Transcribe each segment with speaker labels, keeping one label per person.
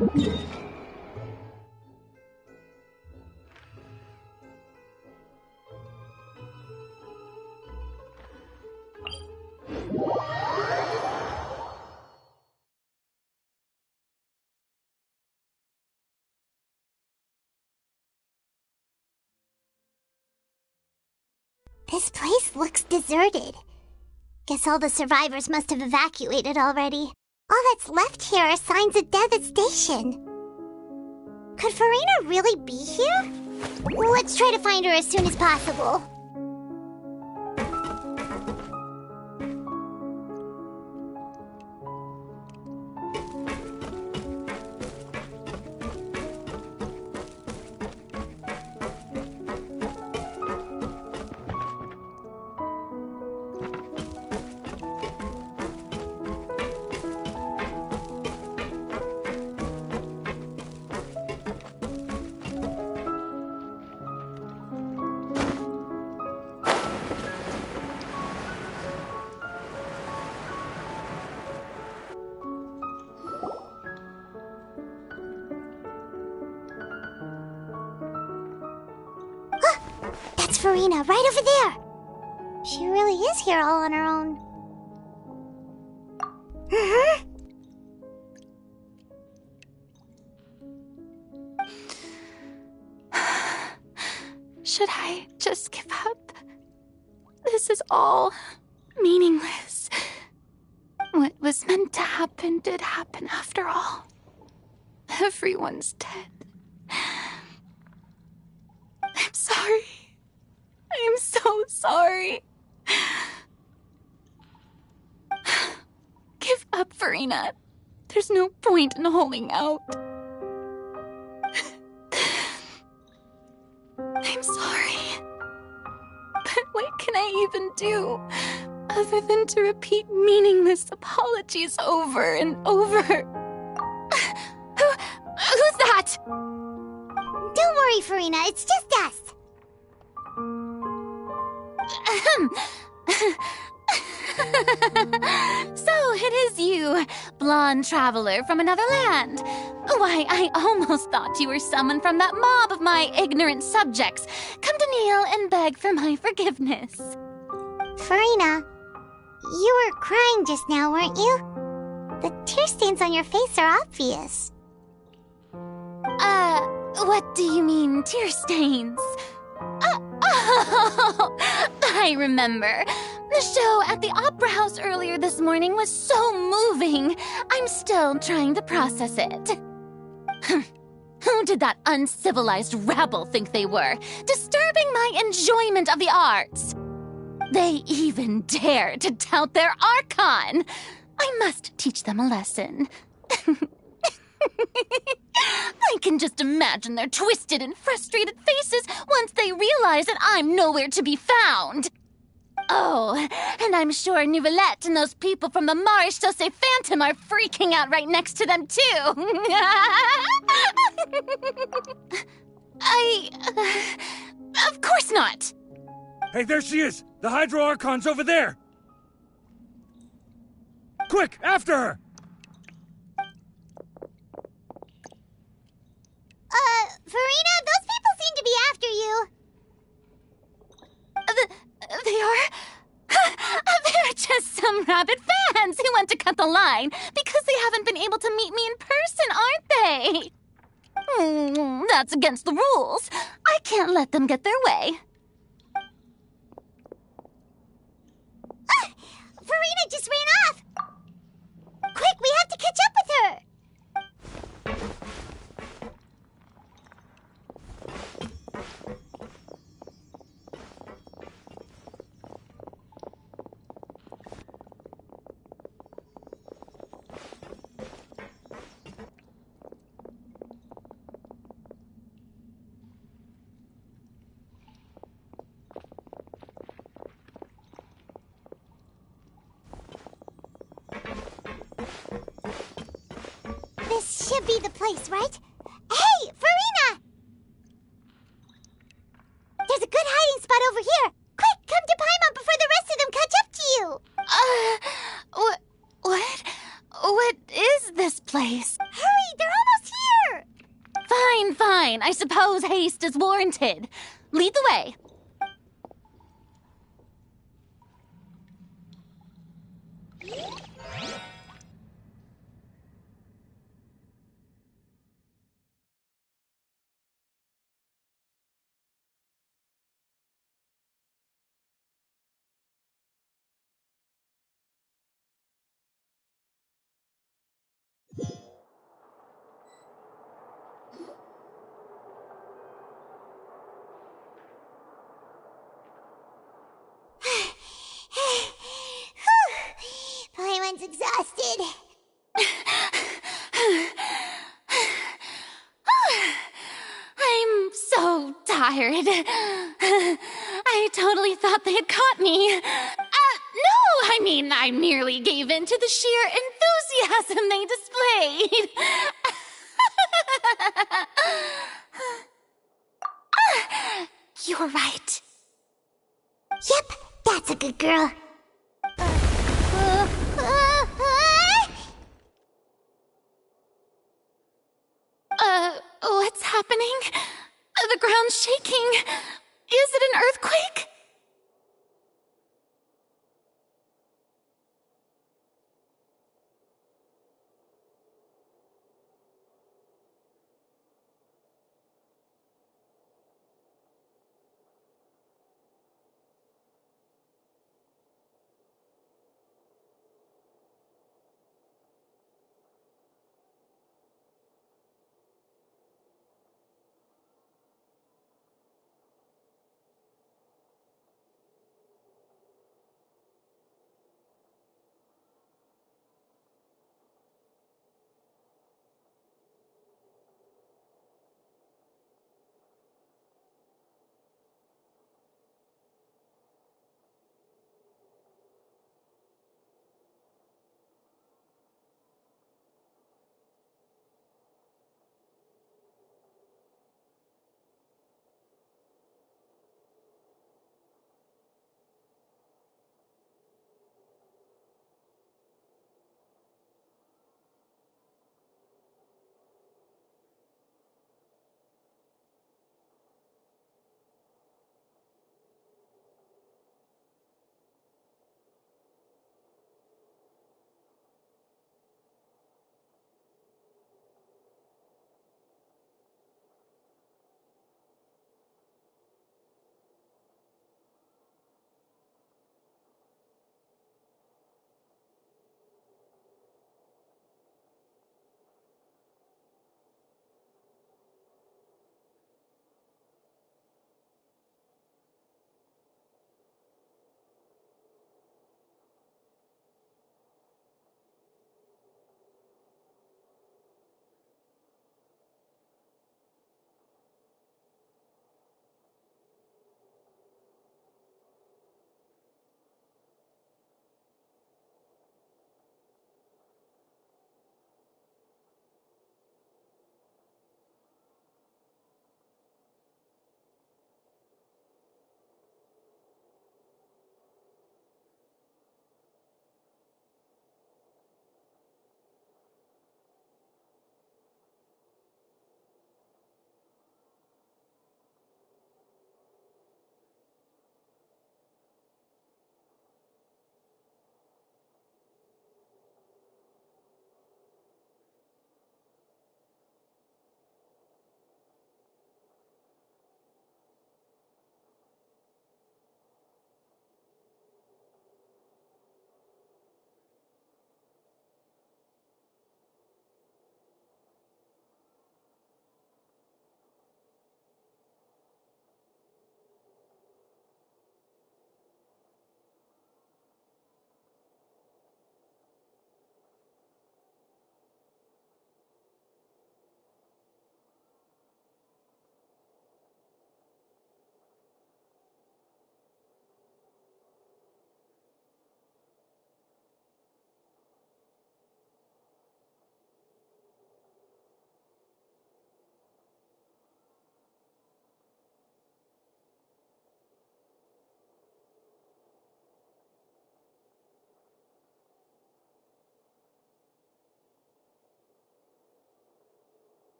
Speaker 1: This place looks deserted. Guess all the survivors must have evacuated already. All that's left here are signs of devastation. Could Farina really be here? Let's try to find her as soon as possible. That's Farina, right over there. She really is here all on her own.
Speaker 2: Should I just give up? This is all meaningless. What was meant to happen did happen after all. Everyone's dead. I'm sorry. I'm so sorry. Give up, Farina. There's no point in holding out. I'm sorry. But what can I even do other than to repeat meaningless apologies over and over? Who's that?
Speaker 1: Don't worry, Farina. It's just us.
Speaker 2: So it is you, blonde traveler from another land. Why, I almost thought you were someone from that mob of my ignorant subjects, come to kneel and beg for my forgiveness.
Speaker 1: Farina, you were crying just now, weren't you? The tear stains on your face are obvious.
Speaker 2: What do you mean, tear stains? Oh, I remember. The show at the Opera House earlier this morning was so moving. I'm still trying to process it. Who did that uncivilized rabble think they were, disturbing my enjoyment of the arts? They even dare to tout their Archon. I must teach them a lesson. I can just imagine their twisted and frustrated faces once they realize that I'm nowhere to be found. Oh, and I'm sure Nouvellette and those people from the Maréchaussée Phantom are freaking out right next to them, too. Of course not.
Speaker 3: Hey, there she is! The Hydro Archon's over there! Quick, after her!
Speaker 1: Farina, those people seem to be after you.
Speaker 2: They are? They're just some rabid fans who want to cut the line because they haven't been able to meet me in person, aren't they? That's against the rules. I can't let them get their way.
Speaker 1: Farina just ran off! Quick, we have to catch up with her! This should be the place, right? Hey, Farina! There's a good hiding spot over here. Quick, come to Paimon before the rest of them catch up to you.
Speaker 2: What is this place?
Speaker 1: Hurry, they're almost
Speaker 2: Fine. I suppose haste is warranted. Lead the way.
Speaker 1: Paimon's exhausted.
Speaker 2: I'm so tired. I totally thought they had caught me. No, I merely gave in to the sheer enthusiasm they displayed. You're right.
Speaker 1: Yep, that's a good girl.
Speaker 2: What's happening? The ground's shaking. Is it an earthquake?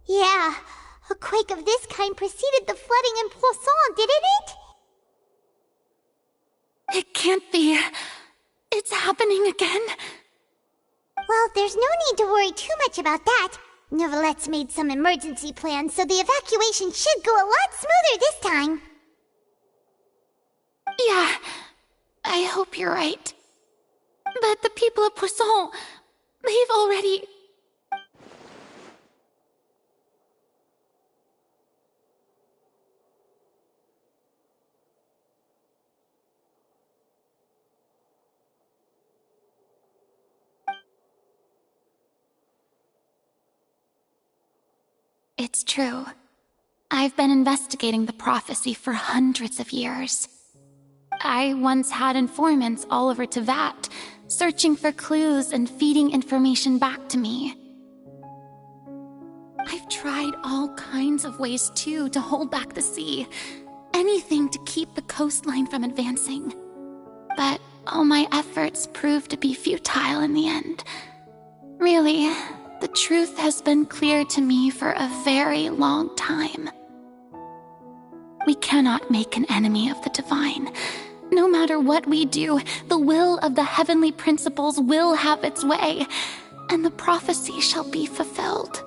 Speaker 1: Yeah, a quake of this kind preceded the flooding in Poisson, didn't it?
Speaker 2: It can't be. It's happening again.
Speaker 1: Well, there's no need to worry too much about that. Neverlette's made some emergency plans, so the evacuation should go a lot smoother this time.
Speaker 2: Yeah, I hope you're right. But the people of Poisson, they've already... It's true. I've been investigating the prophecy for hundreds of years. I once had informants all over Tevat, searching for clues and feeding information back to me. I've tried all kinds of ways, too, to hold back the sea. Anything to keep the coastline from advancing. But all my efforts proved to be futile in the end. Really, the truth has been clear to me for a very long time. We cannot make an enemy of the divine. No matter what we do, the will of the heavenly principles will have its way, and the prophecy shall be fulfilled.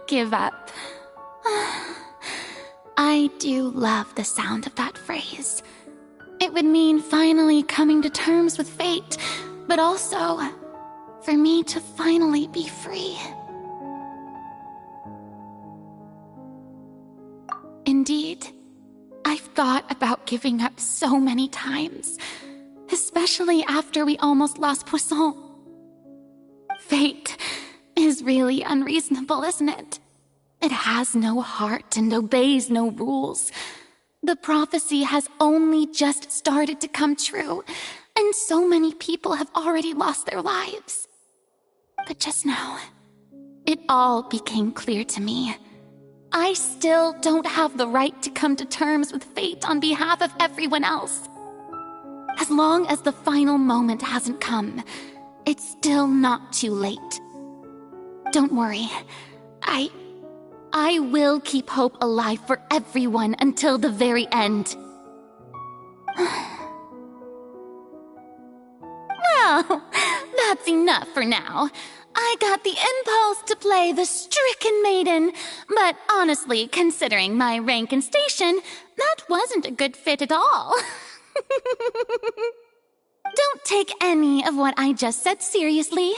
Speaker 2: Give up. I do love the sound of that phrase. It would mean finally coming to terms with fate, but also for me to finally be free. Indeed, I've thought about giving up so many times, especially after we almost lost Poisson. Fate is really unreasonable, isn't it? It has no heart and obeys no rules. The prophecy has only just started to come true, and so many people have already lost their lives. But just now, it all became clear to me. I still don't have the right to come to terms with fate on behalf of everyone else. As long as the final moment hasn't come, it's still not too late. Don't worry. I will keep hope alive for everyone until the very end. Well, that's enough for now. I got the impulse to play the stricken maiden, but honestly, considering my rank and station, that wasn't a good fit at all. Don't take any of what I just said seriously.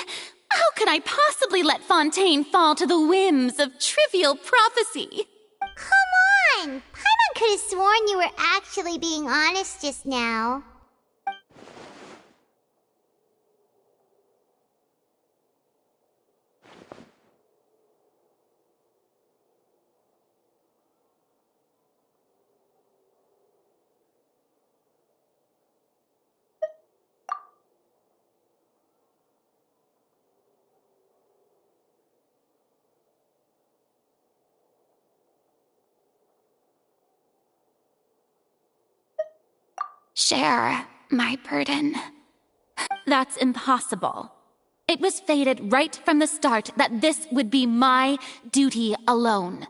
Speaker 2: How could I possibly let Fontaine fall to the whims of trivial prophecy?
Speaker 1: Come on! Paimon could have sworn you were actually being honest just now.
Speaker 2: Share my burden. That's impossible. It was fated right from the start that this would be my duty alone.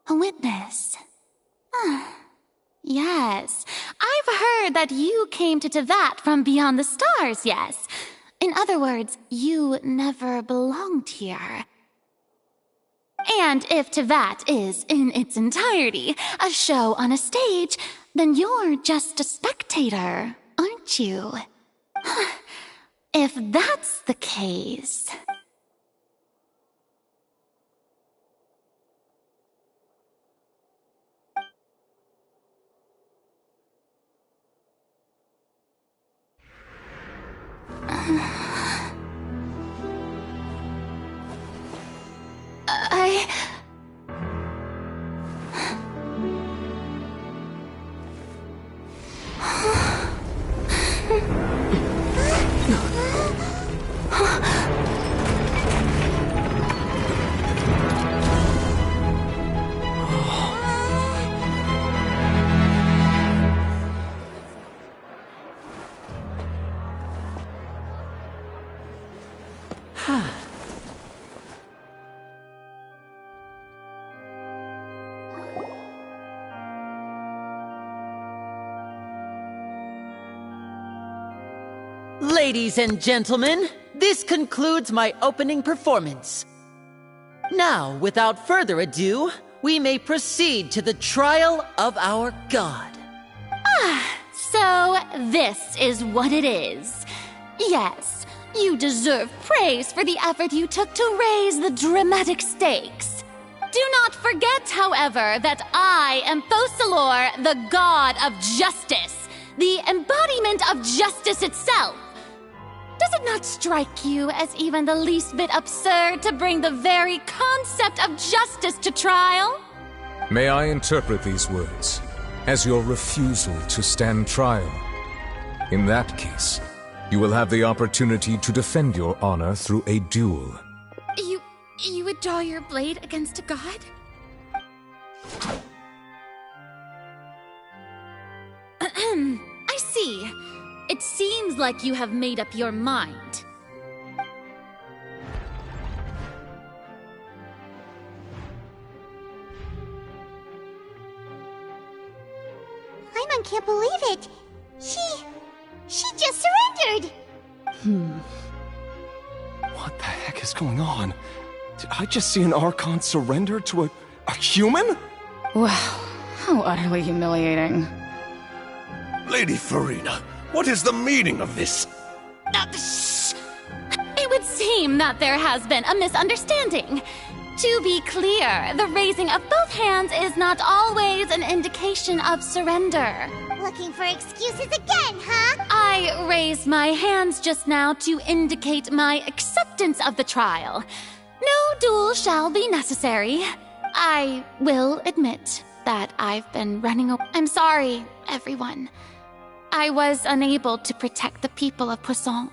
Speaker 2: A witness. Yes, I've heard that you came to Tevat from beyond the stars, yes. In other words, you never belonged here. And if Tevat is, in its entirety, a show on a stage, then you're just a spectator, aren't you? If that's the case...
Speaker 4: Ladies and gentlemen, this concludes my opening performance. Now, without further ado, we may proceed to the trial of our god.
Speaker 2: So this is what it is. Yes, you deserve praise for the effort you took to raise the dramatic stakes. Do not forget, however, that I am Focalor, the god of justice, the embodiment of justice itself. Does it not strike you as even the least bit absurd to bring the very concept of justice to trial?
Speaker 5: May I interpret these words as your refusal to stand trial? In that case, you will have the opportunity to defend your honor through a duel.
Speaker 2: You would draw your blade against a god? I see. It seems like you have made up your mind.
Speaker 1: Paimon can't believe it. She just surrendered.
Speaker 6: What the heck is going on? Did I just see an Archon surrender to a human?
Speaker 7: Wow, how utterly humiliating.
Speaker 8: Lady Farina, what is the meaning of this?
Speaker 2: Shh! It would seem that there has been a misunderstanding. To be clear, the raising of both hands is not always an indication of surrender.
Speaker 1: Looking for excuses again, huh?
Speaker 2: I raised my hands just now to indicate my acceptance of the trial. No duel shall be necessary. I will admit that I've been running away. I'm sorry, everyone. I was unable to protect the people of Poisson.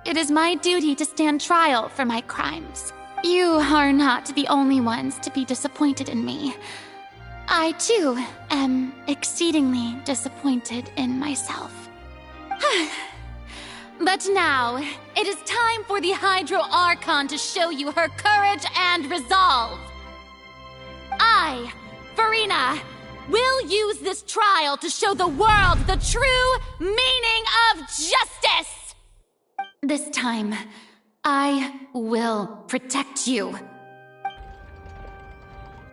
Speaker 2: It is my duty to stand trial for my crimes. You are not the only ones to be disappointed in me. I, too, am exceedingly disappointed in myself. But now, it is time for the Hydro Archon to show you her courage and resolve. I, Farina, will use this trial to show the world the true meaning of justice! This time, I will protect you.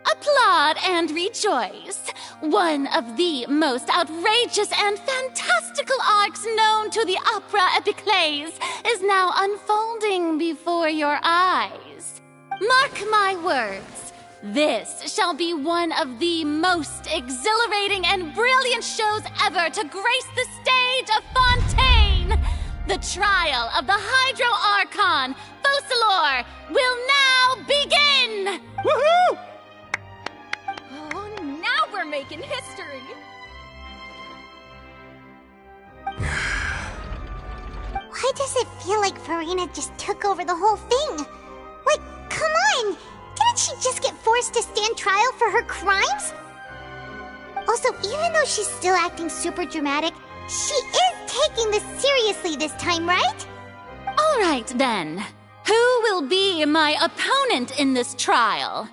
Speaker 2: Applaud and rejoice! One of the most outrageous and fantastical arcs known to the opera epiclese is now unfolding before your eyes. Mark my words, this shall be one of the most exhilarating and brilliant shows ever to grace the stage of Fontaine! The trial of the Hydro Archon, Focalor, will now begin!
Speaker 6: Woohoo!
Speaker 9: Oh, now we're making history!
Speaker 1: Why does it feel like Farina just took over the whole thing? Like, come on! Didn't she just get forced to stand trial for her crimes? Also, even though she's still acting super dramatic, she is taking this seriously this time, right?
Speaker 2: All right, then. Who will be my opponent in this trial?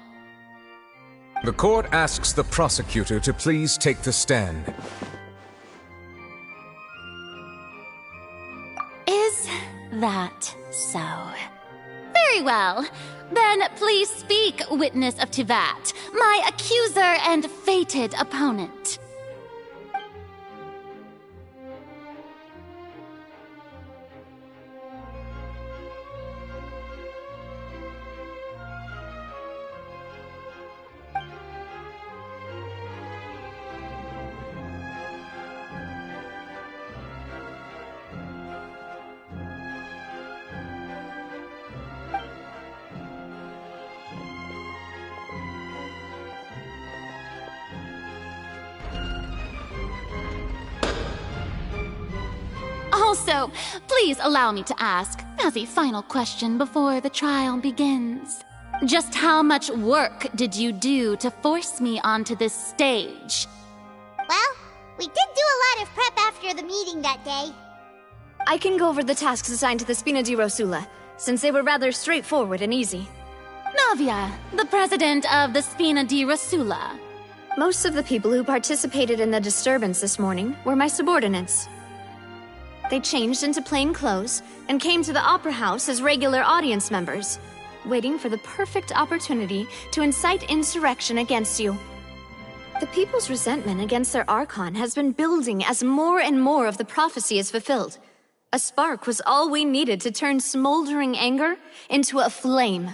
Speaker 5: The court asks the prosecutor to please take the stand.
Speaker 2: Is that so? Very well. Then please speak, witness of Tivat, my accuser and fated opponent. So, please allow me to ask, as a final question before the trial begins. Just how much work did you do to force me onto this stage?
Speaker 1: Well, we did do a lot of prep after the meeting that day.
Speaker 9: I can go over the tasks assigned to the Spina di Rosula, since they were rather straightforward and easy.
Speaker 2: Navia, the president of the Spina di Rosula.
Speaker 9: Most of the people who participated in the disturbance this morning were my subordinates. They changed into plain clothes and came to the Opera House as regular audience members, waiting for the perfect opportunity to incite insurrection against you. The people's resentment against their Archon has been building as more and more of the prophecy is fulfilled. A spark was all we needed to turn smoldering anger into a flame.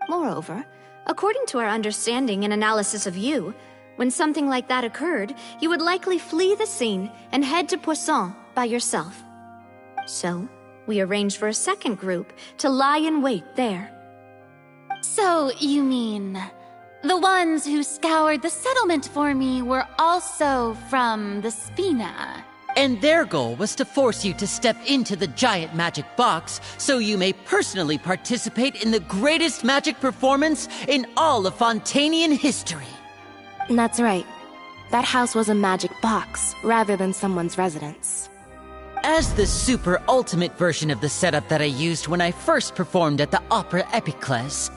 Speaker 9: Moreover, according to our understanding and analysis of you, when something like that occurred, you would likely flee the scene and head to Poisson by yourself. So, we arranged for a second group to lie in wait there.
Speaker 2: So, you mean, the ones who scoured the settlement for me were also from the Spina?
Speaker 4: And their goal was to force you to step into the giant magic box so you may personally participate in the greatest magic performance in all of Fontainian history.
Speaker 10: That's right. That house was a magic box, rather than someone's residence.
Speaker 4: As the super ultimate version of the setup that I used when I first performed at the Opera Epiclese,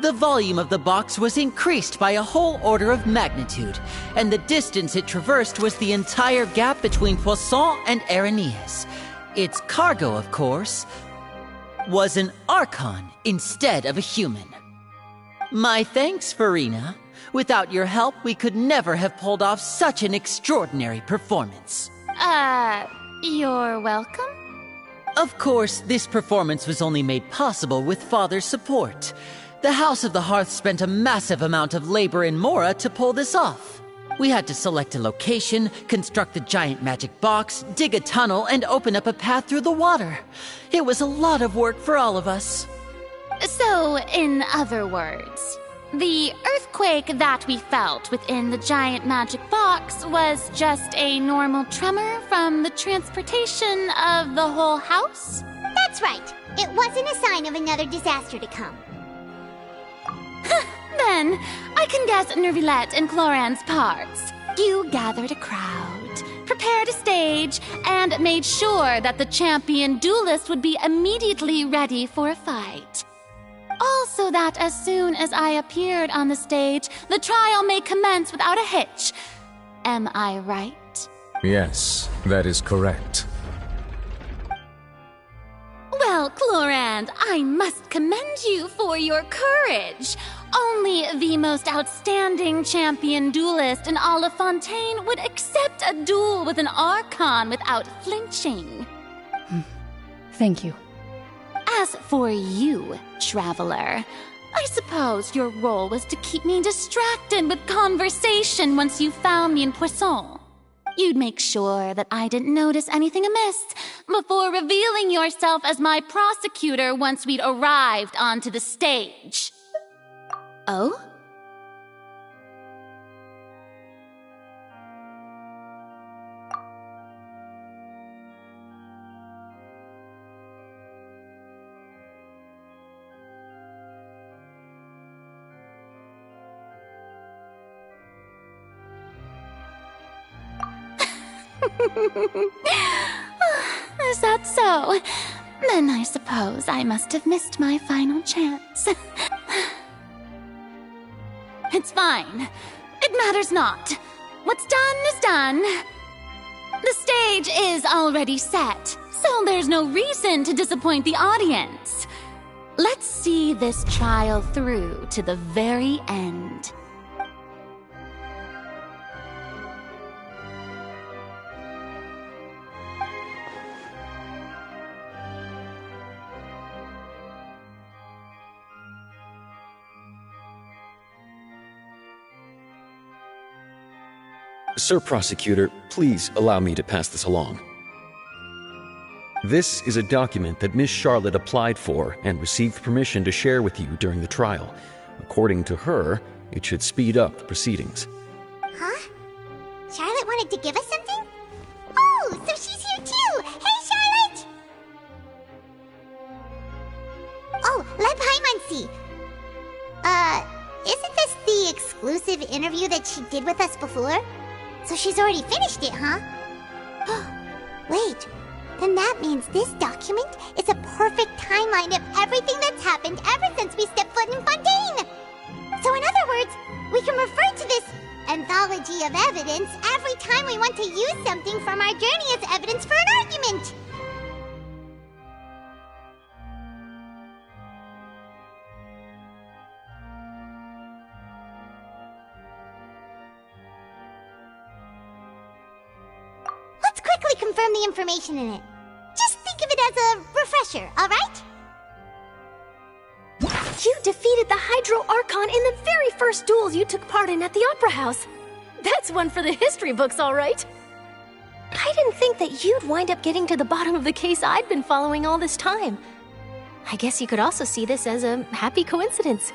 Speaker 4: the volume of the box was increased by a whole order of magnitude, and the distance it traversed was the entire gap between Poisson and Araneas. Its cargo, of course, was an Archon instead of a human. My thanks, Farina. Without your help, we could never have pulled off such an extraordinary performance.
Speaker 2: You're welcome?
Speaker 4: Of course, this performance was only made possible with Father's support. The House of the Hearth spent a massive amount of labor in Mora to pull this off. We had to select a location, construct the giant magic box, dig a tunnel, and open up a path through the water. It was a lot of work for all of us.
Speaker 2: So, in other words, the earthquake that we felt within the giant magic box was just a normal tremor from the transportation of the whole house?
Speaker 1: That's right. It wasn't a sign of another disaster to come.
Speaker 2: Then, I can guess Nervilette and Cloran's parts. You gathered a crowd, prepared a stage, and made sure that the champion duelist would be immediately ready for a fight. Also that as soon as I appeared on the stage, the trial may commence without a hitch. Am I right?
Speaker 5: Yes, that is correct.
Speaker 2: Well, Clorand, I must commend you for your courage. Only the most outstanding champion duelist in all of Fontaine would accept a duel with an Archon without flinching.
Speaker 7: Thank you.
Speaker 2: As for you, Traveler, I suppose your role was to keep me distracted with conversation once you found me in Poisson. You'd make sure that I didn't notice anything amiss before revealing yourself as my prosecutor once we'd arrived onto the stage. Oh? Is that so? Then I suppose I must have missed my final chance. It's fine. It matters not. What's done is done. The stage is already set, so there's no reason to disappoint the audience. Let's see this trial through to the very end.
Speaker 6: Sir Prosecutor, please allow me to pass this along. This is a document that Miss Charlotte applied for and received permission to share with you during the trial. According to her, it should speed up the proceedings.
Speaker 1: Huh? Charlotte wanted to give us something? Oh, so she's here too! Hey, see. Isn't this the exclusive interview that she did with us before? So she's already finished it, huh? Wait, then that means this document is a perfect timeline of everything that's happened ever since we stepped foot in Fontaine! So in other words, we can refer to this anthology of evidence every time we want to use something from our journey as evidence for an argument! Let's quickly confirm the information in it. Just think of it as a refresher, alright?
Speaker 11: You defeated the Hydro Archon in the very first duels you took part in at the Opera House. That's one for the history books, all right. I didn't think that you'd wind up getting to the bottom of the case I'd been following all this time. I guess you could also see this as a happy coincidence.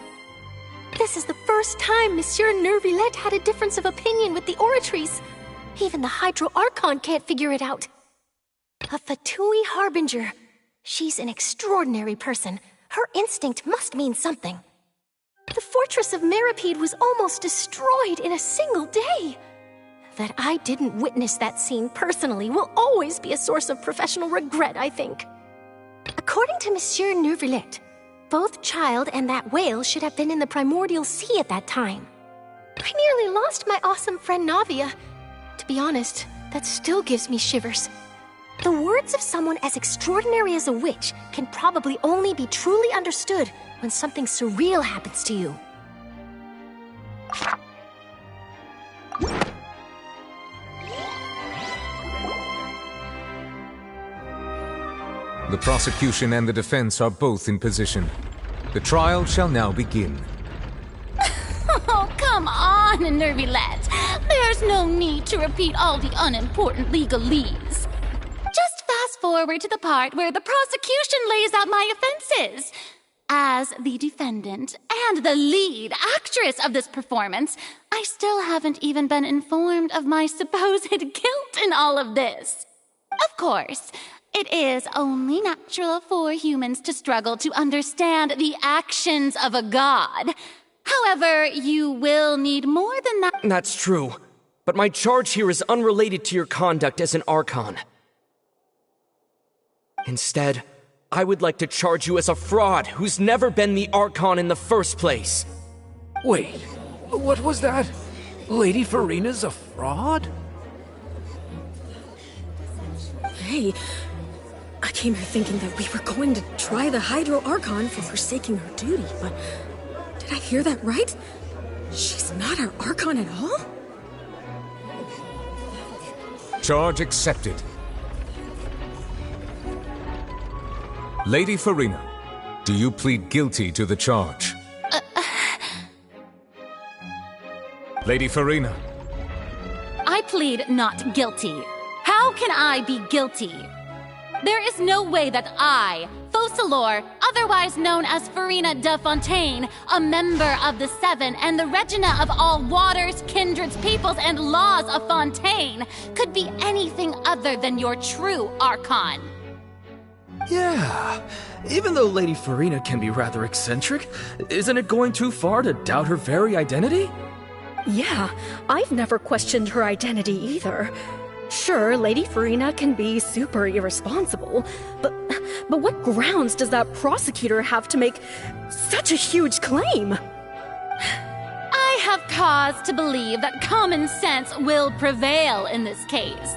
Speaker 11: This is the first time Monsieur Neuvillette had a difference of opinion with the Oratrice. Even the Hydro Archon can't figure it out. A Fatui Harbinger. She's an extraordinary person. Her instinct must mean something. The fortress of Meripede was almost destroyed in a single day. That I didn't witness that scene personally will always be a source of professional regret, I think. According to Monsieur Neuvillette, both Child and that whale should have been in the primordial sea at that time. I nearly lost my awesome friend Navia. To be honest, that still gives me shivers. The words of someone as extraordinary as a witch can probably only be truly understood when something surreal happens to you.
Speaker 5: The prosecution and the defense are both in position. The trial shall now begin.
Speaker 2: Oh, come on, Neuvillette. There's no need to repeat all the unimportant legalese. Just fast forward to the part where the prosecution lays out my offenses. As the defendant and the lead actress of this performance, I still haven't even been informed of my supposed guilt in all of this. Of course, it is only natural for humans to struggle to understand the actions of a god. However, you will need more than that.
Speaker 12: That's true, but my charge here is unrelated to your conduct as an Archon. Instead, I would like to charge you as a fraud who's never been the Archon in the first place.
Speaker 3: Wait, what was that? Lady Farina's a fraud?
Speaker 11: Hey, I came here thinking that we were going to try the Hydro Archon for forsaking her duty, but did I hear that right? She's not our Archon at all?
Speaker 5: Charge accepted. Lady Farina, do you plead guilty to the charge? Lady Farina.
Speaker 2: I plead not guilty. How can I be guilty? There is no way that I, Focalor, otherwise known as Farina de Fontaine, a member of the Seven and the Regina of all waters, kindreds, peoples, and laws of Fontaine, could be anything other than your true Archon.
Speaker 13: Yeah, even though Lady Farina can be rather eccentric, isn't it going too far to doubt her very identity?
Speaker 11: Yeah, I've never questioned her identity either. Sure, Lady Farina can be super irresponsible, but what grounds does that prosecutor have to make such a huge claim?
Speaker 2: I have cause to believe that common sense will prevail in this case.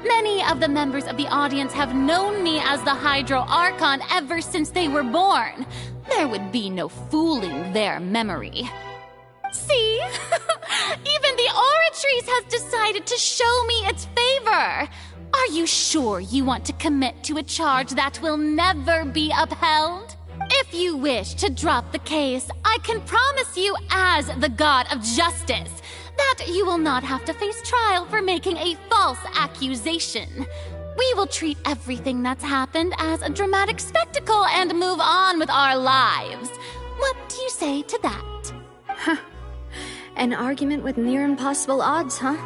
Speaker 2: Many of the members of the audience have known me as the Hydro Archon ever since they were born. There would be no fooling their memory. See? Even the Oratrice has decided to show me its favor. Are you sure you want to commit to a charge that will never be upheld? If you wish to drop the case, I can promise you as the God of Justice that you will not have to face trial for making a false accusation. We will treat everything that's happened as a dramatic spectacle and move on with our lives. What do you say to that?
Speaker 9: Huh. An argument with near impossible odds, huh?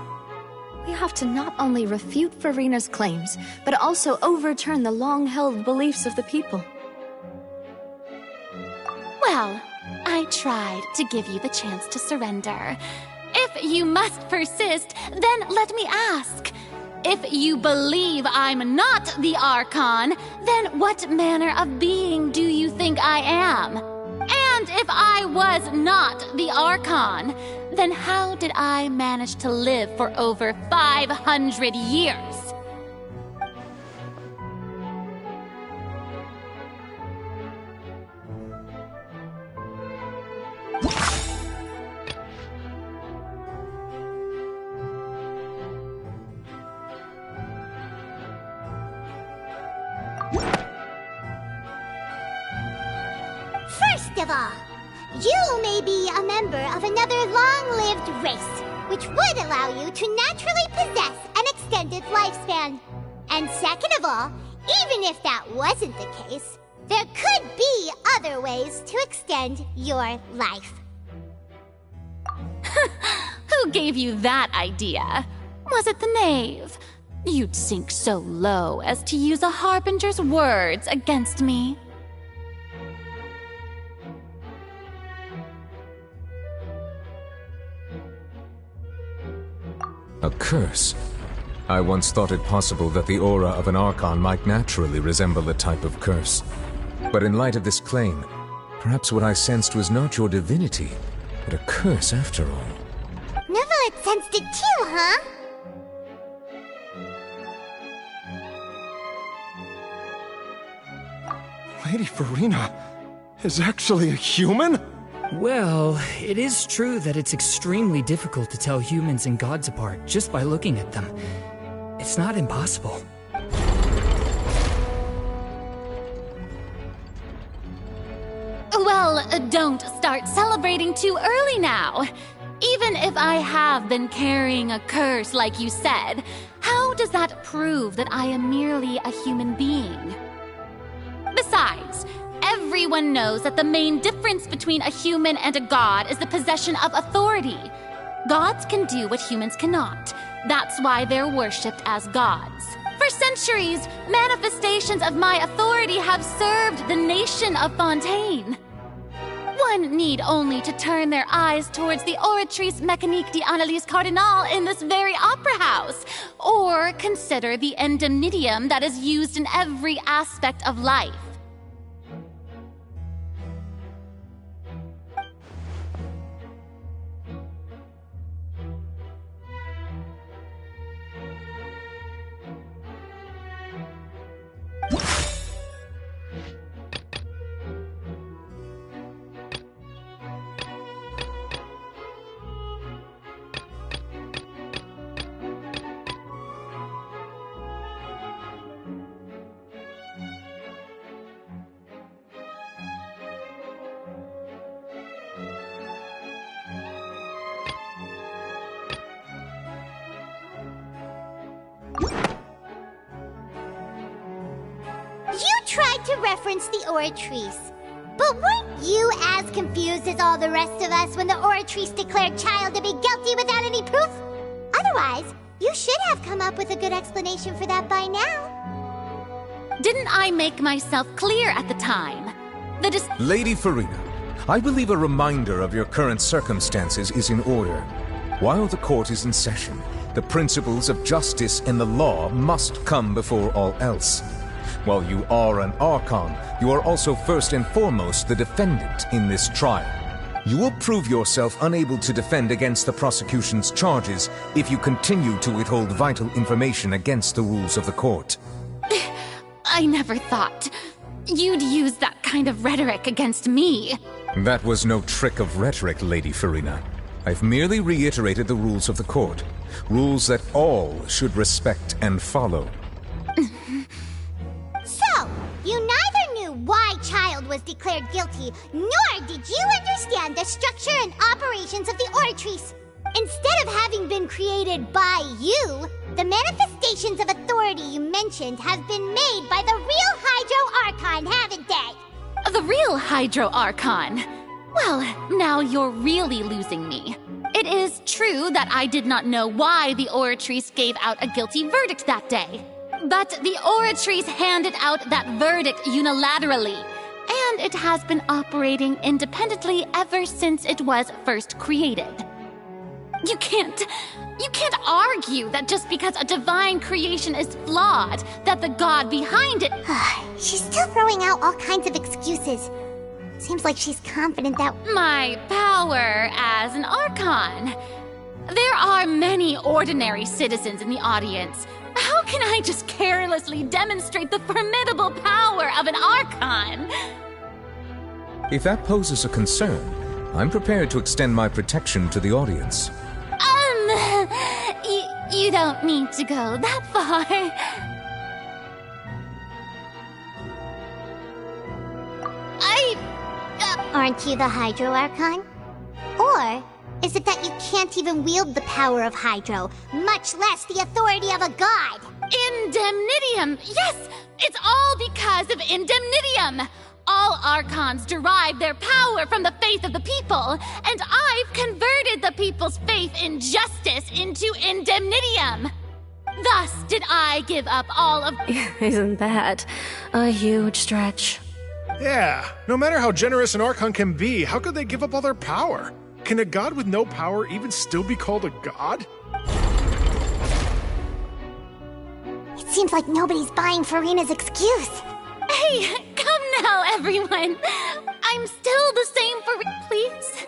Speaker 9: We have to not only refute Farina's claims, but also overturn the long-held beliefs of the people.
Speaker 2: Well, I tried to give you the chance to surrender. If you must persist, then let me ask. If you believe I'm not the Archon, then what manner of being do you think I am? And if I was not the Archon, then how did I manage to live for over 500 years?
Speaker 1: First of all, you may be a member of another long-lived race, which would allow you to naturally possess an extended lifespan. And second of all, even if that wasn't the case, there could be other ways to extend your life.
Speaker 2: Who gave you that idea? Was it the knave? You'd sink so low as to use a harbinger's words against me.
Speaker 5: A curse? I once thought it possible that the aura of an Archon might naturally resemble a type of curse. But in light of this claim, perhaps what I sensed was not your divinity, but a curse after all.
Speaker 1: Neverlet sensed it too, huh?
Speaker 8: Lady Farina is actually a human?
Speaker 3: Well, it is true that it's extremely difficult to tell humans and gods apart just by looking at them. It's not impossible.
Speaker 2: Well, don't start celebrating too early now. Even if I have been carrying a curse like you said, how does that prove that I am merely a human being? Besides, everyone knows that the main difference between a human and a god is the possession of authority. Gods can do what humans cannot. That's why they're worshipped as gods. For centuries, manifestations of my authority have served the nation of Fontaine. One need only to turn their eyes towards the Oratrice Mécanique d'Analyse Cardinal in this very opera house, or consider the indemnitium that is used in every aspect of life.
Speaker 1: Tried to reference the Oratrice. But weren't you as confused as all the rest of us when the Oratrice declared Child to be guilty without any proof? Otherwise, you should have come up with a good explanation for that by now.
Speaker 2: Didn't I make myself clear at the time?
Speaker 5: Lady Farina, I believe a reminder of your current circumstances is in order. While the court is in session, the principles of justice and the law must come before all else. While you are an Archon, you are also first and foremost the defendant in this trial. You will prove yourself unable to defend against the prosecution's charges if you continue to withhold vital information against the rules of the court.
Speaker 2: I never thought you'd use that kind of rhetoric against me.
Speaker 5: That was no trick of rhetoric, Lady Farina. I've merely reiterated the rules of the court. Rules that all should respect and follow.
Speaker 1: So, you neither knew why Child was declared guilty, nor did you understand the structure and operations of the Oratrice. Instead of having been created by you, the manifestations of authority you mentioned have been made by the real Hydro Archon, haven't they?
Speaker 2: The real Hydro Archon? Well, now you're really losing me. It is true that I did not know why the Oratrice gave out a guilty verdict that day. But the Oratrice handed out that verdict unilaterally. and it has been operating independently ever since it was first created. You can't argue that just because a divine creation is flawed, that the god behind it...
Speaker 1: She's still throwing out all kinds of excuses. Seems like she's confident that...
Speaker 2: My power as an Archon. There are many ordinary citizens in the audience. How can I just carelessly demonstrate the formidable power of an Archon?
Speaker 5: If that poses a concern, I'm prepared to extend my protection to the audience.
Speaker 2: You don't need to go that far.
Speaker 1: Aren't you the Hydro Archon? Or is it that you can't even wield the power of Hydro, much less the authority of a god?
Speaker 2: Indemnitium! Yes! It's all because of Indemnitium! All Archons derive their power from the faith of the people, and I've converted the people's faith in justice into Indemnitium! Thus did I give up all of...
Speaker 10: Isn't that a huge stretch?
Speaker 14: Yeah, no matter how generous an Archon can be, how could they give up all their power? Can a god with no power even still be called a god?
Speaker 1: It seems like nobody's buying Furina's excuse.
Speaker 2: Hey, come now, everyone. I'm still the same for... Please?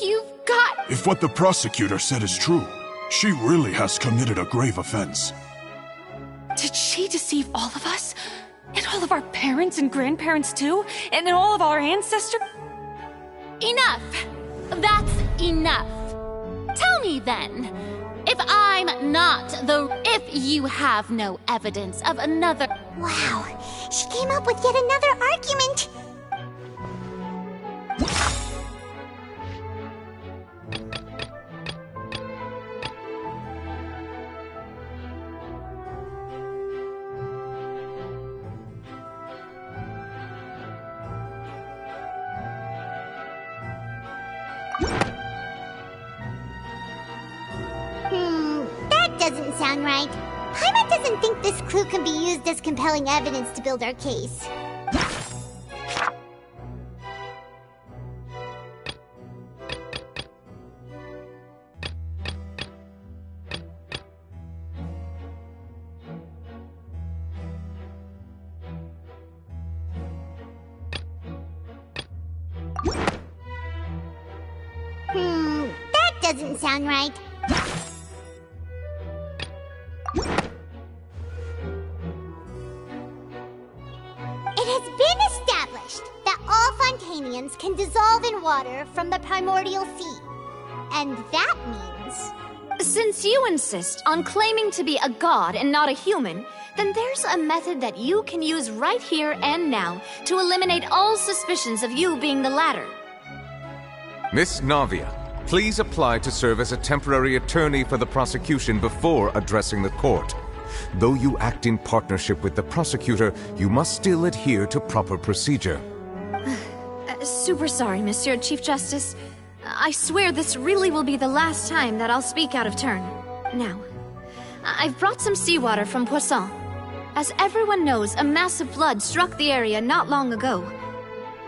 Speaker 2: You've got...
Speaker 15: If what the prosecutor said is true, she really has committed a grave offense.
Speaker 16: Did she deceive all of us? And all of our parents and grandparents too? And all of our ancestors?
Speaker 2: Enough! That's enough. Tell me then, if I'm not the... If you have no evidence of another...
Speaker 1: Wow, she came up with yet another argument. That doesn't sound right. Paimon doesn't think this clue can be used as compelling evidence to build our case. That doesn't sound right. It has been established that all Fontainians can dissolve in water from the primordial sea. And that means...
Speaker 9: Since you insist on claiming to be a god and not a human, then there's a method that you can use right here and now to eliminate all suspicions of you being the latter.
Speaker 5: Miss Navia, please apply to serve as a temporary attorney for the prosecution before addressing the court. Though you act in partnership with the prosecutor, you must still adhere to proper procedure.
Speaker 9: Super sorry, Monsieur Chief Justice. I swear this really will be the last time that I'll speak out of turn. Now, I've brought some seawater from Poisson. As everyone knows, a massive flood struck the area not long ago,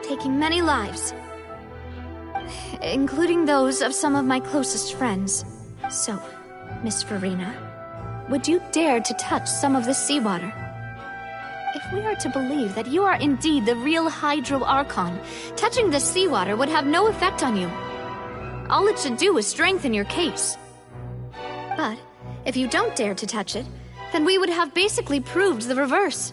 Speaker 9: taking many lives, including those of some of my closest friends. So, Miss Furina, would you dare to touch some of this seawater? If we are to believe that you are indeed the real Hydro Archon, touching this seawater would have no effect on you. All it should do is strengthen your case. But if you don't dare to touch it, then we would have basically proved the reverse.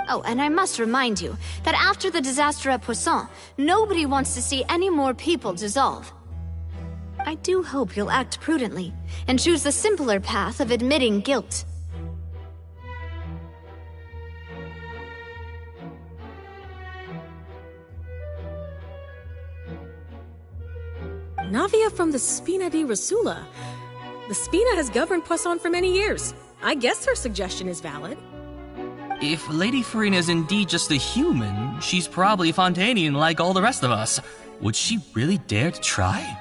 Speaker 9: Oh, and I must remind you that after the disaster at Poisson, nobody wants to see any more people dissolve. I do hope you'll act prudently and choose the simpler path of admitting guilt.
Speaker 17: Navia from the Spina di Rasula. The Spina has governed Poisson for many years. I guess her suggestion is valid.
Speaker 18: If Lady Furina is indeed just a human, she's probably Fontainian like all the rest of us. Would she really dare to try?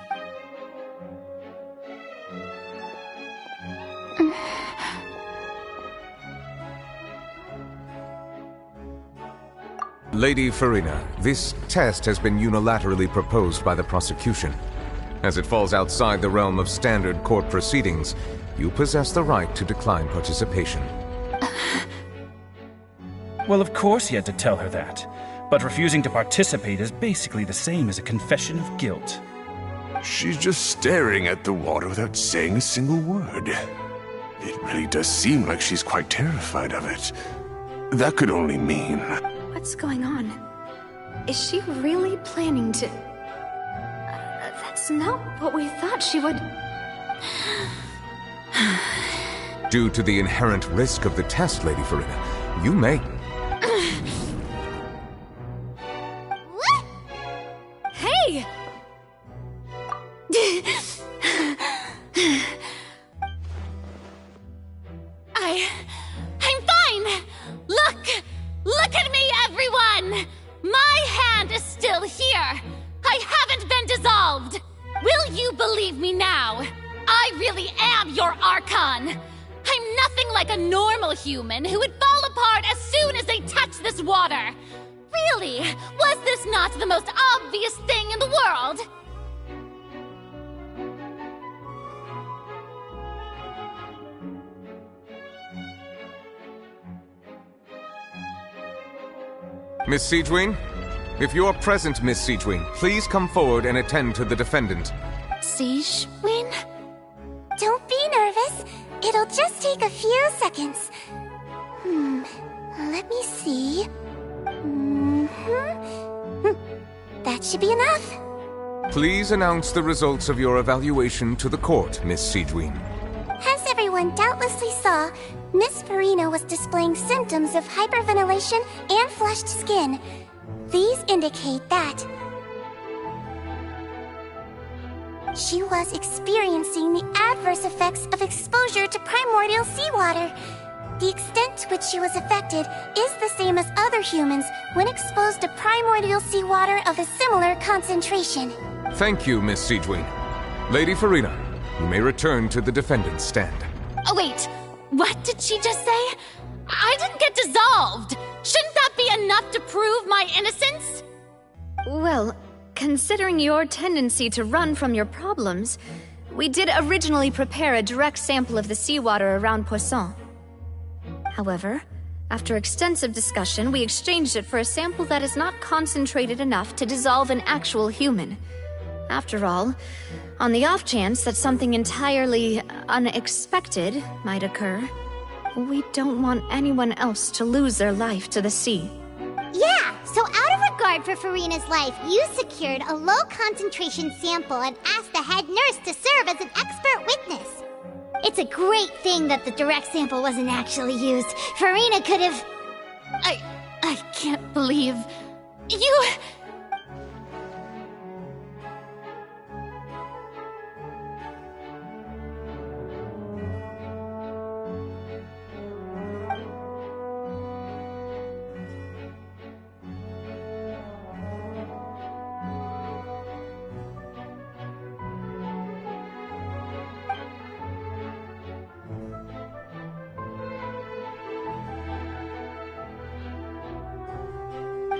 Speaker 5: Lady Farina, this test has been unilaterally proposed by the prosecution. As it falls outside the realm of standard court proceedings, you possess the right to decline participation.
Speaker 19: Well, of course he had to tell her that. But refusing to participate is basically the same as a confession of guilt.
Speaker 8: She's just staring at the water without saying a single word. It really does seem like she's quite terrified of it. That could only mean...
Speaker 9: What's going on? Is she really planning to... That's not what we thought she would...
Speaker 5: Due to the inherent risk of the test, Lady Farina, you may...
Speaker 9: Hey!
Speaker 2: I'm fine! Look at me, everyone! My hand is still here! I haven't been dissolved! Will you believe me now? I really am your Archon! I'm nothing like a normal human who would fall apart as soon as they touch this water! Really? Was this not the most obvious thing in the world?
Speaker 5: Miss Siegewin? If you are present, Miss Siegewin, please come forward and attend to the defendant.
Speaker 1: Siegewin? Don't be nervous. It'll just take a few seconds. Let me see. That should be enough.
Speaker 5: Please announce the results of your evaluation to the court, Miss Siegewin.
Speaker 1: As everyone doubtlessly saw, Miss Farina was displaying symptoms of hyperventilation and flushed skin. These indicate that she was experiencing the adverse effects of exposure to primordial seawater. The extent to which she was affected is the same as other humans when exposed to primordial seawater of a similar concentration.
Speaker 5: Thank you, Miss Siegewin. Lady Farina, you may return to the defendant's stand.
Speaker 2: Oh, wait. What did she just say? I didn't get dissolved. Shouldn't that be enough to prove my innocence?
Speaker 9: Well, considering your tendency to run from your problems, we did originally prepare a direct sample of the seawater around Poisson. However, after extensive discussion, we exchanged it for a sample that is not concentrated enough to dissolve an actual human. After all, on the off chance that something entirely unexpected might occur, we don't want anyone else to lose their life to the sea.
Speaker 1: Yeah, so out of regard for Farina's life, you secured a low-concentration sample and asked the head nurse to serve as an expert witness. It's a great thing that the direct sample wasn't actually used. Farina could have...
Speaker 2: I can't believe... You...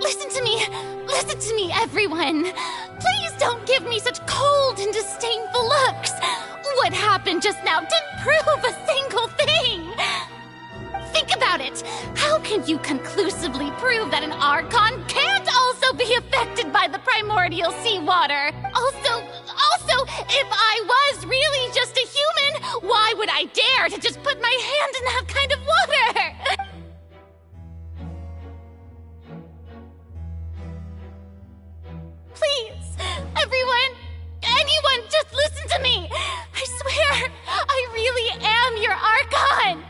Speaker 2: Listen to me, everyone. Please don't give me such cold and disdainful looks. What happened just now didn't prove a single thing. Think about it. How can you conclusively prove that an Archon can't also be affected by the primordial seawater? Also, if I was really just a human, why would I dare to just put my hand in that kind of water? Please, everyone, anyone, just listen to me. I swear, I really am your Archon.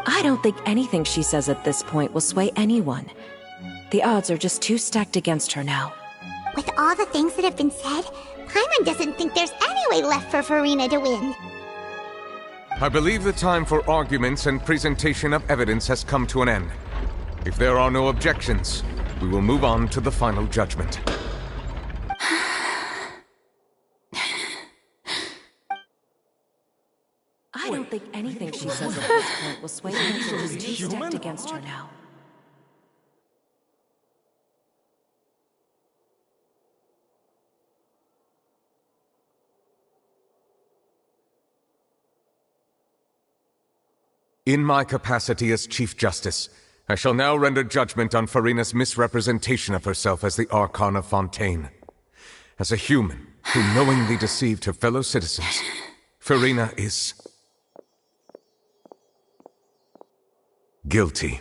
Speaker 20: I don't think anything she says at this point will sway anyone. The odds are just too stacked against her now.
Speaker 1: With all the things that have been said, Paimon doesn't think there's any way left for Farina to win.
Speaker 5: I believe the time for arguments and presentation of evidence has come to an end. If there are no objections, we will move on to the final judgment.
Speaker 20: think anything she says at this point will sway anyone who's too stacked against her now.
Speaker 5: In my capacity as Chief Justice, I shall now render judgment on Farina's misrepresentation of herself as the Archon of Fontaine. As a human who knowingly deceived her fellow citizens, Farina is guilty.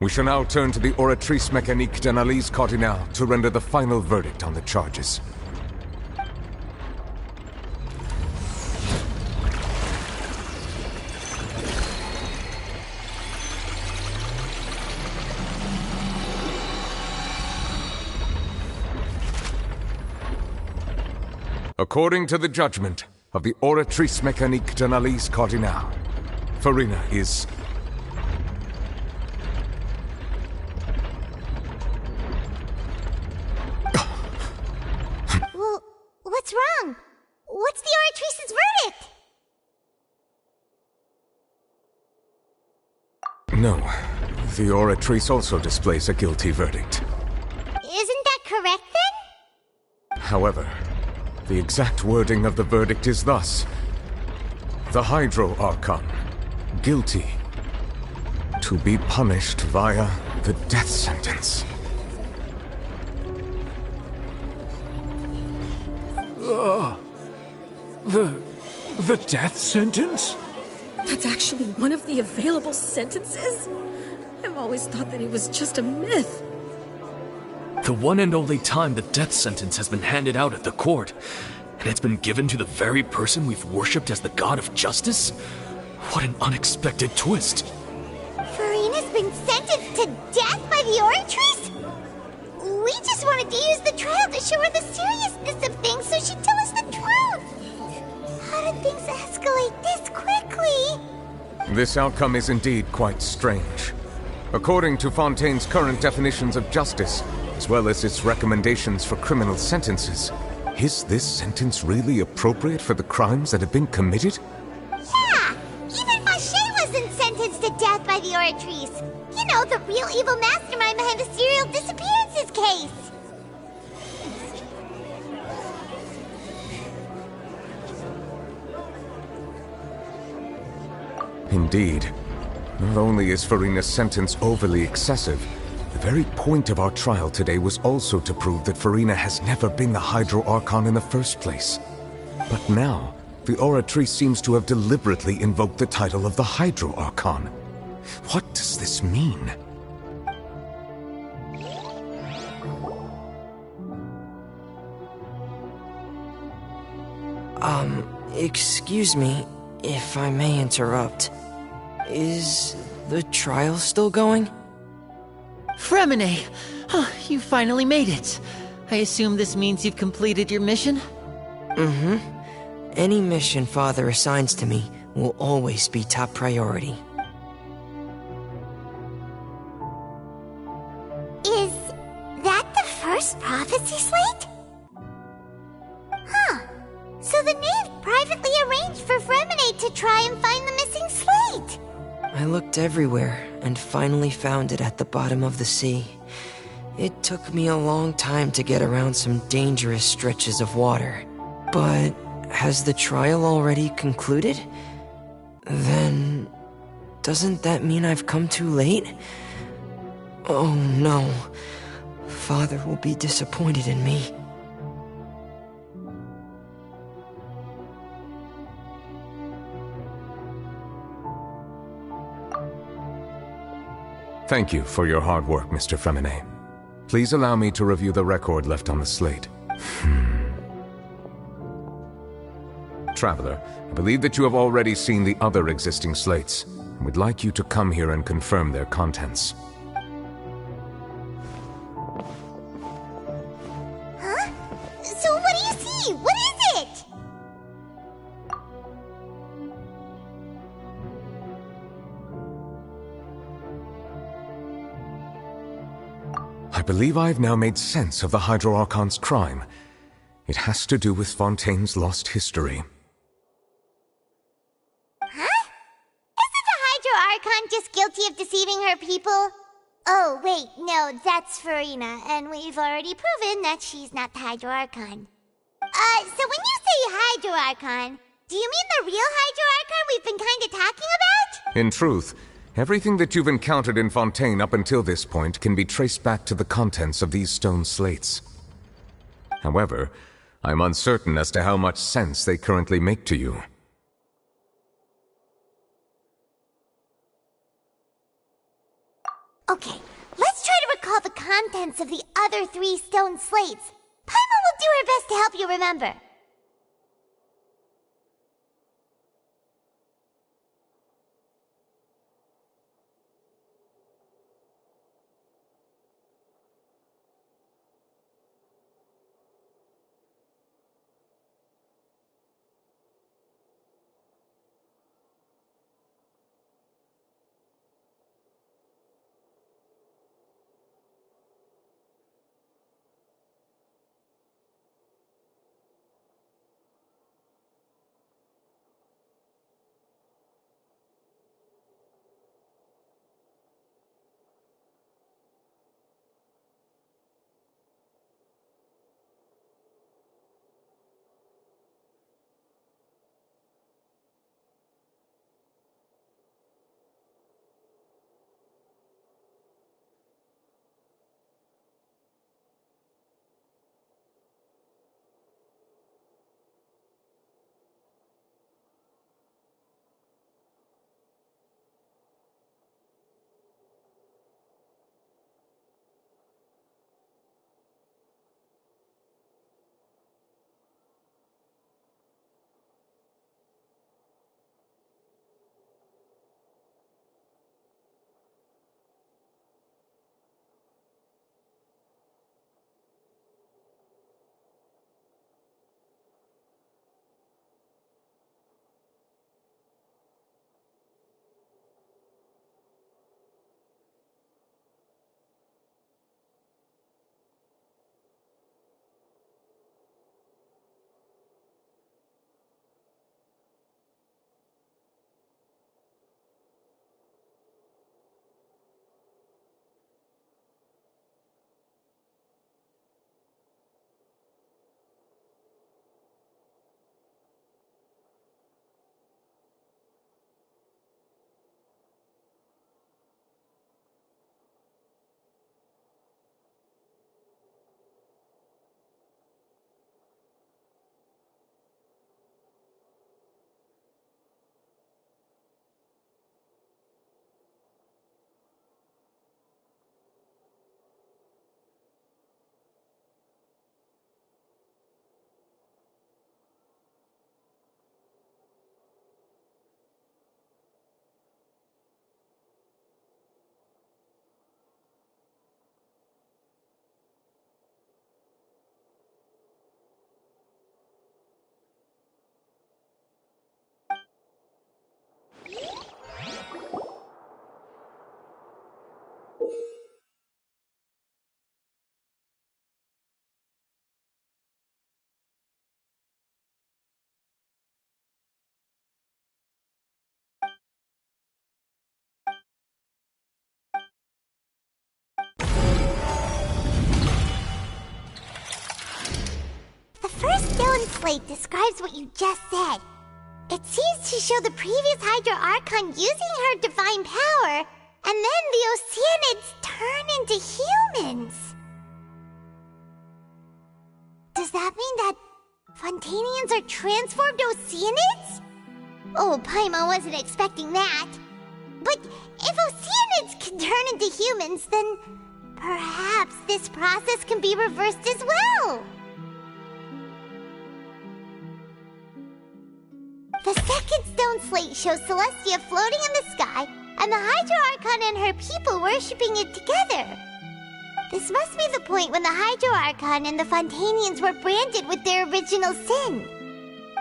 Speaker 5: We shall now turn to the Oratrice Mécanique d'Analyse Cardinale to render the final verdict on the charges. According to the judgment of the Oratrice Mécanique d'Analyse Cardinale, Farina is
Speaker 1: What's wrong? What's the Oratrice's verdict?
Speaker 5: No. The Oratrice also displays a guilty verdict.
Speaker 1: Isn't that correct then?
Speaker 5: However, the exact wording of the verdict is thus: the Hydro Archon, guilty, to be punished via the death sentence.
Speaker 13: The death sentence?
Speaker 17: That's actually one of the available sentences? I've always thought that it was just a myth.
Speaker 13: The one and only time the death sentence has been handed out at the court, and it's been given to the very person we've worshipped as the god of justice? What an unexpected twist.
Speaker 1: Farina's been sentenced to death by the Oratrice? We just wanted to use the trial to show her the seriousness of things so she'd tell us the truth. How did things escalate this quickly?
Speaker 5: This outcome is indeed quite strange. According to Fontaine's current definitions of justice, as well as its recommendations for criminal sentences, is this sentence really appropriate for the crimes that have been committed?
Speaker 1: Yeah! Even Fache wasn't sentenced to death by the Oratrice. You know, the real evil mastermind behind the serial disappearances case.
Speaker 5: Indeed. Not only is Farina's sentence overly excessive, the very point of our trial today was also to prove that Farina has never been the Hydro Archon in the first place. But now, the Oratrice seems to have deliberately invoked the title of the Hydro Archon. What does this mean?
Speaker 21: Excuse me, if I may interrupt. Is the trial still going?
Speaker 4: Fremine! You finally made it. I assume this means you've completed your mission?
Speaker 21: Mm-hmm. Any mission Father assigns to me will always be top priority.
Speaker 1: Is that the first prophecy slate? Huh. So the knave privately arranged for Fremine to try and find the missing slate.
Speaker 21: I looked everywhere and finally found it at the bottom of the sea. It took me a long time to get around some dangerous stretches of water. But has the trial already concluded? Then doesn't that mean I've come too late? Oh no. Father will be disappointed in me.
Speaker 5: Thank you for your hard work, Mr. Fremine. Please allow me to review the record left on the slate. Traveler, I believe that you have already seen the other existing slates, and would like you to come here and confirm their contents.
Speaker 1: Huh? So what do you see? What is it?
Speaker 5: I believe I have now made sense of the Hydro Archon's crime. It has to do with Fontaine's lost history.
Speaker 1: Huh? Isn't the Hydro Archon just guilty of deceiving her people? Oh, wait, no, that's Farina, and we've already proven that she's not the Hydro Archon. So when you say Hydro Archon, do you mean the real Hydro Archon we've been kinda talking about?
Speaker 5: In truth, everything that you've encountered in Fontaine up until this point can be traced back to the contents of these stone slates. However, I'm uncertain as to how much sense they currently make to you.
Speaker 1: Okay, let's try to recall the contents of the other 3 stone slates. Paimon will do her best to help you remember. First stone slate describes what you just said. It seems to show the previous Hydro Archon using her divine power, and then the Oceanids turn into humans. Does that mean that Fontainians are transformed Oceanids? Oh, Paimon wasn't expecting that. But if Oceanids can turn into humans, then perhaps this process can be reversed as well. The second stone slate shows Celestia floating in the sky, and the Hydro Archon and her people worshipping it together. This must be the point when the Hydro Archon and the Fontainians were branded with their original sin.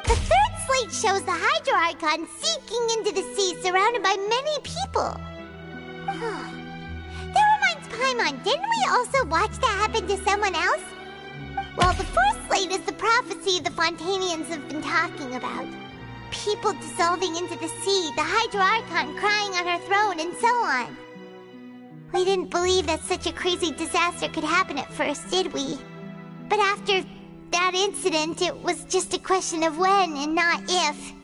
Speaker 1: The third slate shows the Hydro Archon sinking into the sea surrounded by many people. That reminds Paimon, didn't we also watch that happen to someone else? Well, the first slate is the prophecy the Fontainians have been talking about. People dissolving into the sea, the Hydro Archon crying on her throne, and so on. We didn't believe that such a crazy disaster could happen at first, did we? But after that incident, it was just a question of when and not if.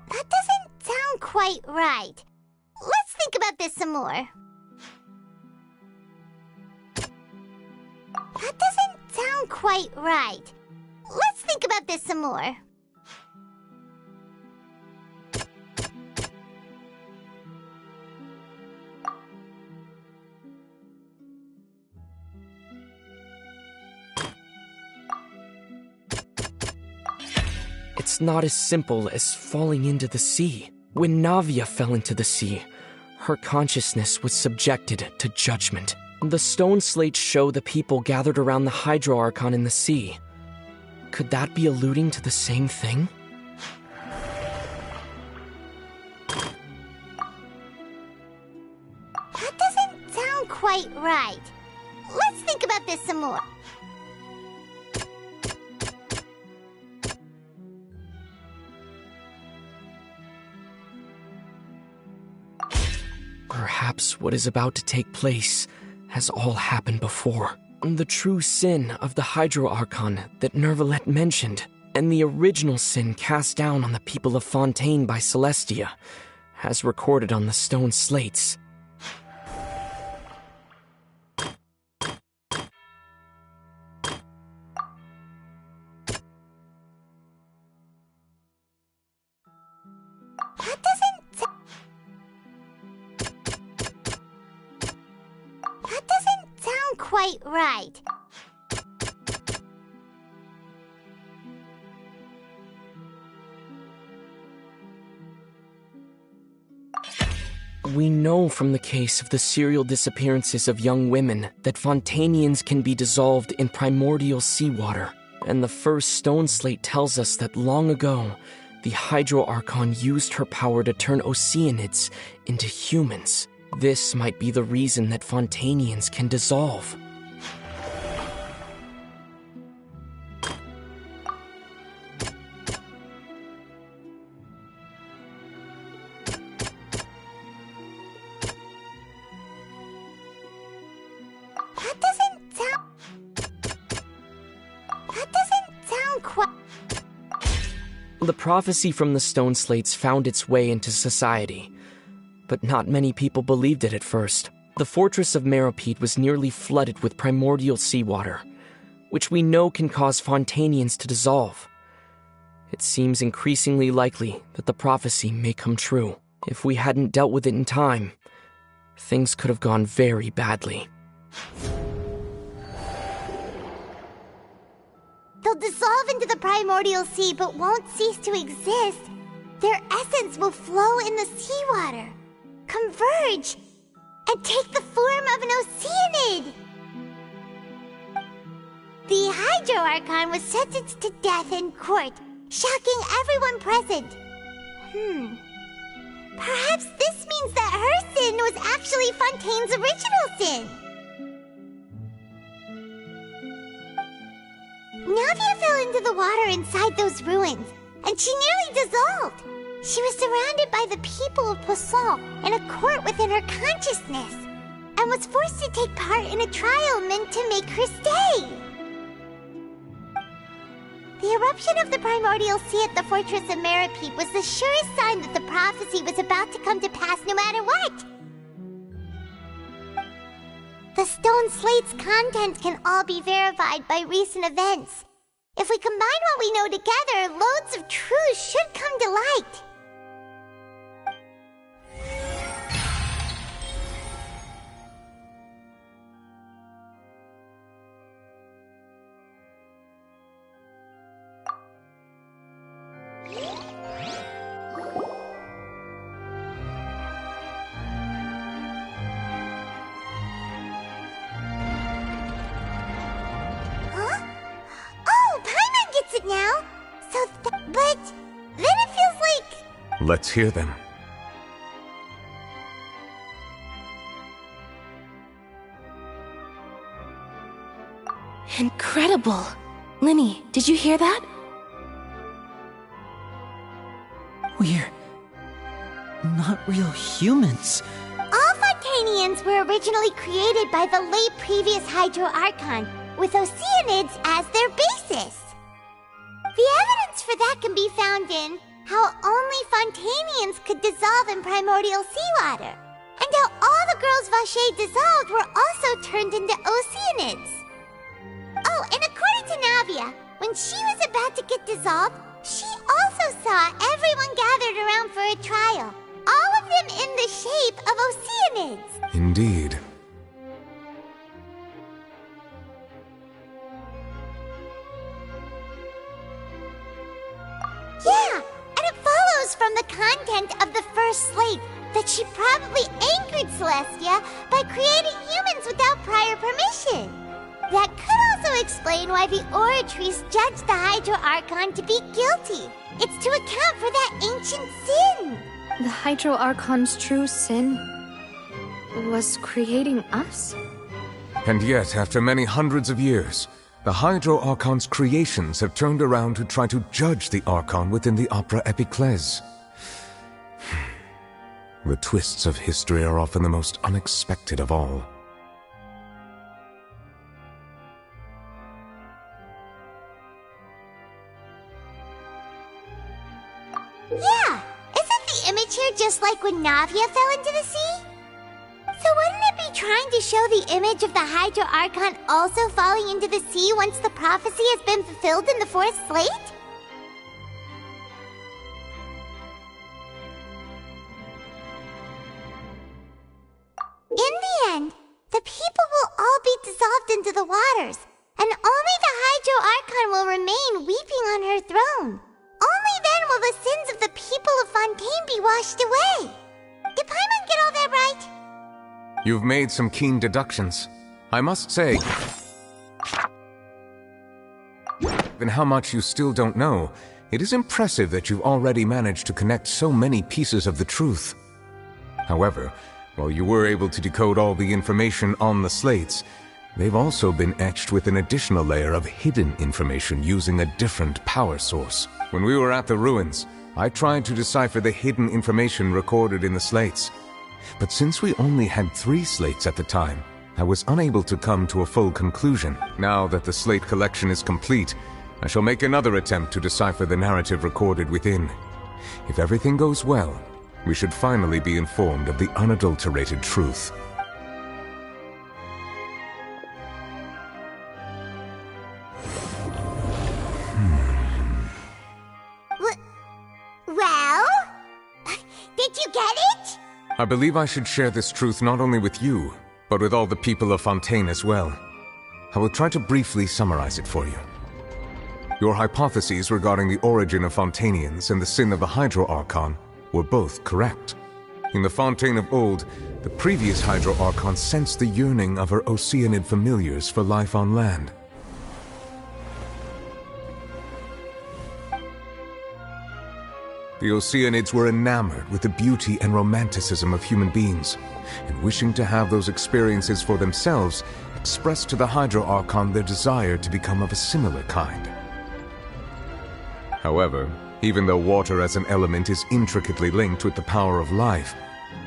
Speaker 1: That doesn't sound quite right. Let's think about this some more. That doesn't sound quite right. Let's think about this some more.
Speaker 3: It's not as simple as falling into the sea. When Navia fell into the sea, her consciousness was subjected to judgment. The stone slates show the people gathered around the Hydro Archon in the sea. Could that be alluding to the same thing?
Speaker 1: That doesn't sound quite right. Let's think about this some more.
Speaker 3: Perhaps what is about to take place has all happened before. The true sin of the Hydro Archon that Nervalet mentioned, and the original sin cast down on the people of Fontaine by Celestia, as recorded on the stone slates.
Speaker 1: Quite right.
Speaker 3: We know from the case of the serial disappearances of young women that Fontainians can be dissolved in primordial seawater, and the first stone slate tells us that long ago, the Hydro Archon used her power to turn Oceanids into humans. This might be the reason that Fontainians can dissolve. The prophecy from the stone slates found its way into society, but not many people believed it at first. The fortress of Meropide was nearly flooded with primordial seawater, which we know can cause Fontainians to dissolve. It seems increasingly likely that the prophecy may come true. If we hadn't dealt with it in time, things could have gone very badly.
Speaker 1: They'll dissolve into the primordial sea but won't cease to exist. Their essence will flow in the seawater, converge, and take the form of an Oceanid. The Hydro Archon was sentenced to death in court, shocking everyone present. Perhaps this means that her sin was actually Fontaine's original sin. Navia fell into the water inside those ruins, and she nearly dissolved. She was surrounded by the people of Poisson in a court within her consciousness, and was forced to take part in a trial meant to make her stay. The eruption of the primordial sea at the fortress of Meropide was the surest sign that the prophecy was about to come to pass no matter what. The stone slate's content can all be verified by recent events. If we combine what we know together, loads of truths should come to light.
Speaker 5: Let's hear them.
Speaker 10: Incredible! Linny, did you hear that?
Speaker 4: We're not real humans.
Speaker 1: All Fontainians were originally created by the late previous Hydro Archon, with Oceanids as their basis. The evidence for that can be found in how only Fontainians could dissolve in primordial seawater, and how all the girls Vacher dissolved were also turned into Oceanids. Oh, and according to Navia, when she was about to get dissolved, she also saw everyone gathered around for a trial, all of them in the shape of Oceanids.
Speaker 5: Indeed.
Speaker 1: Yeah, and it follows from the content of the first slate that she probably angered Celestia by creating humans without prior permission. That could also explain why the Oratrice judged the Hydro Archon to be guilty. It's to account for that ancient sin.
Speaker 9: The Hydro Archon's true sin was creating us?
Speaker 5: And yet, after many hundreds of years, the Hydro Archon's creations have turned around to try to judge the Archon within the Opera Epiclese. The twists of history are often the most unexpected of all.
Speaker 1: Yeah, isn't the image here just like when Navia fell into the sea? So wouldn't it be trying to show the image of the Hydro Archon also falling into the sea once the prophecy has been fulfilled in the fourth slate? In the end, the people will all be dissolved into the waters, and only the Hydro Archon will remain weeping on her throne. Only then will the sins of the people of Fontaine be washed away. Did Paimon get all that right?
Speaker 5: You've made some keen deductions. I must say, given how much you still don't know, it is impressive that you've already managed to connect so many pieces of the truth. However, while you were able to decode all the information on the slates, they've also been etched with an additional layer of hidden information using a different power source. When we were at the ruins, I tried to decipher the hidden information recorded in the slates. But since we only had 3 slates at the time, I was unable to come to a full conclusion. Now that the slate collection is complete, I shall make another attempt to decipher the narrative recorded within. If everything goes well, we should finally be informed of the unadulterated truth.
Speaker 1: Well? Did you get it?
Speaker 5: I believe I should share this truth not only with you, but with all the people of Fontaine as well. I will try to briefly summarize it for you. Your hypotheses regarding the origin of Fontainians and the sin of the Hydro Archon were both correct. In the Fontaine of old, the previous Hydro Archon sensed the yearning of her Oceanid familiars for life on land. The Oceanids were enamored with the beauty and romanticism of human beings, and wishing to have those experiences for themselves, expressed to the Hydro Archon their desire to become of a similar kind. However, even though water as an element is intricately linked with the power of life,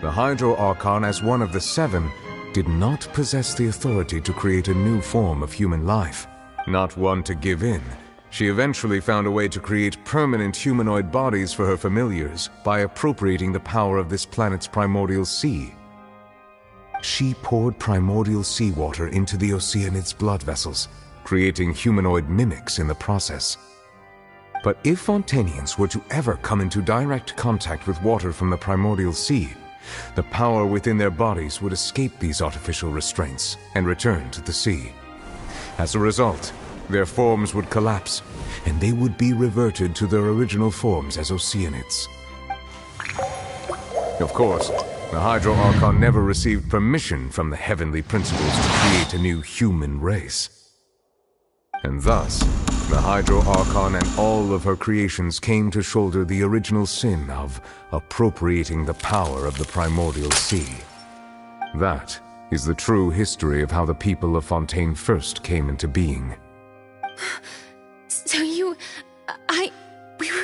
Speaker 5: the Hydro Archon, as one of the 7, did not possess the authority to create a new form of human life. Not one to give in, she eventually found a way to create permanent humanoid bodies for her familiars by appropriating the power of this planet's primordial sea. She poured primordial seawater into the Oceanids' blood vessels, creating humanoid mimics in the process. But if Fontainians were to ever come into direct contact with water from the primordial sea, the power within their bodies would escape these artificial restraints and return to the sea. As a result, their forms would collapse, and they would be reverted to their original forms as Oceanids. Of course, the Hydro Archon never received permission from the heavenly principles to create a new human race. And thus, The Hydro Archon and all of her creations came to shoulder the original sin of appropriating the power of the primordial sea. That is the true history of how the people of Fontaine first came into being.
Speaker 16: So we were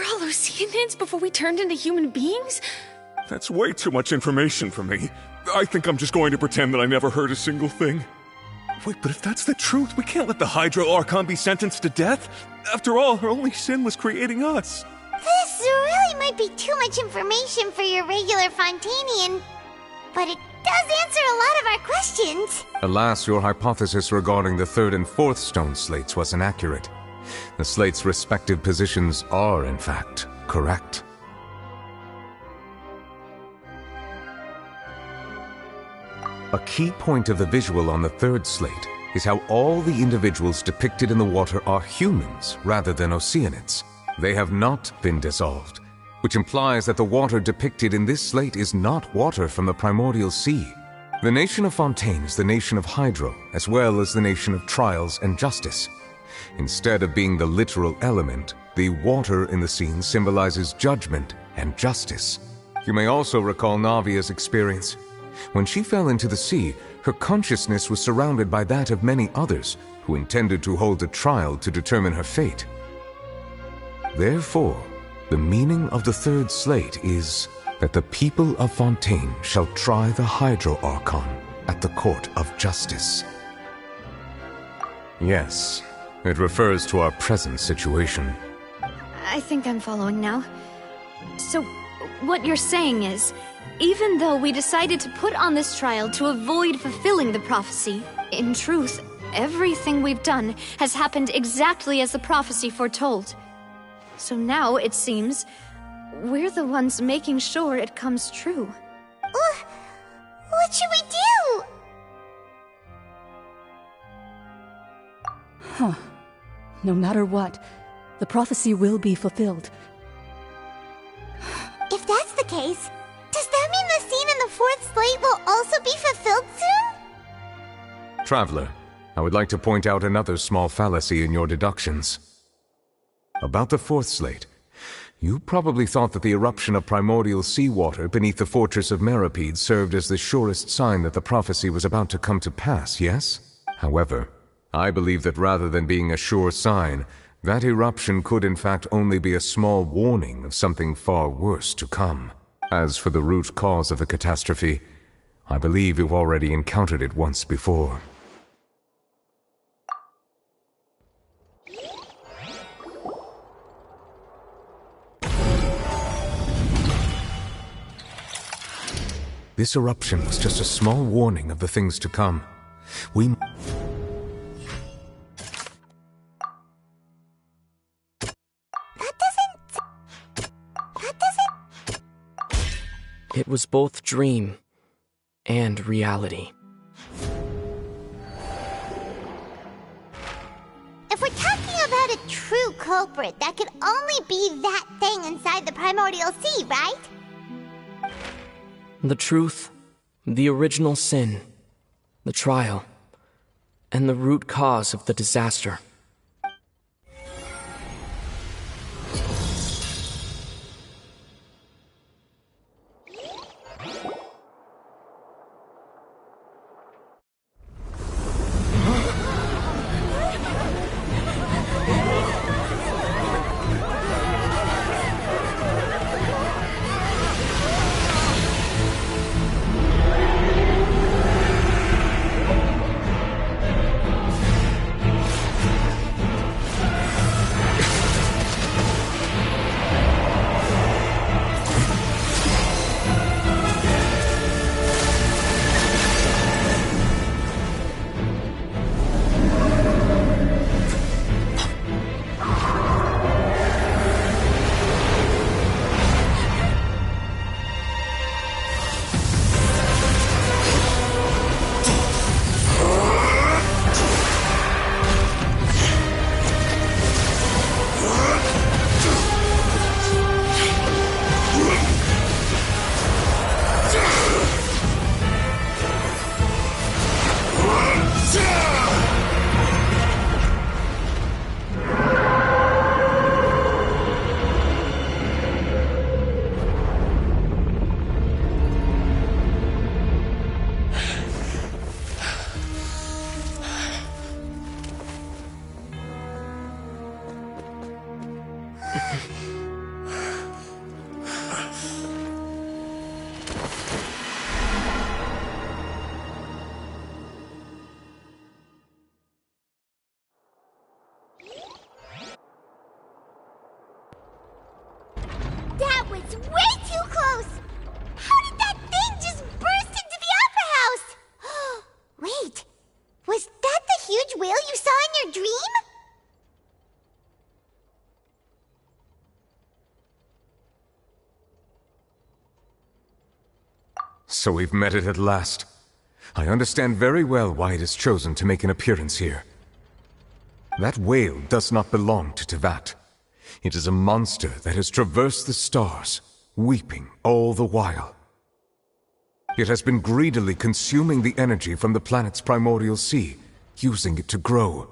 Speaker 16: all Oceanids before we turned into human beings?
Speaker 7: That's way too much information for me. I think I'm just going to pretend that I never heard a single thing. Wait, but if that's the truth, we can't let the Hydro Archon be sentenced to death. After all, her only sin was creating us.
Speaker 1: This really might be too much information for your regular Fontainian, but it does answer a lot of our questions.
Speaker 5: Alas, your hypothesis regarding the third and fourth stone slates was inaccurate. The slates' respective positions are, in fact, correct. A key point of the visual on the third slate is how all the individuals depicted in the water are humans rather than Oceanids. They have not been dissolved, which implies that the water depicted in this slate is not water from the primordial sea. The nation of Fontaine is the nation of Hydro, as well as the nation of trials and justice. Instead of being the literal element, the water in the scene symbolizes judgment and justice. You may also recall Navia's experience. When she fell into the sea, her consciousness was surrounded by that of many others who intended to hold a trial to determine her fate. Therefore, the meaning of the third slate is that the people of Fontaine shall try the Hydro Archon at the court of justice. Yes, it refers to our present situation.
Speaker 9: I think I'm following now. So, what you're saying is, even though we decided to put on this trial to avoid fulfilling the prophecy, in truth, everything we've done has happened exactly as the prophecy foretold. So now, it seems, we're the ones making sure it comes true.
Speaker 1: What should we do?
Speaker 22: Huh. No matter what, the prophecy will be fulfilled.
Speaker 1: If that's the case, does that mean the scene in the fourth slate will also be fulfilled soon?
Speaker 5: Traveler, I would like to point out another small fallacy in your deductions. About the fourth slate, you probably thought that the eruption of primordial seawater beneath the fortress of Meripede served as the surest sign that the prophecy was about to come to pass, yes? However, I believe that rather than being a sure sign, that eruption could in fact only be a small warning of something far worse to come. As for the root cause of the catastrophe, I believe you've already encountered it once before. This eruption was just a small warning of the things to come.
Speaker 3: It was both dream and reality.
Speaker 1: If we're talking about a true culprit, that could only be that thing inside the primordial sea, right?
Speaker 3: The truth, the original sin, the trial, and the root cause of the disaster.
Speaker 1: Wait, was that the huge whale you saw in your dream?
Speaker 5: So we've met it at last. I understand very well why it has chosen to make an appearance here. That whale does not belong to Teyvat. It is a monster that has traversed the stars, weeping all the while. It has been greedily consuming the energy from the planet's primordial sea, using it to grow.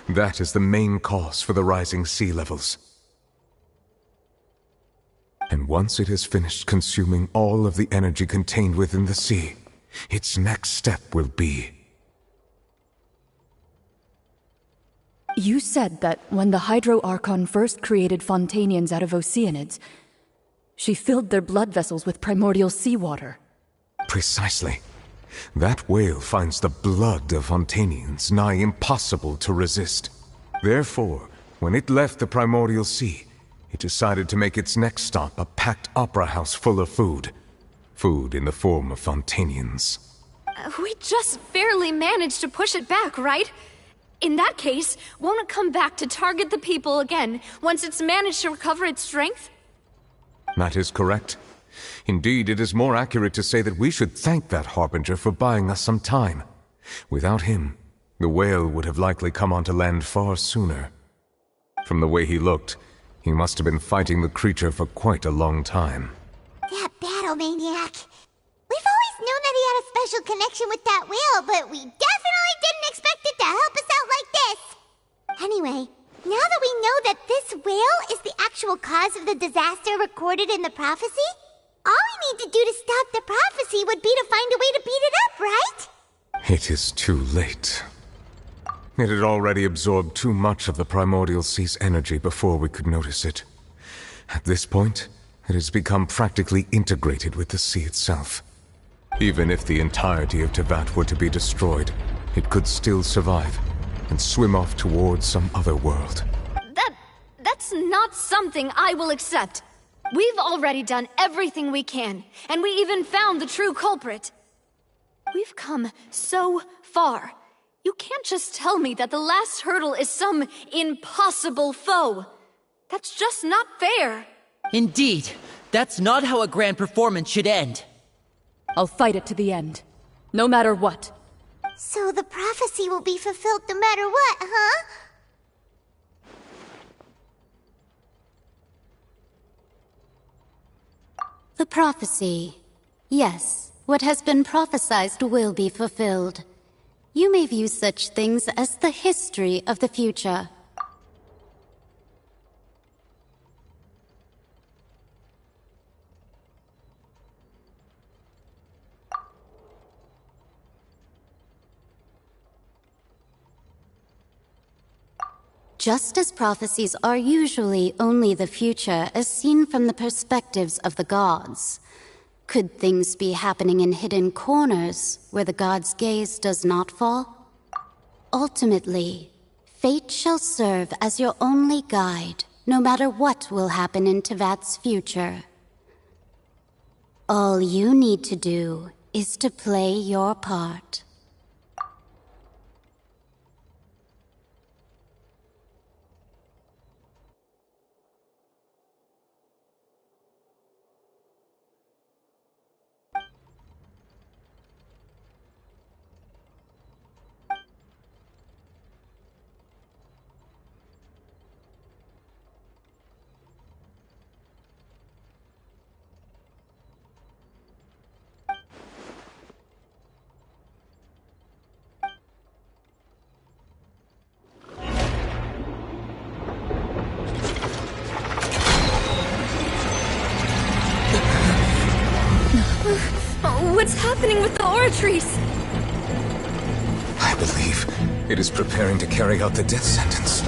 Speaker 5: That is the main cause for the rising sea levels. And once it has finished consuming all of the energy contained within the sea, its next step will be...
Speaker 22: You said that when the Hydro Archon first created Fontainians out of Oceanids, she filled their blood vessels with primordial seawater.
Speaker 5: Precisely. That whale finds the blood of Fontainians nigh impossible to resist. Therefore, when it left the primordial sea, it decided to make its next stop a packed opera house full of food. Food in the form of Fontainians.
Speaker 9: We just barely managed to push it back, right? In that case, won't it come back to target the people again, once it's managed to recover its strength?
Speaker 5: That is correct. Indeed, it is more accurate to say that we should thank that Harbinger for buying us some time. Without him, the whale would have likely come onto land far sooner. From the way he looked, he must have been fighting the creature for quite a long time.
Speaker 1: That battle maniac. We've always known that he had a special connection with that whale, but we definitely didn't expect it to help us out like this. Anyway, now that we know that this whale is the actual cause of the disaster recorded in the prophecy, all we need to do to stop the prophecy would be to find a way to beat it up, right?
Speaker 5: It is too late. It had already absorbed too much of the primordial sea's energy before we could notice it. At this point, it has become practically integrated with the sea itself. Even if the entirety of Teyvat were to be destroyed, it could still survive and swim off towards some other world.
Speaker 9: That's not something I will accept. We've already done everything we can, and we even found the true culprit. We've come so far. You can't just tell me that the last hurdle is some impossible foe. That's just not fair.
Speaker 4: Indeed, that's not how a grand performance should end.
Speaker 22: I'll fight it to the end, no matter what.
Speaker 1: So the prophecy will be fulfilled no matter what, huh?
Speaker 2: The prophecy. Yes, what has been prophesied will be fulfilled. You may view such things as the history of the future. Just as prophecies are usually only the future as seen from the perspectives of the gods, could things be happening in hidden corners where the gods' gaze does not fall? Ultimately, fate shall serve as your only guide, no matter what will happen in Teyvat's future. All you need to do is to play your part.
Speaker 9: What's happening with the oratories?
Speaker 5: I believe it is preparing to carry out the death sentence.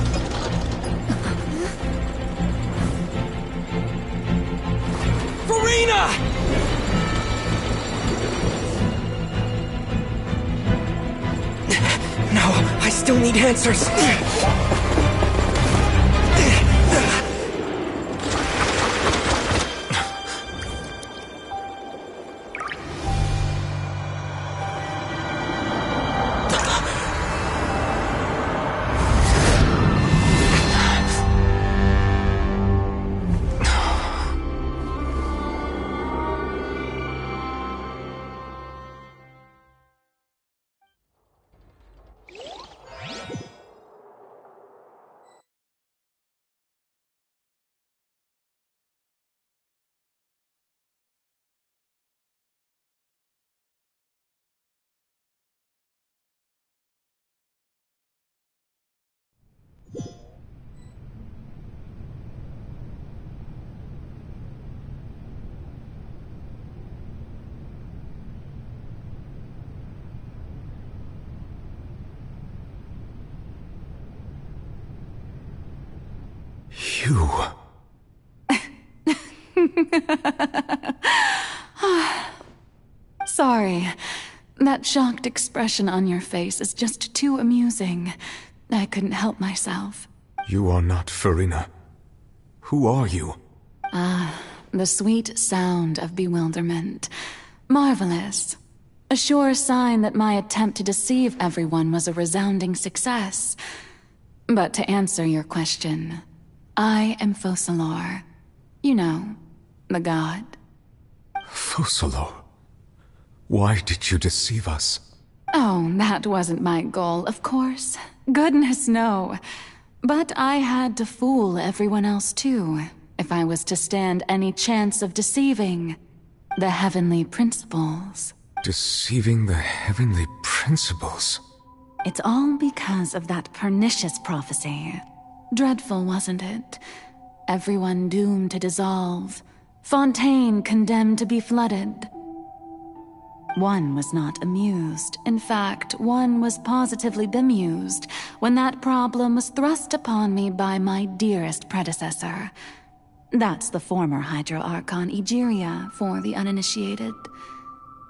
Speaker 3: Farina! No, I still need answers.
Speaker 5: you?
Speaker 16: Sorry. That shocked expression on your face is just too amusing. I couldn't help myself.
Speaker 5: You are not Farina. Who are you?
Speaker 16: The sweet sound of bewilderment. Marvelous. A sure sign that my attempt to deceive everyone was a resounding success. But to answer your question, I am Focalor. You know, the god.
Speaker 5: Focalor? Why did you deceive us?
Speaker 16: Oh, that wasn't my goal, of course. Goodness, no. But I had to fool everyone else too, if I was to stand any chance of deceiving the heavenly principles.
Speaker 5: Deceiving the heavenly principles?
Speaker 16: It's all because of that pernicious prophecy. Dreadful, wasn't it? Everyone doomed to dissolve. Fontaine condemned to be flooded. One was not amused. In fact, one was positively bemused when that problem was thrust upon me by my dearest predecessor. That's the former Hydro Archon Egeria, for the uninitiated.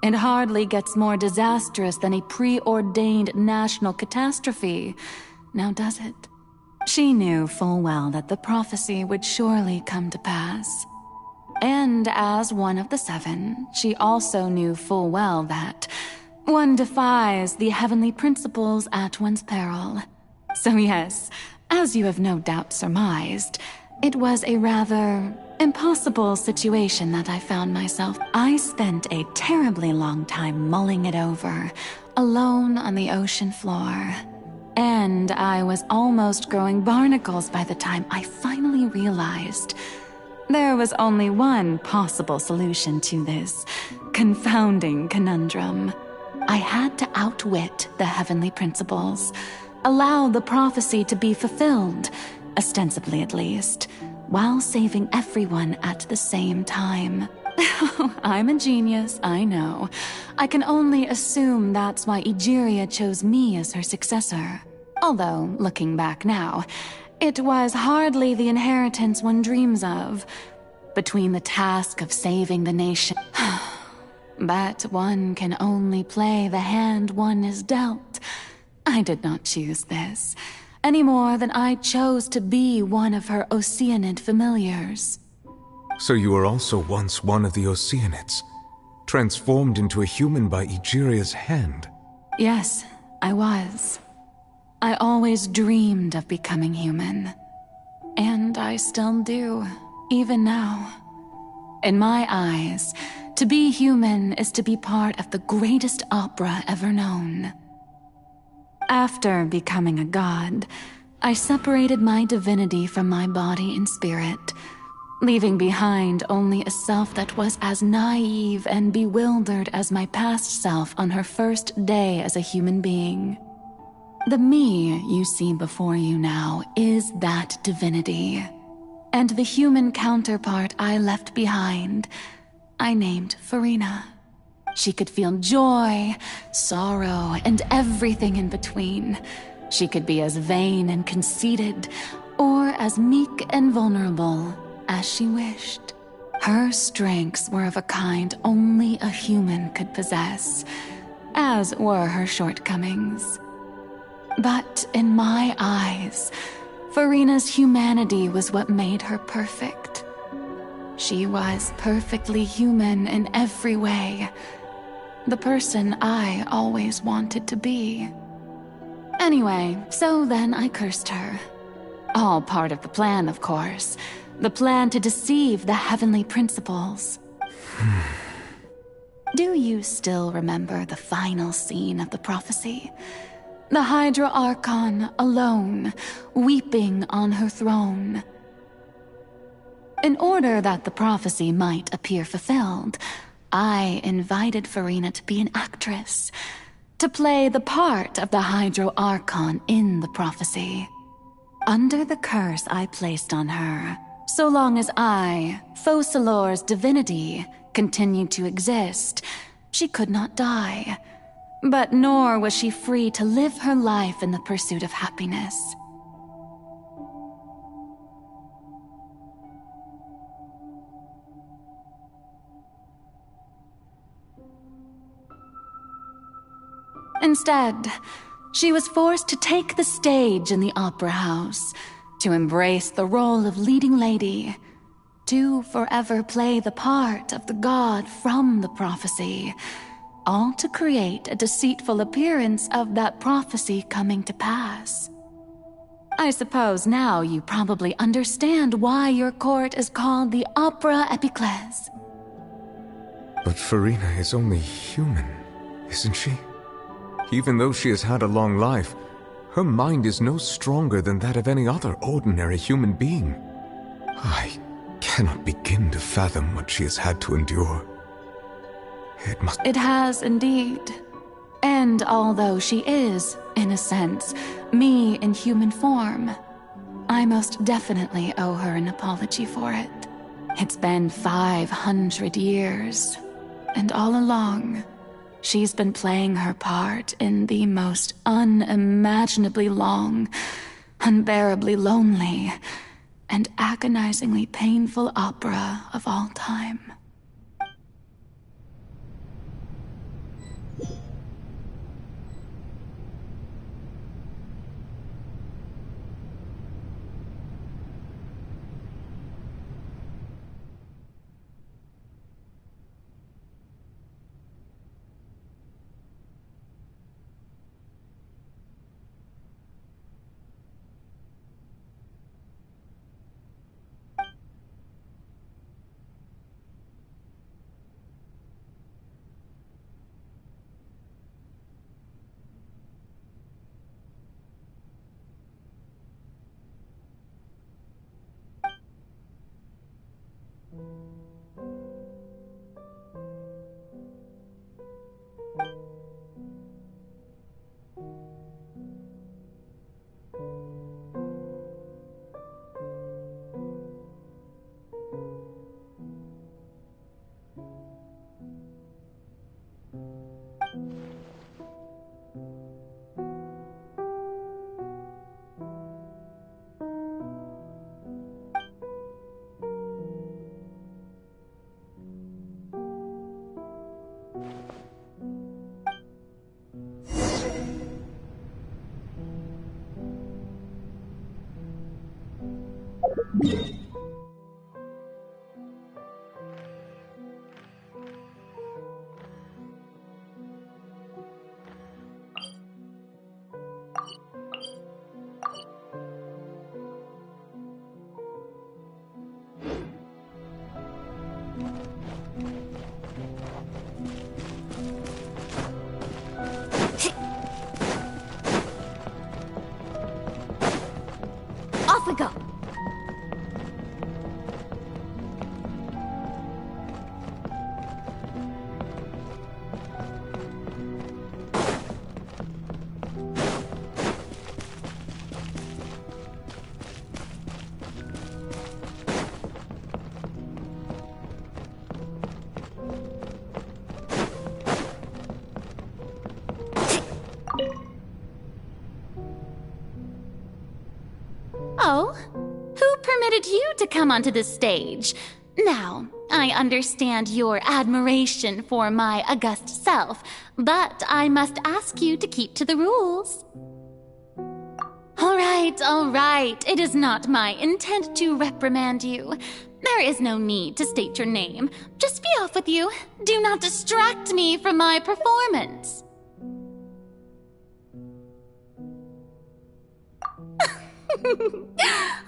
Speaker 16: It hardly gets more disastrous than a preordained national catastrophe, now does it? She knew full well that the prophecy would surely come to pass. And as one of the seven, she also knew full well that one defies the heavenly principles at one's peril. So yes, as you have no doubt surmised, it was a rather impossible situation that I found myself. I spent a terribly long time mulling it over, alone on the ocean floor. And I was almost growing barnacles by the time I finally realized there was only one possible solution to this confounding conundrum. I had to outwit the heavenly principles, allow the prophecy to be fulfilled, ostensibly at least, while saving everyone at the same time. I'm a genius, I know. I can only assume that's why Egeria chose me as her successor. Although, looking back now, it was hardly the inheritance one dreams of, between the task of saving the nation. But one can only play the hand one is dealt. I did not choose this, any more than I chose to be one of her Oceanid familiars.
Speaker 5: So you were also once one of the Oceanids, transformed into a human by Egeria's hand?
Speaker 16: Yes, I was. I always dreamed of becoming human. And I still do, even now. In my eyes, to be human is to be part of the greatest opera ever known. After becoming a god, I separated my divinity from my body and spirit, leaving behind only a self that was as naive and bewildered as my past self on her first day as a human being. The me you see before you now is that divinity. And the human counterpart I left behind, I named Farina. She could feel joy, sorrow, and everything in between. She could be as vain and conceited, or as meek and vulnerable as she wished. Her strengths were of a kind only a human could possess, as were her shortcomings. But in my eyes, Farina's humanity was what made her perfect. She was perfectly human in every way, the person I always wanted to be. Anyway, so then I cursed her. All part of the plan, of course. The plan to deceive the heavenly principles. Do you still remember the final scene of the prophecy? The Hydra Archon alone, weeping on her throne. In order that the prophecy might appear fulfilled, I invited Farina to be an actress, to play the part of the Hydro Archon in the prophecy. Under the curse I placed on her, so long as I, Focalor's divinity, continued to exist, she could not die. But nor was she free to live her life in the pursuit of happiness. Instead, she was forced to take the stage in the opera house, to embrace the role of leading lady, to forever play the part of the god from the prophecy, all to create a deceitful appearance of that prophecy coming to pass. I suppose now you probably understand why your court is called the Opera Epiclese.
Speaker 5: But Farina is only human, isn't she? Even though she has had a long life, her mind is no stronger than that of any other ordinary human being. I cannot begin to fathom what she has had to endure. It
Speaker 16: has indeed. And although she is, in a sense, me in human form, I most definitely owe her an apology for it. It's been 500 years, and all along, she's been playing her part in the most unimaginably long, unbearably lonely, and agonizingly painful opera of all time.
Speaker 11: Off we go!
Speaker 2: Oh, who permitted you to come onto the stage? Now, I understand your admiration for my august self, but I must ask you to keep to the rules. All right. It is not my intent to reprimand you. There is no need to state your name. Just be off with you. Do not distract me from my performance.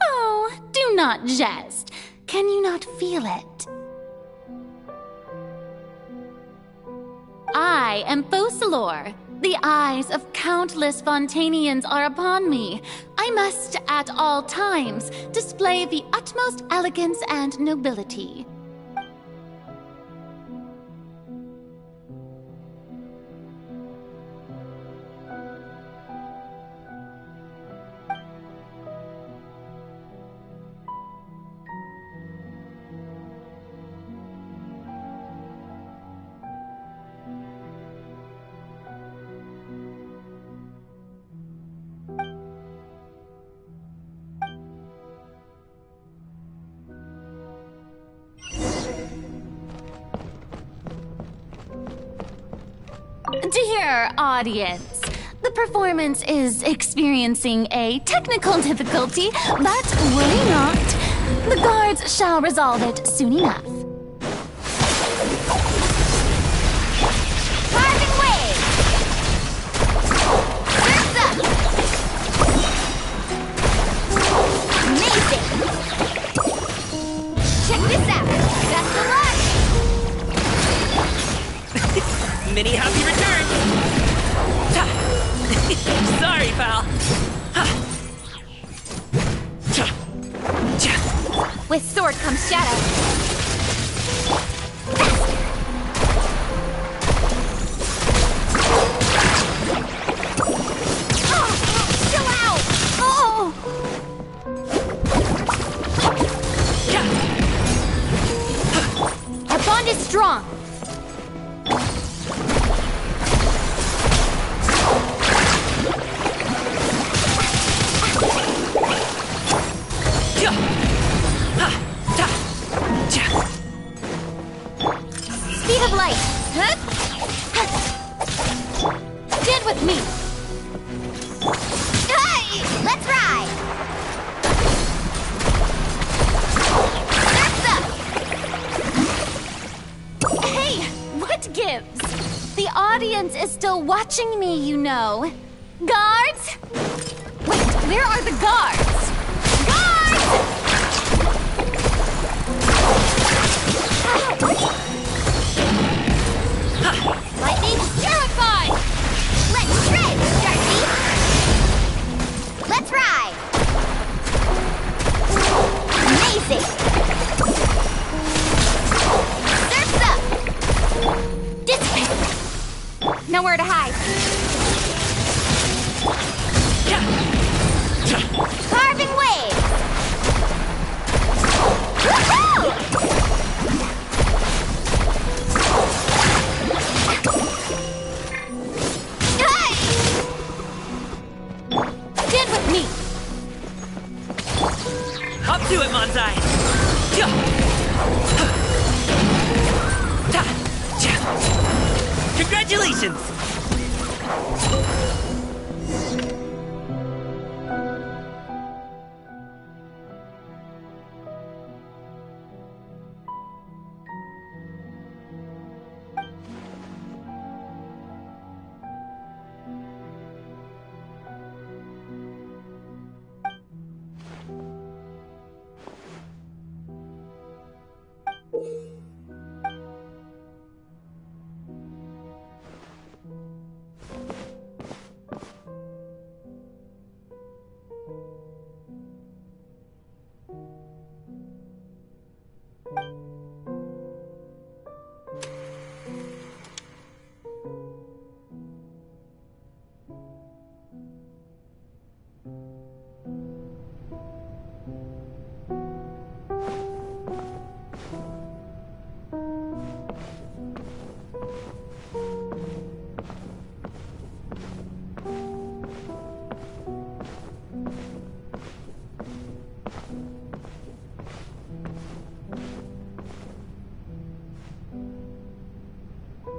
Speaker 2: Oh, do not jest. Can you not feel it? I am Focalor. The eyes of countless Fontainians are upon me. I must, at all times, display the utmost elegance and nobility. Dear audience, the performance is experiencing a technical difficulty, but worry not. The guards shall resolve it soon enough. Carving wave! Surf's up! Amazing! Check this out! Best of luck!
Speaker 6: Many happy returns! Sorry, pal.
Speaker 2: With sword comes shadow. Chill out! Oh! Our bond is strong. Speed of light. Stand with me. Hey, let's ride. Surf's up. Hey, what gives? The audience is still watching me, you know. Guards? Wait, where are the guards? Guards! Lightning's terrified! Let's shred, Darcy! Let's ride! Amazing! Surf's up! Dissipate! Nowhere to hide. Carving wave! Woohoo! Stand with me!
Speaker 6: Up to it, Manzai! Congratulations!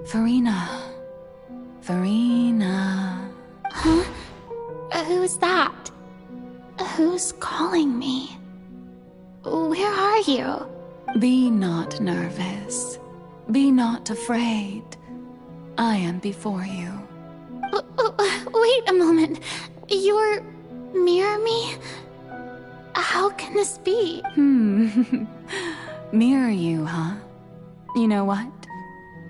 Speaker 16: Farina. Farina.
Speaker 2: Huh? Who's that? Who's calling me? Where are you?
Speaker 16: Be not nervous. Be not afraid. I am before you.
Speaker 2: Wait a moment. You're near me? How can this be?
Speaker 16: Mirror you, huh? You know what?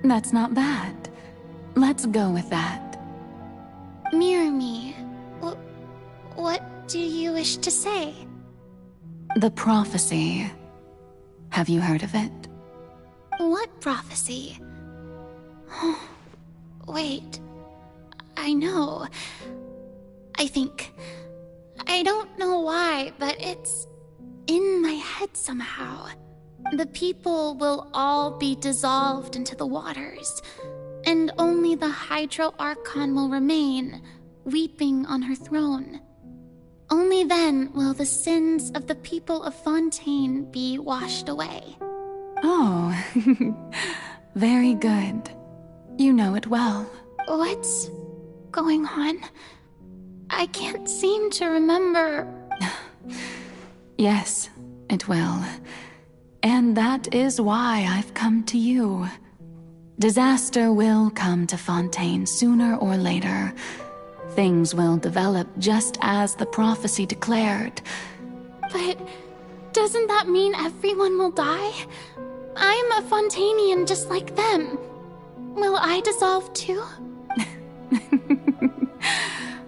Speaker 16: That's not bad. Let's go with that.
Speaker 2: Mirror me? What do you wish to say?
Speaker 16: The prophecy. Have you heard of it?
Speaker 2: What prophecy? Wait. I know. I think. I don't know why, but it's in my head somehow. The people will all be dissolved into the waters, and only the Hydro Archon will remain, weeping on her throne. Only then will the sins of the people of Fontaine be washed away.
Speaker 16: Oh, very good. You know it well.
Speaker 2: What's going on? I can't seem to remember.
Speaker 16: Yes, it will. And that is why I've come to you. Disaster will come to Fontaine sooner or later. Things will develop just as the prophecy declared.
Speaker 2: But doesn't that mean everyone will die? I'm a Fontainian just like them. Will I dissolve too?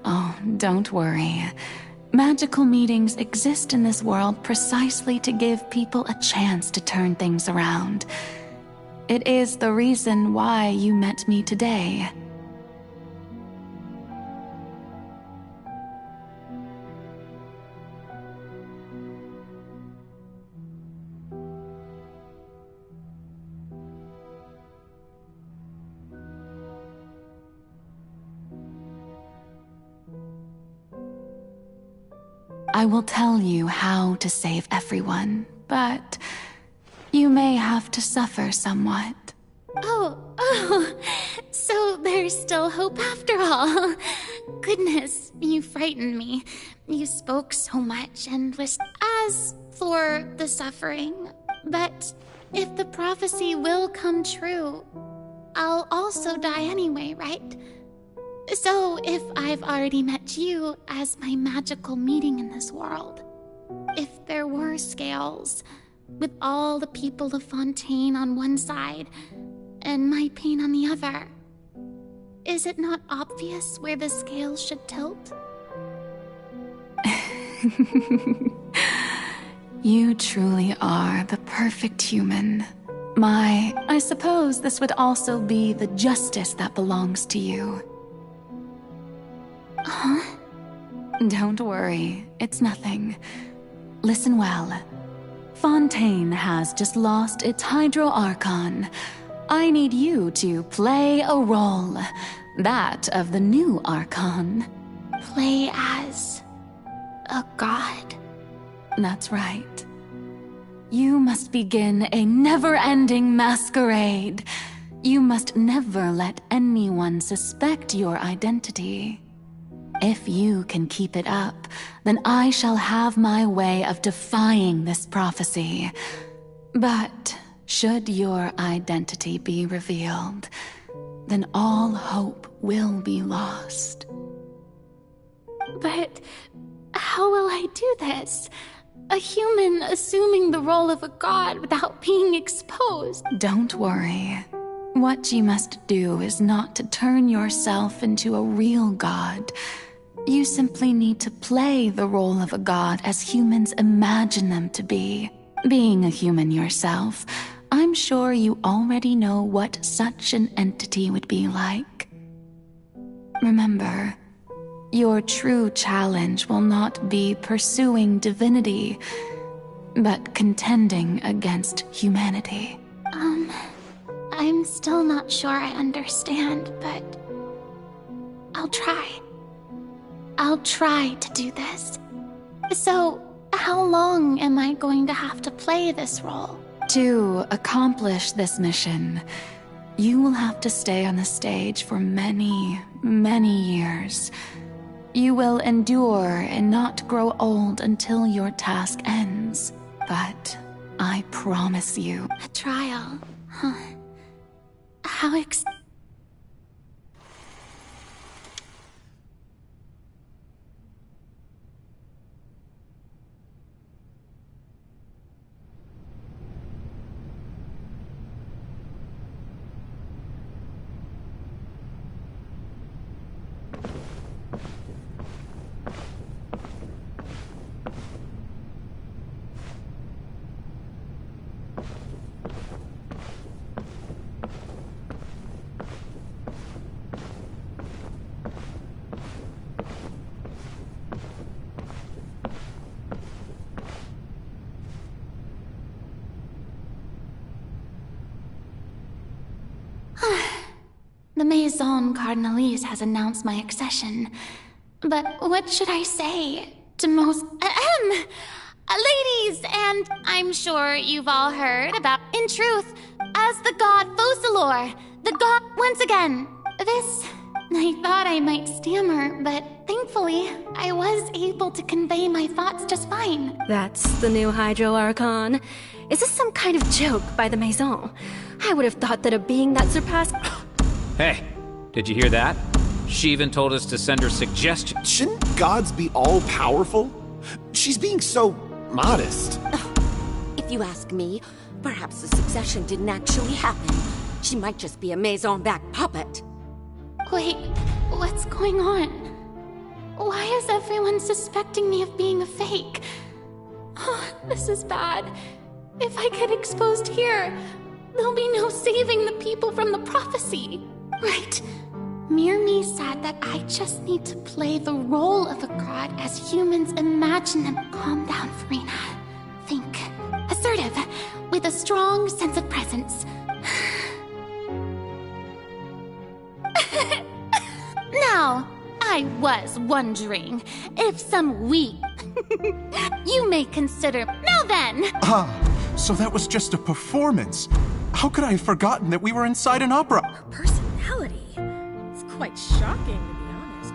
Speaker 16: Oh, don't worry. Magical meetings exist in this world precisely to give people a chance to turn things around. It is the reason why you met me today. I will tell you how to save everyone, but you may have to suffer somewhat.
Speaker 2: Oh, so there's still hope after all. Goodness, you frightened me. You spoke so much and was... As for the suffering, but if the prophecy will come true, I'll also die anyway, right? So, if I've already met you as my magical meeting in this world, if there were scales, with all the people of Fontaine on one side, and my pain on the other, is it not obvious where the scales should tilt?
Speaker 16: You truly are the perfect human. I suppose this would also be the justice that belongs to you.
Speaker 2: Huh?
Speaker 16: Don't worry, it's nothing. Listen well. Fontaine has just lost its Hydro Archon. I need you to play a role. That of the new Archon.
Speaker 2: Play as... a god?
Speaker 16: That's right. You must begin a never-ending masquerade. You must never let anyone suspect your identity. If you can keep it up, then I shall have my way of defying this prophecy. But should your identity be revealed, then all hope will be lost.
Speaker 2: But how will I do this? A human assuming the role of a god without being exposed.
Speaker 16: Don't worry. What you must do is not to turn yourself into a real god. You simply need to play the role of a god as humans imagine them to be. Being a human yourself, I'm sure you already know what such an entity would be like. Remember, your true challenge will not be pursuing divinity, but contending against humanity.
Speaker 2: I'm still not sure I understand, but I'll try. I'll try to do this. So, how long am I going to have to play this role?
Speaker 16: To accomplish this mission, you will have to stay on the stage for many, many years. You will endure and not grow old until your task ends. But I promise you...
Speaker 2: A trial, huh? How The Maison Cardinalise has announced my accession. But what should I say to most... ladies, and I'm sure you've all heard about... In truth, as the god Focalor, the god... Once again, this I thought I might stammer, but thankfully, I was able to convey my thoughts just fine.
Speaker 11: That's the new Hydro Archon. Is this some kind of joke by the Maison? I would have thought that a being that surpassed...
Speaker 12: Hey, did you hear that? She even told us to send her suggestions.
Speaker 14: Shouldn't gods be all-powerful? She's being so modest.
Speaker 23: If you ask me, perhaps the succession didn't actually happen. She might just be a Maison-backed puppet.
Speaker 2: Wait, what's going on? Why is everyone suspecting me of being a fake? Oh, this is bad. If I get exposed here, there'll be no saving the people from the prophecy. Right. Mirmi said that I just need to play the role of a god as humans imagine them. Calm down, Farina. Think. Assertive, with a strong sense of presence. Now, I was wondering if some weak... you may consider... Now then!
Speaker 15: So that was just a performance. How could I have forgotten that we were inside an opera?
Speaker 17: Personality? It's quite shocking, to be honest,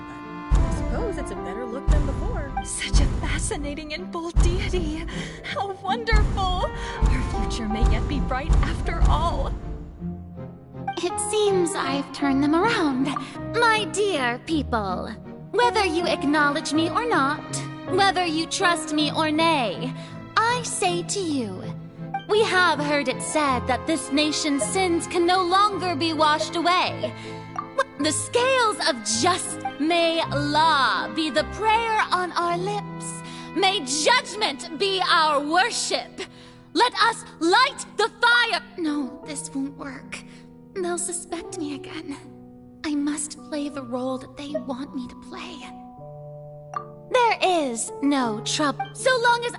Speaker 17: but I suppose it's a better look than before.
Speaker 24: Such a fascinating and bold deity. How wonderful! Our future may yet be bright after all.
Speaker 2: It seems I've turned them around. My dear people, whether you acknowledge me or not, whether you trust me or nay, I say to you, we have heard it said that this nation's sins can no longer be washed away. The scales of just may law be the prayer on our lips. May judgment be our worship. Let us light the fire. No, this won't work. They'll suspect me again. I must play the role that they want me to play. There is no trouble, so long as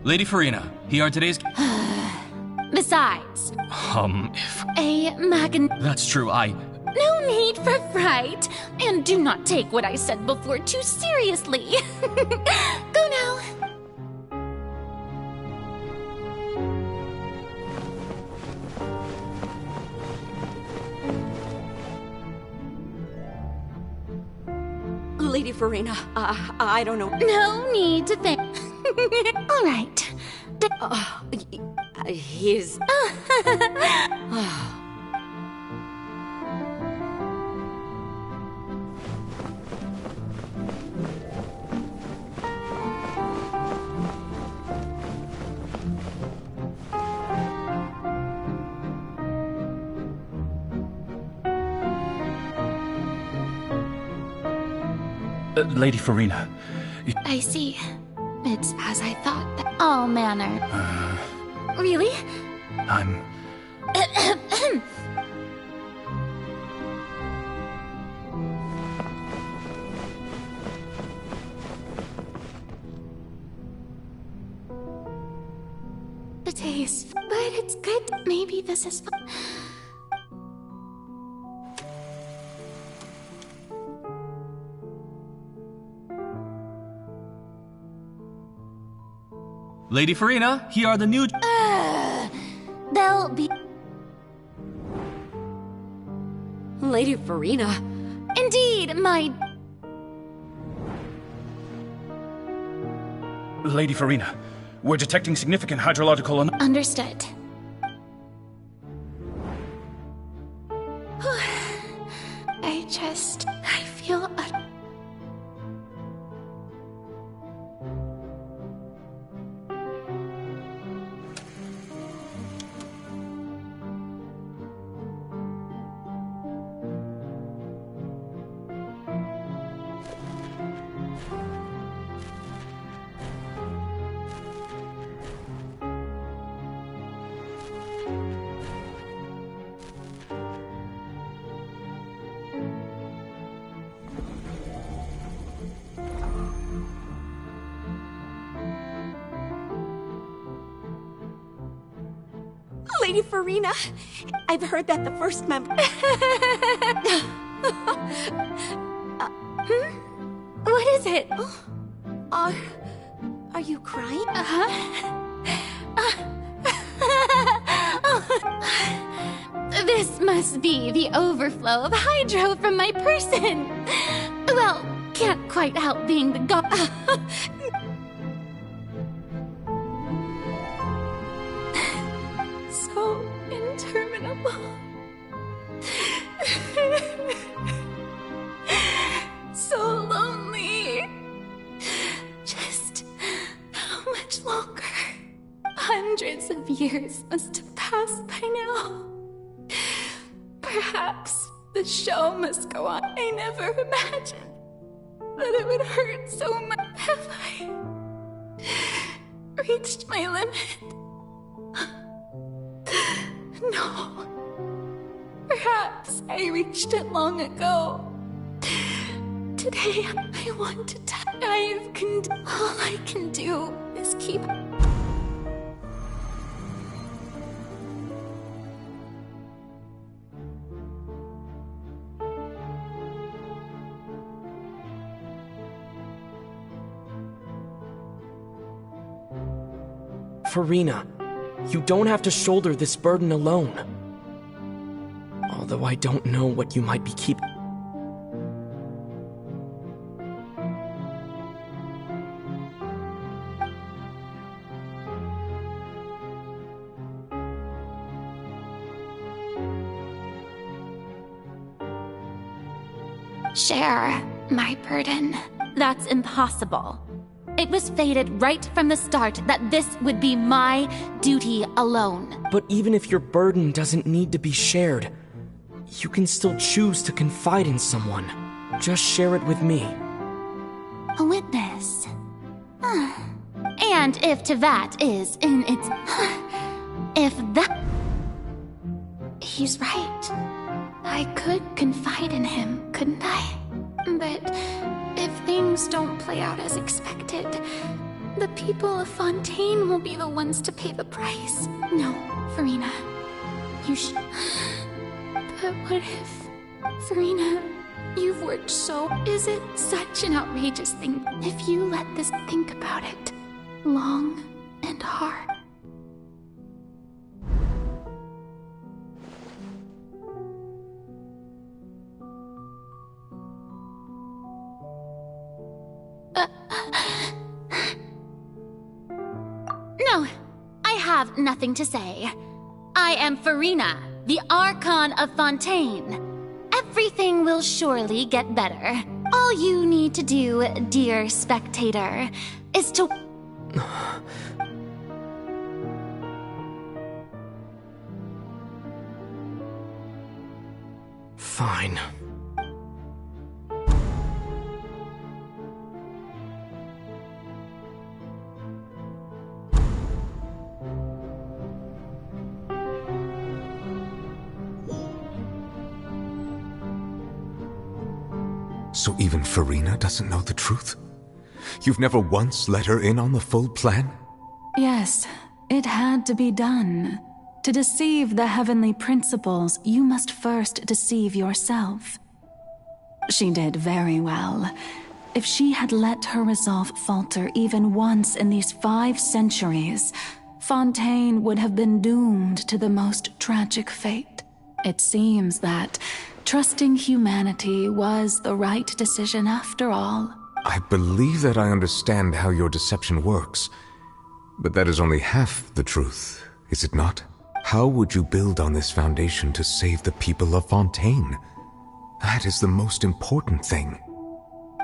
Speaker 18: Lady Farina, here are today's...
Speaker 2: Besides...
Speaker 18: if...
Speaker 2: A magan...
Speaker 18: That's true,
Speaker 2: No need for fright. And do not take what I said before too seriously. Go now.
Speaker 23: Lady Farina, I don't know.
Speaker 2: No need to think. All right.
Speaker 23: He's...
Speaker 19: Lady Farina.
Speaker 2: I see. It's as I thought. That all manner. Really?
Speaker 19: I'm...
Speaker 2: The taste, but it's good. Maybe this is fun.
Speaker 18: Lady Farina, here are the new...
Speaker 2: They'll be...
Speaker 23: Lady Farina.
Speaker 2: Indeed, my...
Speaker 19: Lady Farina, we're detecting significant hydrological...
Speaker 2: Understood. I feel...
Speaker 23: Lady Farina, I've heard that the first member...
Speaker 2: What is it?
Speaker 23: Are you crying?
Speaker 2: This must be the overflow of hydro from my person. Well, can't quite help being the god.
Speaker 24: So interminable. So lonely. Just how much longer? Hundreds of years must have passed by now. Perhaps the show must go on. I never imagined that it would hurt so much. Have I reached my limit? No. Perhaps I reached it long ago. Today, I want to die. All I can do is keep...
Speaker 3: Farina, you don't have to shoulder this burden alone. Although I don't know what you might be keeping.
Speaker 2: Share my burden. That's impossible. It was fated right from the start that this would be my duty alone.
Speaker 3: But even if your burden doesn't need to be shared, you can still choose to confide in someone. Just share it with me.
Speaker 2: A witness. And if Tevat is in its... If that... He's right. I could confide in him, couldn't I? But if things don't play out as expected, the people of Fontaine will be the ones to pay the price. No, Farina. You should... But what if... Farina, you've worked so... Is it such an outrageous thing if you let this... Think about it. Long and hard. No, I have nothing to say. I am Farina, the Archon of Fontaine. Everything will surely get better. All you need to do, dear spectator, is to...
Speaker 3: Fine.
Speaker 5: So even Farina doesn't know the truth? You've never once let her in on the full plan?
Speaker 16: Yes, it had to be done. To deceive the heavenly principles, you must first deceive yourself. She did very well. If she had let her resolve falter even once in these 5 centuries, Fontaine would have been doomed to the most tragic fate. It seems that trusting humanity was the right decision after all.
Speaker 5: I believe that I understand how your deception works, but that is only half the truth, is it not? How would you build on this foundation to save the people of Fontaine? That is the most important thing.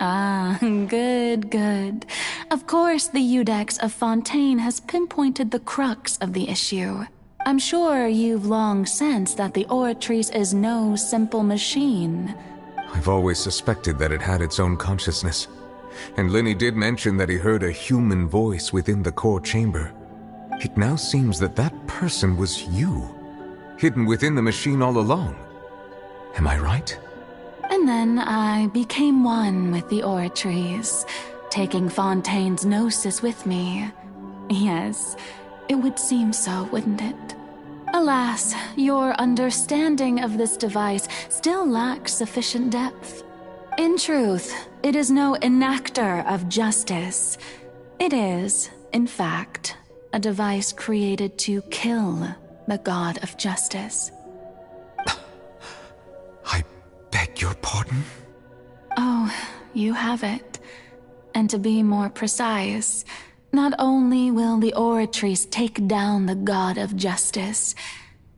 Speaker 16: Ah, good. Of course, the Iudex of Fontaine has pinpointed the crux of the issue. I'm sure you've long sensed that the Oratrice is no simple machine.
Speaker 5: I've always suspected that it had its own consciousness. And Lenny did mention that he heard a human voice within the core chamber. It now seems that that person was you, hidden within the machine all along. Am I right?
Speaker 16: And then I became one with the Oratrice, taking Fontaine's gnosis with me. Yes, it would seem so, wouldn't it? Alas, your understanding of this device still lacks sufficient depth. In truth, it is no enactor of justice. It is, in fact, a device created to kill the god of justice.
Speaker 5: I beg your pardon?
Speaker 16: Oh, you have it. And to be more precise, not only will the Oratrice take down the god of justice,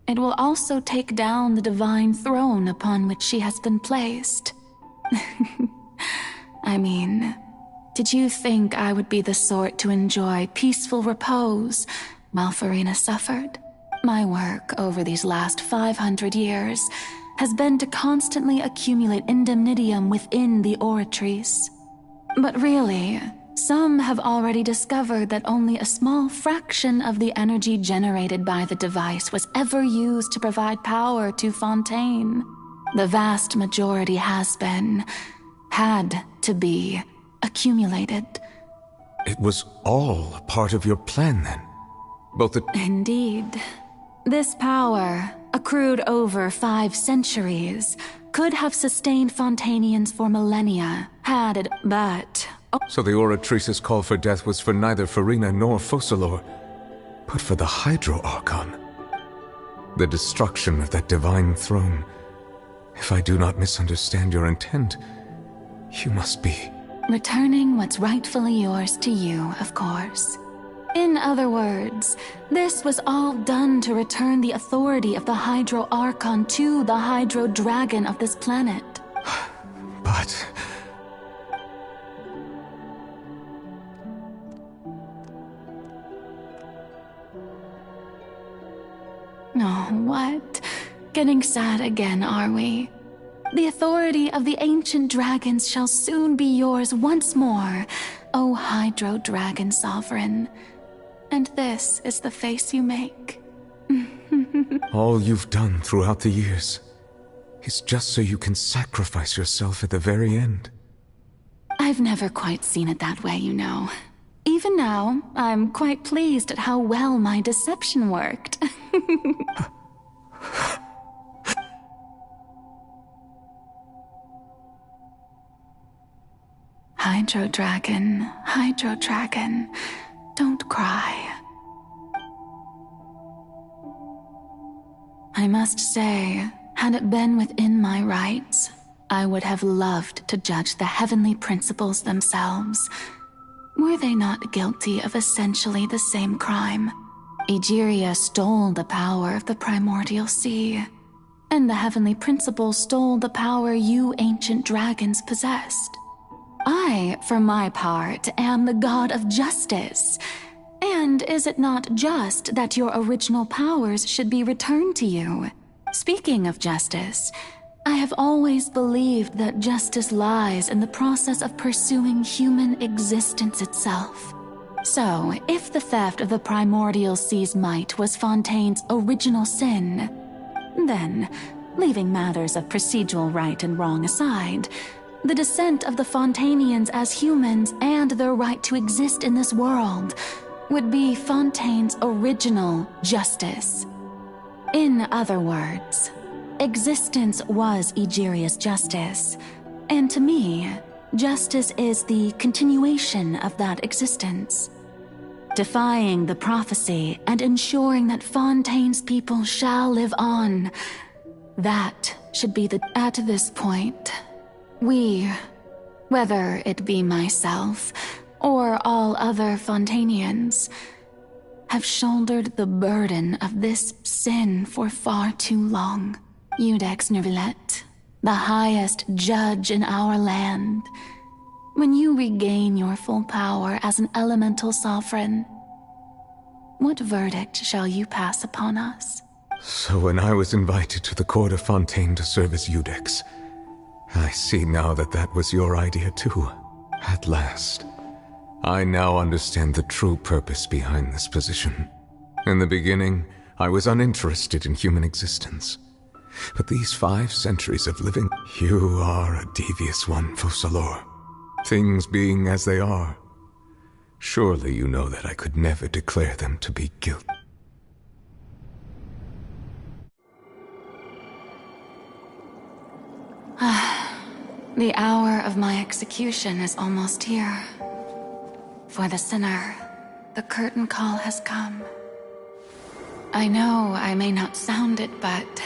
Speaker 16: it will also take down the divine throne upon which she has been placed. I mean, did you think I would be the sort to enjoy peaceful repose while Farina suffered? My work over these last 500 years has been to constantly accumulate indemnitium within the Oratrice. But really, some have already discovered that only a small fraction of the energy generated by the device was ever used to provide power to Fontaine. The vast majority had to be, accumulated.
Speaker 5: It was all part of your plan, then? Both the...
Speaker 16: Indeed. This power, accrued over 5 centuries, could have sustained Fontainians for millennia, had it, but...
Speaker 5: So the Oratrice's call for death was for neither Farina nor Focalor, but for the Hydro Archon. The destruction of that divine throne. If I do not misunderstand your intent, you must be...
Speaker 16: returning what's rightfully yours to you, of course. In other words, this was all done to return the authority of the Hydro Archon to the Hydro Dragon of this planet.
Speaker 5: But...
Speaker 16: Oh, what? Getting sad again, are we? The authority of the ancient dragons shall soon be yours once more, O Hydro Dragon Sovereign. And this is the face you make.
Speaker 5: All you've done throughout the years is just so you can sacrifice yourself at the very end.
Speaker 16: I've never quite seen it that way, you know. Even now, I'm quite pleased at how well my deception worked. Hydro Dragon, don't cry. I must say, had it been within my rights, I would have loved to judge the heavenly principles themselves. Were they not guilty of essentially the same crime? Egeria stole the power of the primordial sea, and the heavenly principles stole the power you ancient dragons possessed. I, for my part, am the god of justice. And is it not just that your original powers should be returned to you? Speaking of justice, I have always believed that justice lies in the process of pursuing human existence itself. So, if the theft of the primordial sea's might was Fontaine's original sin, then, leaving matters of procedural right and wrong aside, the descent of the Fontainians as humans and their right to exist in this world would be Fontaine's original justice. In other words, existence was Egeria's justice, and to me, justice is the continuation of that existence. Defying the prophecy and ensuring that Fontaine's people shall live on, that should be at this point. We, whether it be myself or all other Fontainians, have shouldered the burden of this sin for far too long. Iudex Nervillet, the highest judge in our land, when you regain your full power as an elemental sovereign, what verdict shall you pass upon us?
Speaker 5: So when I was invited to the court of Fontaine to serve as Iudex, I see now that that was your idea too. At last. I now understand the true purpose behind this position. In the beginning, I was uninterested in human existence. But these 5 centuries of living, you are a devious one, Focalor. Things being as they are, surely you know that I could never declare them to be guilt.
Speaker 16: The hour of my execution is almost here. For the sinner, the curtain call has come. I know I may not sound it, but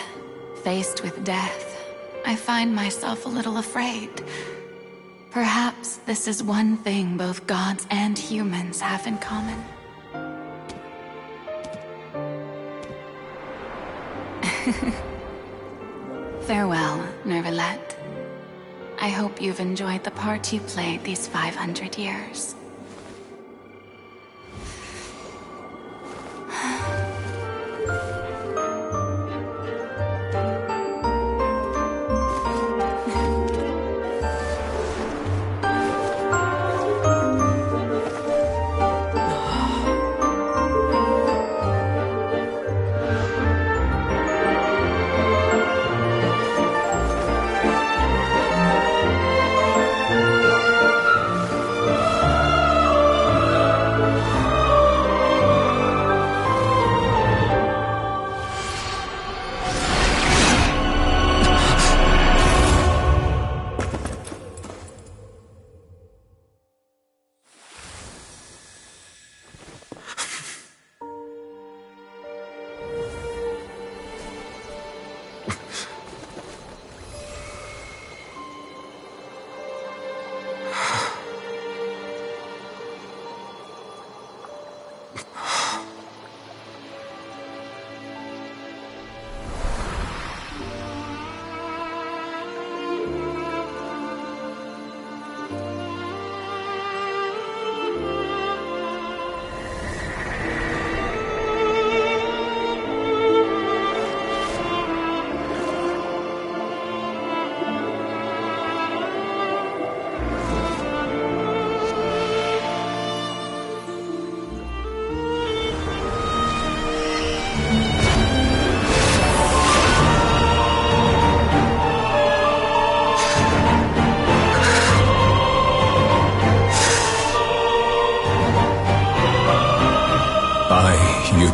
Speaker 16: faced with death, I find myself a little afraid. Perhaps this is one thing both gods and humans have in common. Farewell, Nervalette. I hope you've enjoyed the part you played these 500 years.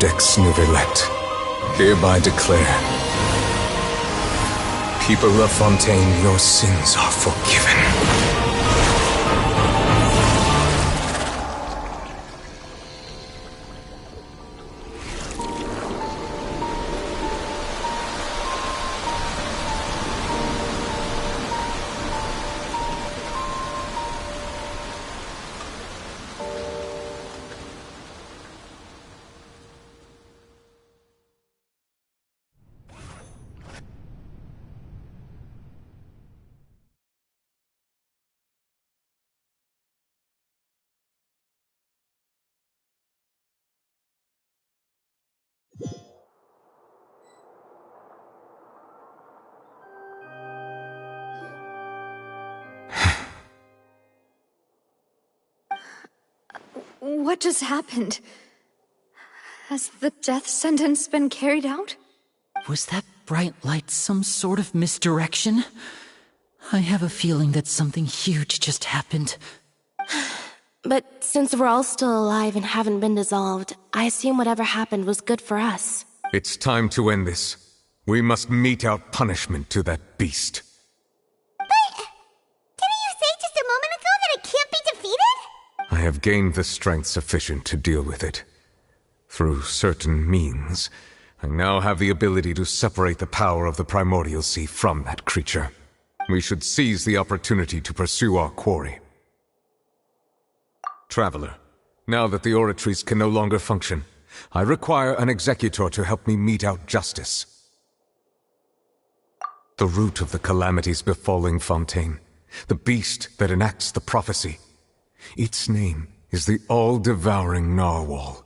Speaker 5: Ex Nervalette, hereby declare, people of Fontaine, your sins are forgiven.
Speaker 9: What just happened? Has the death sentence been carried out?
Speaker 4: Was that bright light some sort of misdirection? I have a feeling that something huge just happened.
Speaker 10: But since we're all still alive and haven't been dissolved, I assume whatever happened was good for us.
Speaker 5: It's time to end this. We must mete out punishment to that beast.
Speaker 1: But didn't you say just a moment ago that it can't be defeated?
Speaker 5: I have gained the strength sufficient to deal with it. Through certain means, I now have the ability to separate the power of the Primordial Sea from that creature. We should seize the opportunity to pursue our quarry. Traveler, now that the oratories can no longer function, I require an executor to help me mete out justice. The root of the calamities befalling Fontaine, the beast that enacts the prophecy, its name is the all-devouring Narwhal.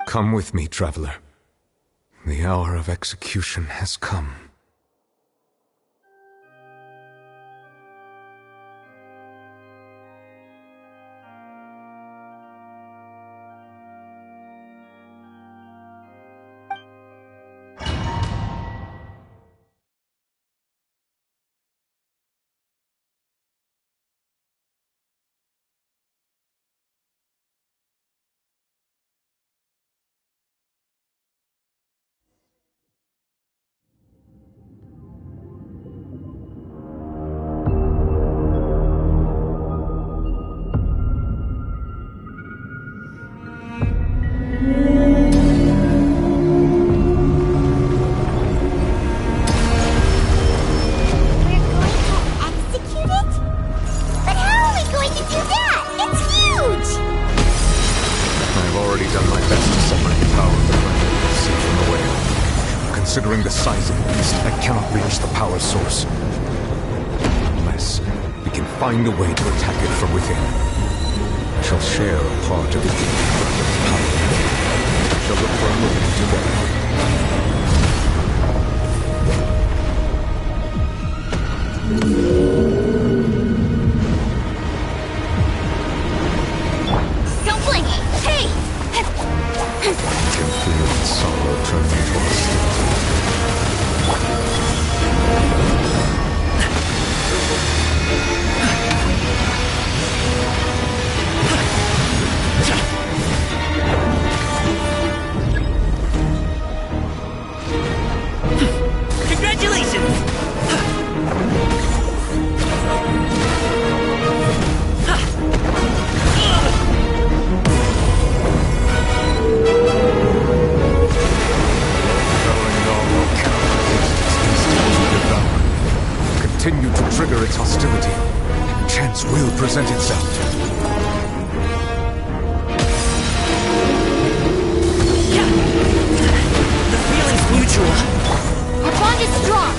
Speaker 5: Come with me, traveler. The hour of execution has come. Considering the size of the beast, I cannot reach the power source. Unless we can find a way to attack it from within. I shall share a part of the power. We shall look for a moment
Speaker 2: Don't blink! Hey!
Speaker 5: I can feel its sorrow turn into hostility.
Speaker 6: Congratulations!
Speaker 5: Continue to trigger its hostility, and a chance will present itself.
Speaker 6: The feeling's mutual.
Speaker 2: Our bond is strong!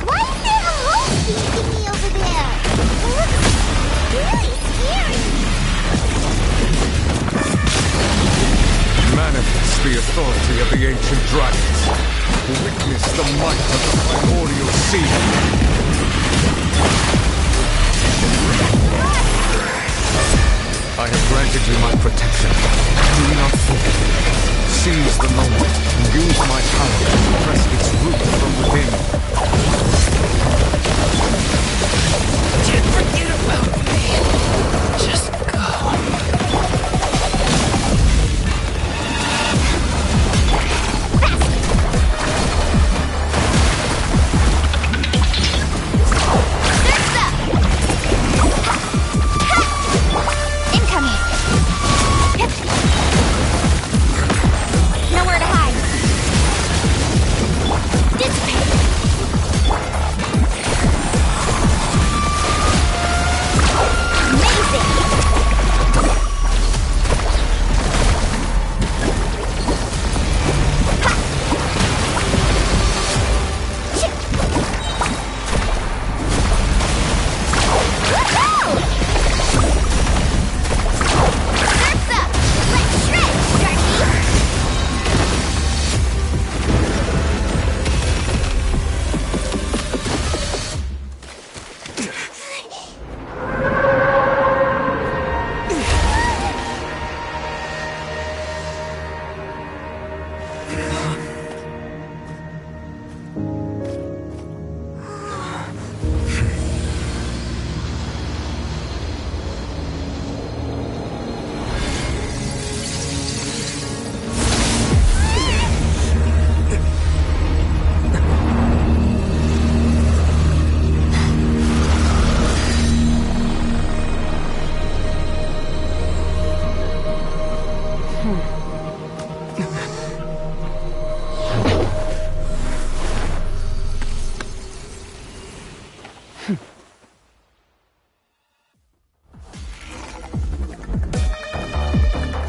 Speaker 1: Why is there a hole sneaking me over there? It looks really scary.
Speaker 5: Manifest the authority of the ancient dragons. Witness the might of the primordial sea. I have granted you my protection. Do not fear. Seize the moment and use my power to press its root from within.
Speaker 18: Can't forget about me. Just go.
Speaker 2: Incoming! Nowhere to hide! Dissipate! Amazing!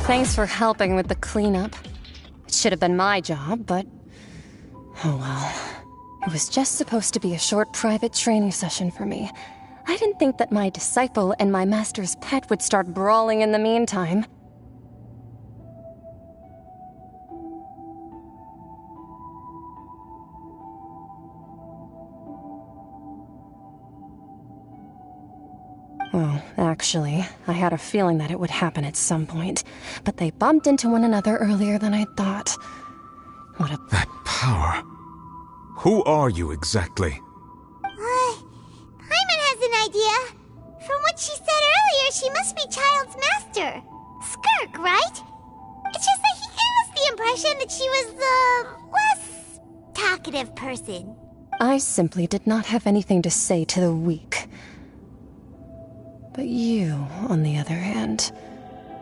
Speaker 8: Thanks for helping with the cleanup. It should have been my job, but... oh well. It was just supposed to be a short private training session for me. I didn't think that my disciple and my master's pet would start brawling in the meantime. Well, actually, I had a feeling that it would happen at some point, but they bumped into one another earlier than I thought. What a...
Speaker 5: That power. Who are you exactly?
Speaker 1: Paimon has an idea. From what she said earlier, she must be Child's master. Skirk, right? It's just that he gave us the impression that she was the less talkative person.
Speaker 8: I simply did not have anything to say to the weak. But you, on the other hand,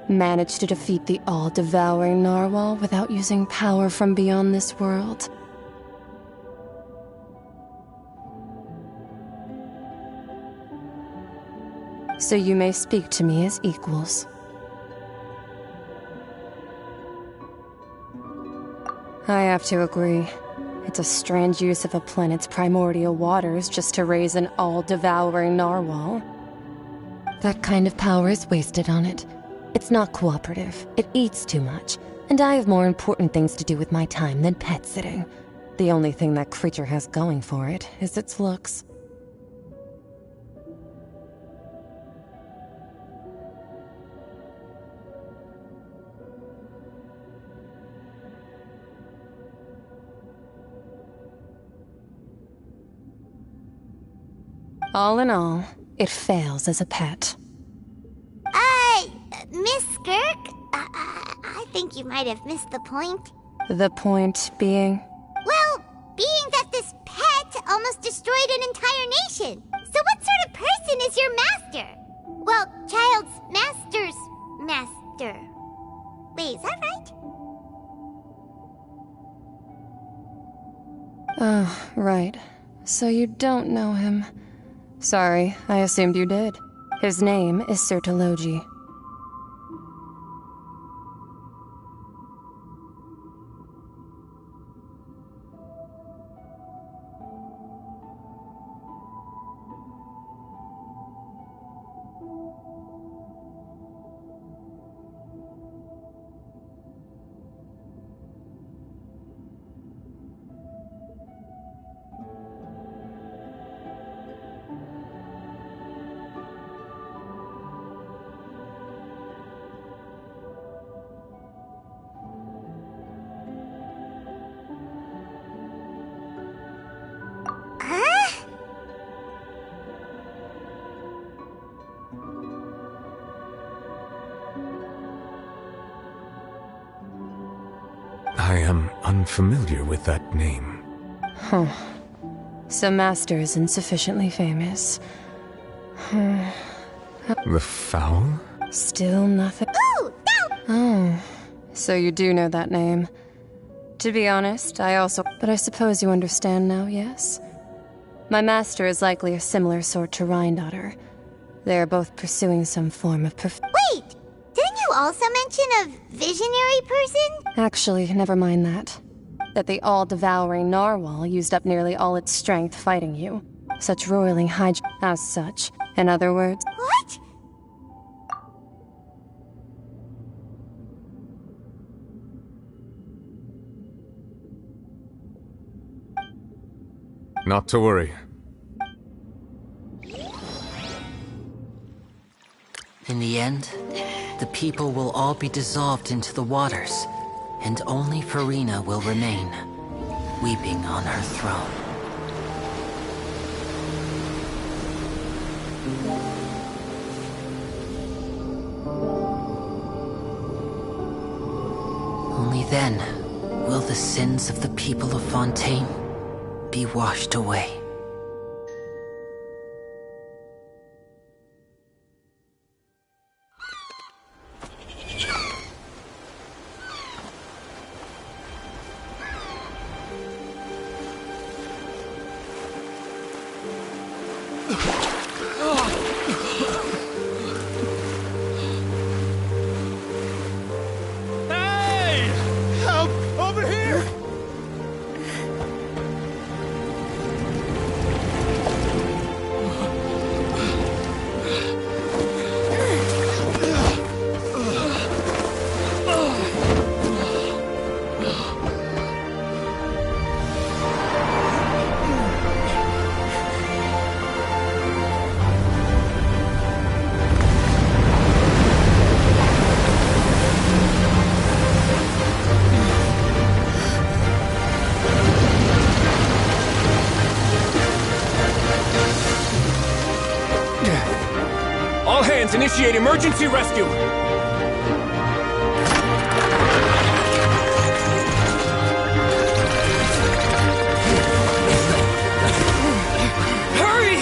Speaker 8: Managed to defeat the all-devouring narwhal without using power from beyond this world. So you may speak to me as equals. I have to agree. It's a strange use of a planet's primordial waters just to raise an all-devouring narwhal. That kind of power is wasted on it. It's not cooperative, it eats too much, and I have more important things to do with my time than pet sitting. The only thing that creature has going for it is its looks. All in all, it fails as a pet.
Speaker 1: Miss Skirk? I think you might have missed the point.
Speaker 8: The point being?
Speaker 1: Well, being that this pet almost destroyed an entire nation. So what sort of person is your master? Well, child's master's master. Wait, is that right?
Speaker 8: Oh, right. So you don't know him. Sorry, I assumed you did. His name is Sertologi.
Speaker 5: I am unfamiliar with that name.
Speaker 8: Huh. So Master isn't sufficiently famous.
Speaker 5: The Fowl?
Speaker 8: Still nothing.
Speaker 1: Ooh, no!
Speaker 8: Oh, so you do know that name. To be honest, I also... But I suppose you understand now, yes? My master is likely a similar sort to Rheindotter. They are both pursuing some form of
Speaker 1: Wait! Didn't you also mention a visionary person?
Speaker 8: Actually, never mind that. That the all-devouring narwhal used up nearly all its strength fighting you. Such roiling as such. In other words...
Speaker 1: What?
Speaker 5: Not to worry.
Speaker 7: In the end, the people will all be dissolved into the waters, and only Farina will remain, weeping on her throne. Only then will the sins of the people of Fontaine be washed away.
Speaker 6: Hey! Help! Over here!
Speaker 13: All hands, initiate emergency rescue! Hurry!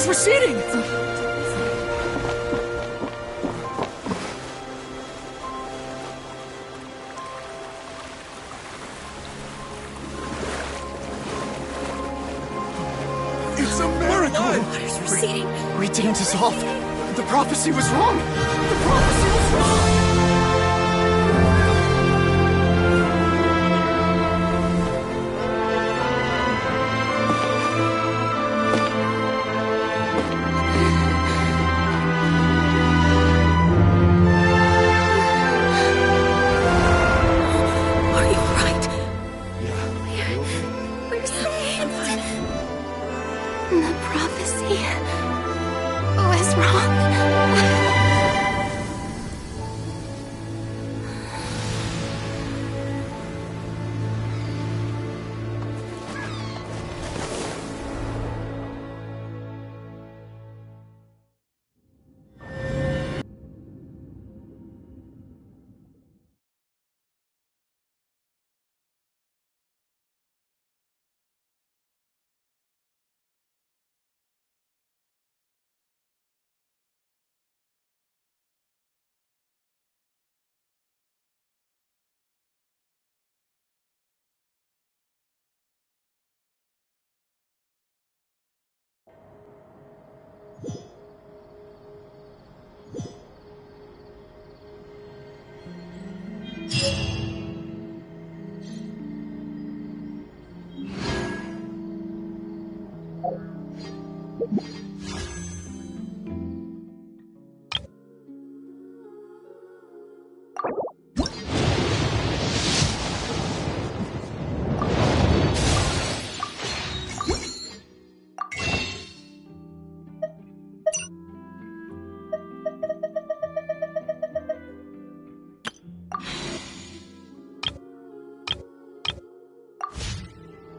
Speaker 3: It's receding!
Speaker 15: It's a miracle!
Speaker 17: Water's receding.
Speaker 15: We didn't dissolve. The prophecy was wrong. The prophecy was wrong!
Speaker 2: The prophecy was wrong.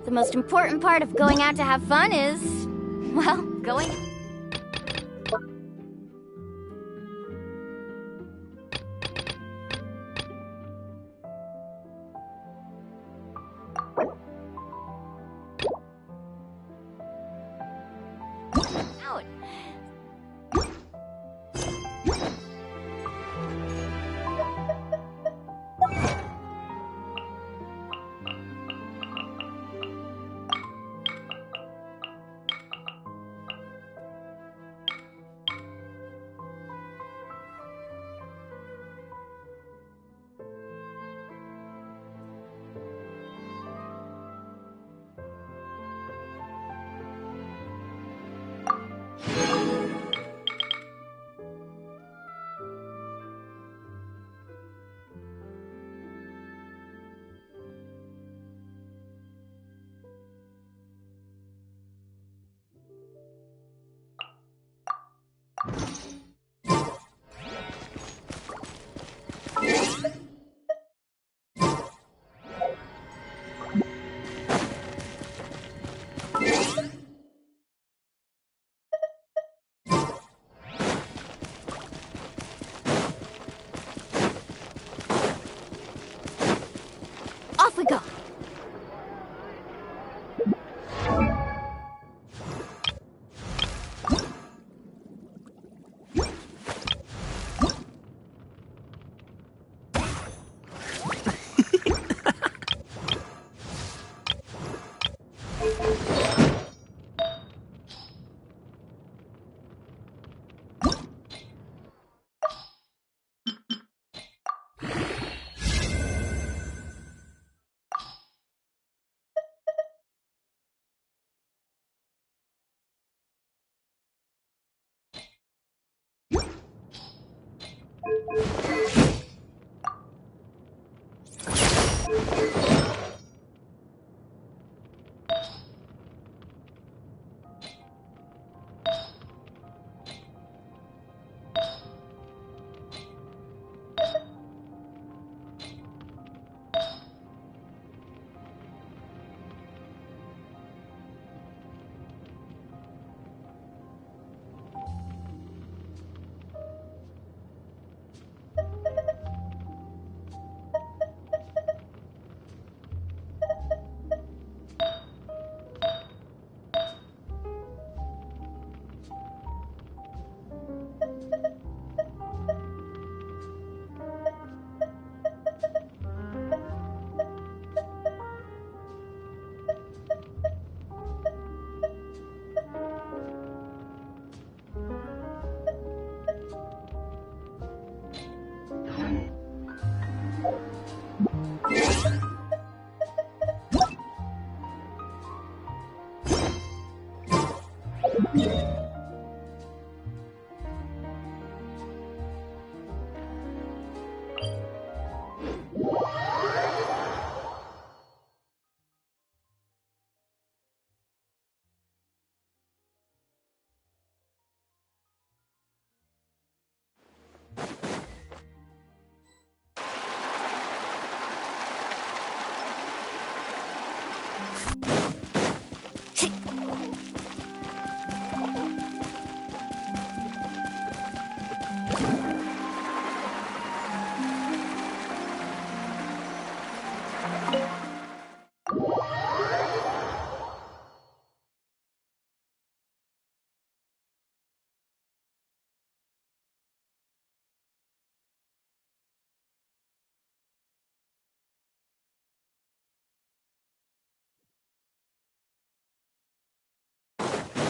Speaker 11: The most important part of going out to have fun is, well, going... out.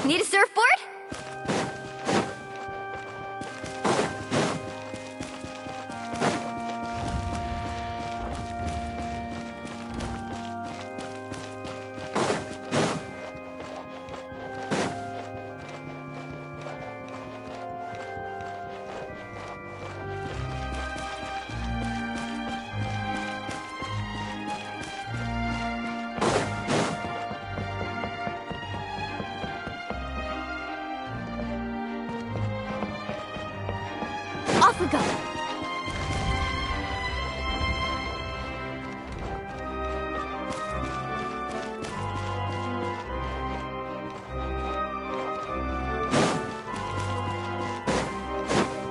Speaker 11: Need a surfboard? Off we go!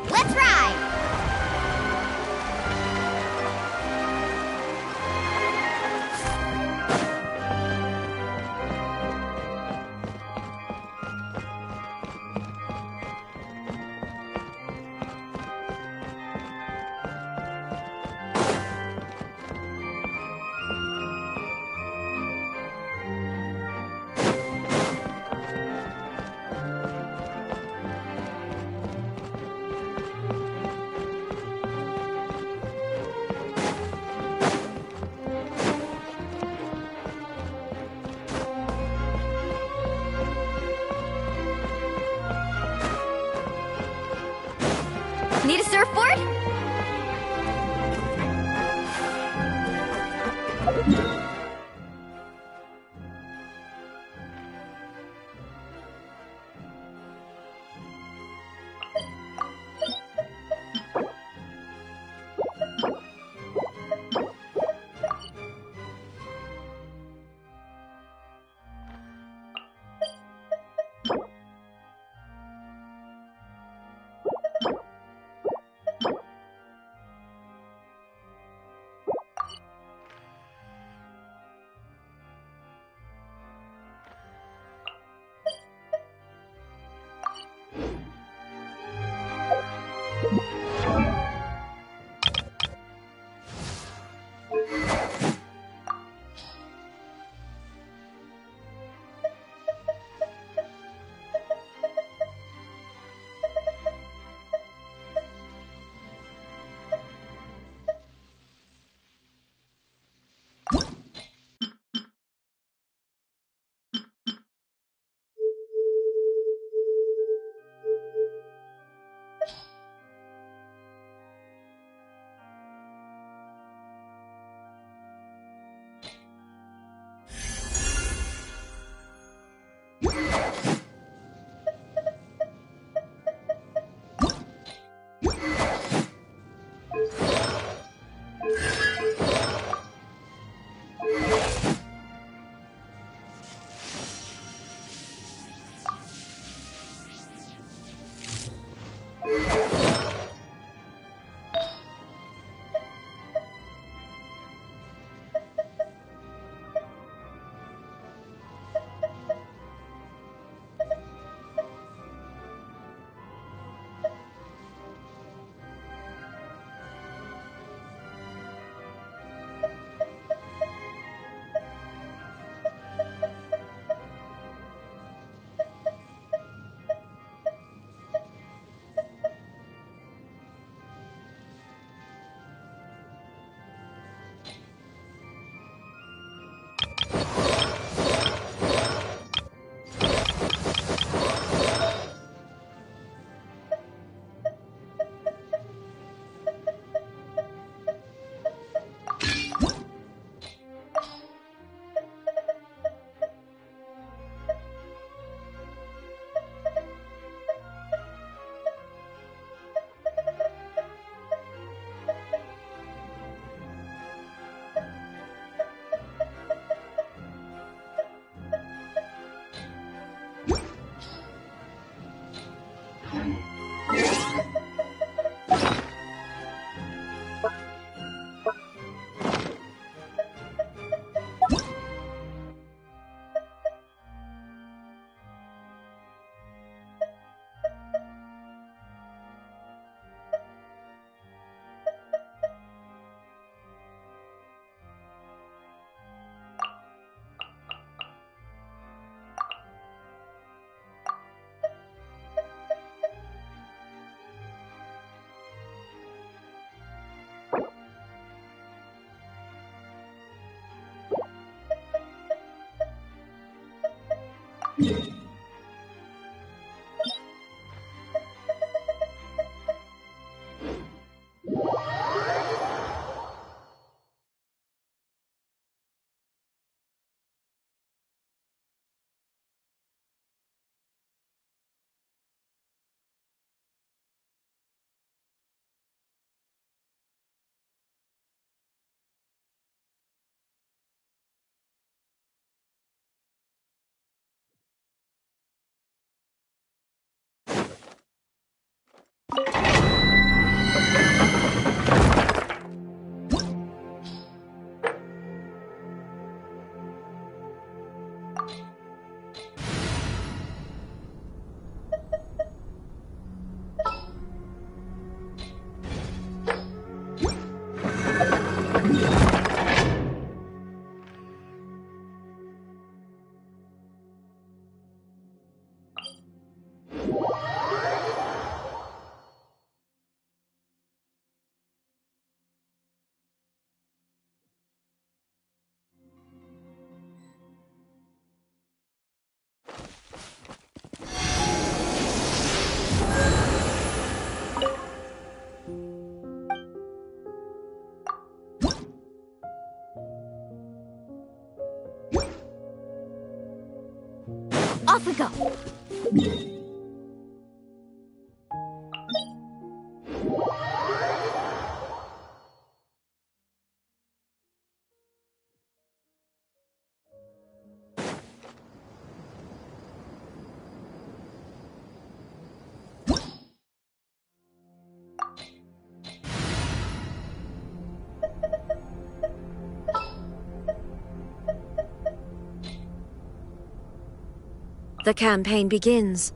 Speaker 11: Let's ride! Need a surfboard? Off we go!
Speaker 9: The campaign begins.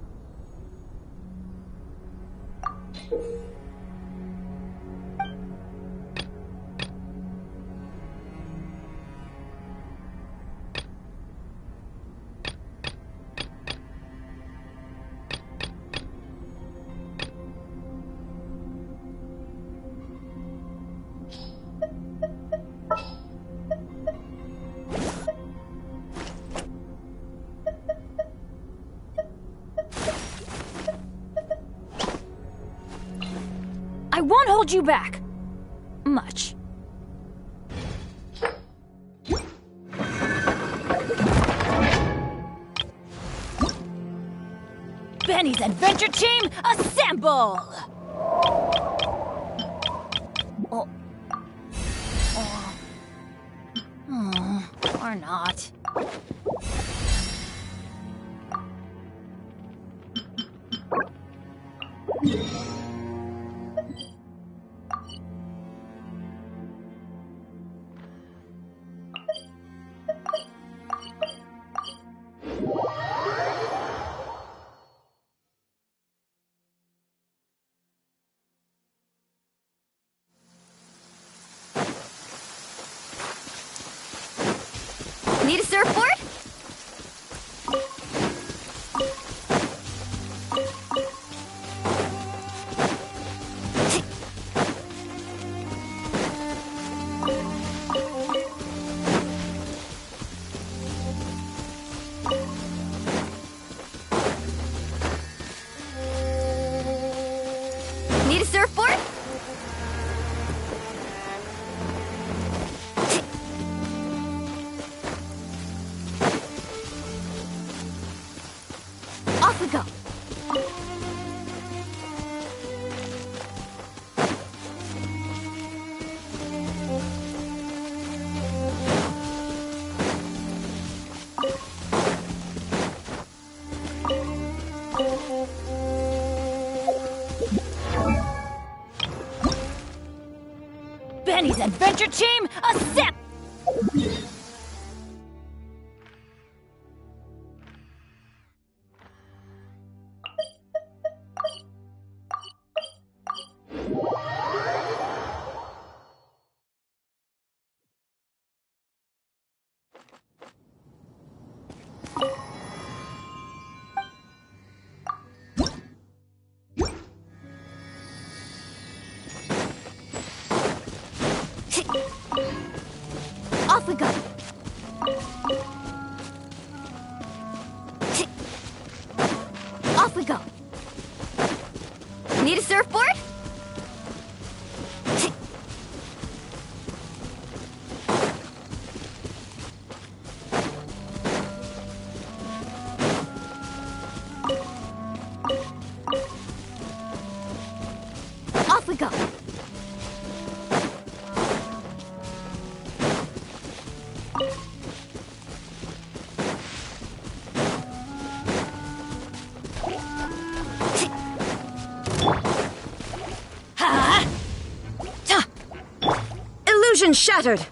Speaker 11: I won't hold you back. Much. Benny's Adventure Team, assemble! Oh. Or not.
Speaker 9: Need a surfboard? Need a surfboard?
Speaker 11: Off we go. Benny's Adventure Team, assemble! Off we go. Off we go.
Speaker 9: Need a surfboard?
Speaker 11: Off we go.
Speaker 9: Illusion shattered!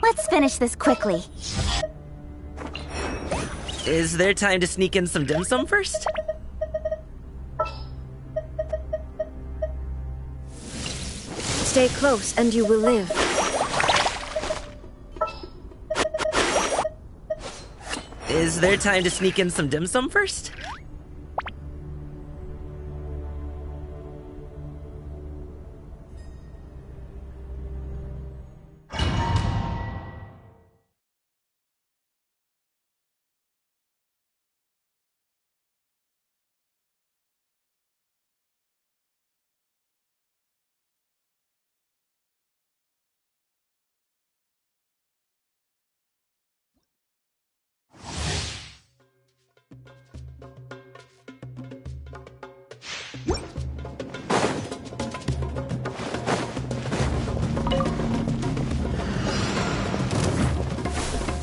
Speaker 11: Let's finish this quickly.
Speaker 12: Is there time to sneak in some dim sum first?
Speaker 9: Stay close and you will live.
Speaker 12: Is there time to sneak in some dim sum first?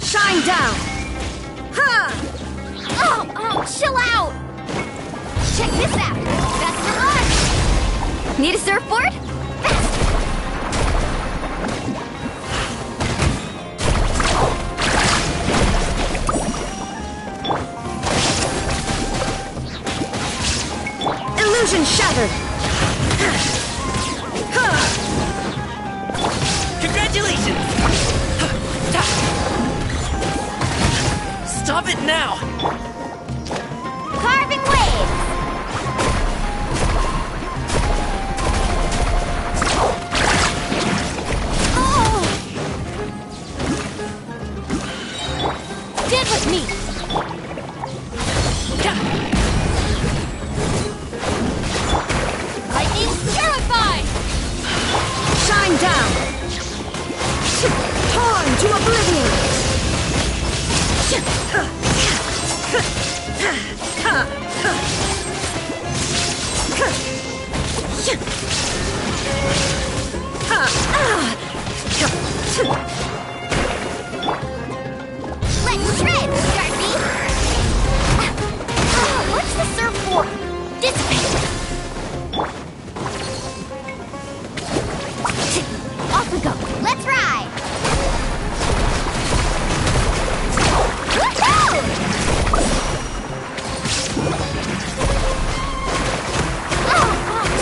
Speaker 9: Shine down! Ha!
Speaker 11: Oh, chill out! Check this out! Best of luck! Need a surfboard?
Speaker 9: Illusion shattered!
Speaker 12: Congratulations! Stop it now!
Speaker 11: Carving waves! Oh! Stand with me! Lightning terrified!
Speaker 9: Shine down! Torn to oblivion!
Speaker 11: Let's shred, Darby! What's the surfboard? Dissipate! Off we go! Let's ride!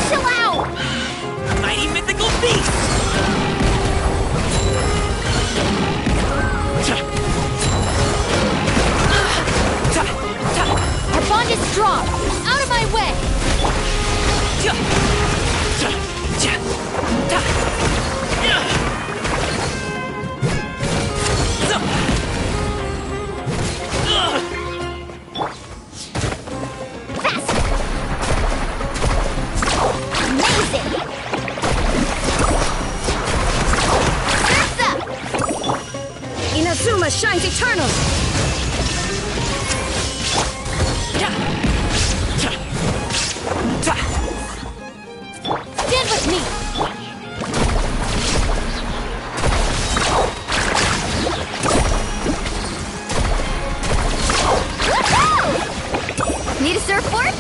Speaker 11: Chill out!
Speaker 12: Mighty mythical beast!
Speaker 11: Our bond is strong! Out of my way! Amazing!
Speaker 9: Inazuma shines eternal!
Speaker 11: Stand with me! Need a surfboard?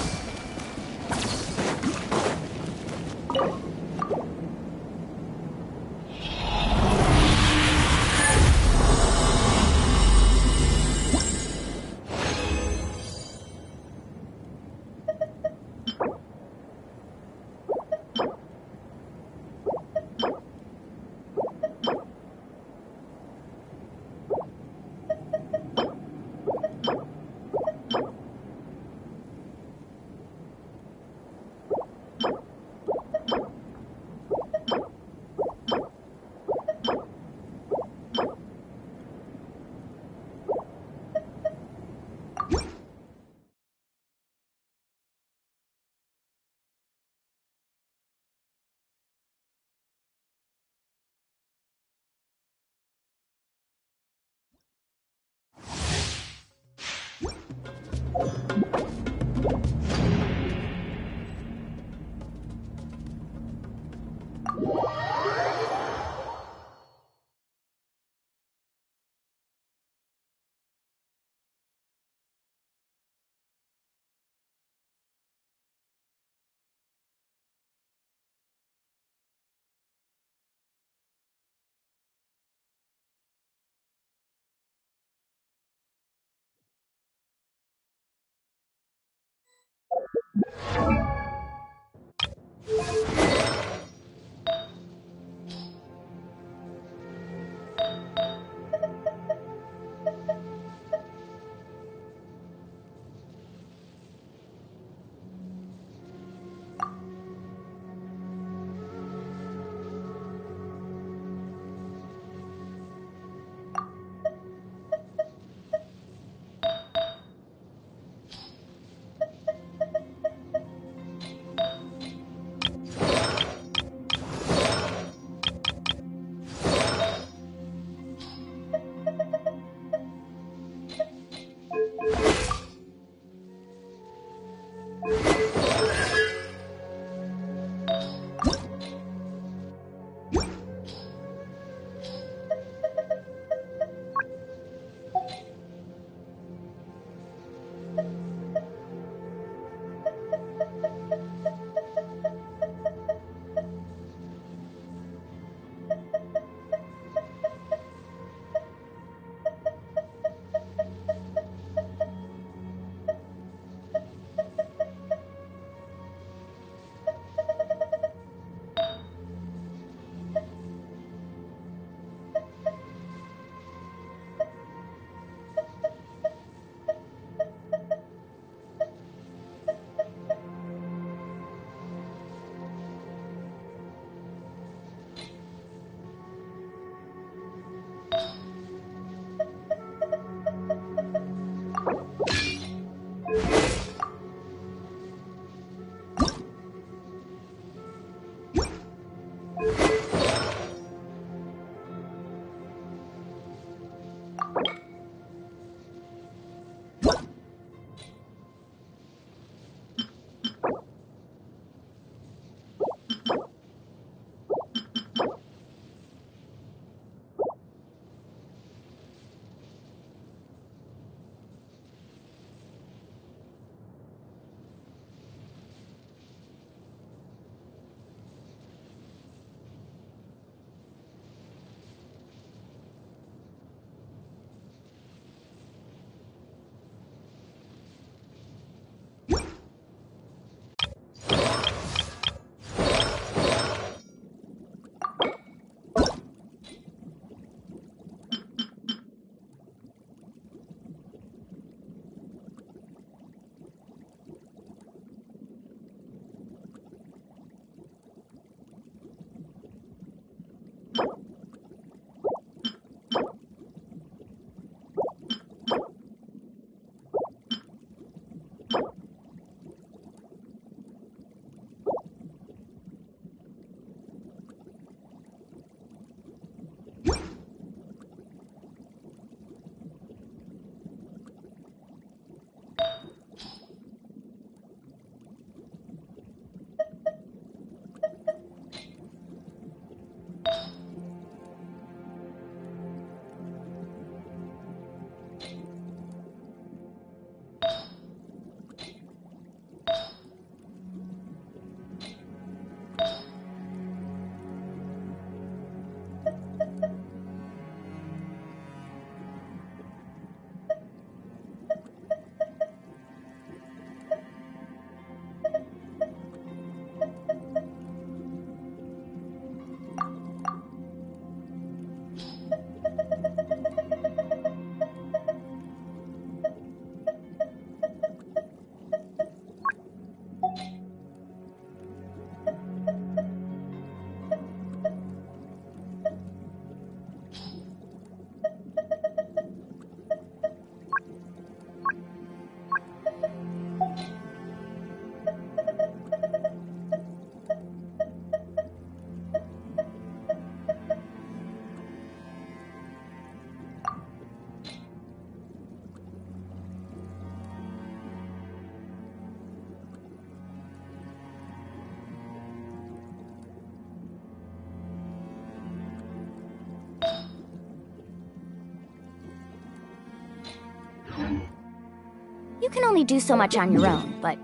Speaker 11: You can only do so much on your own, but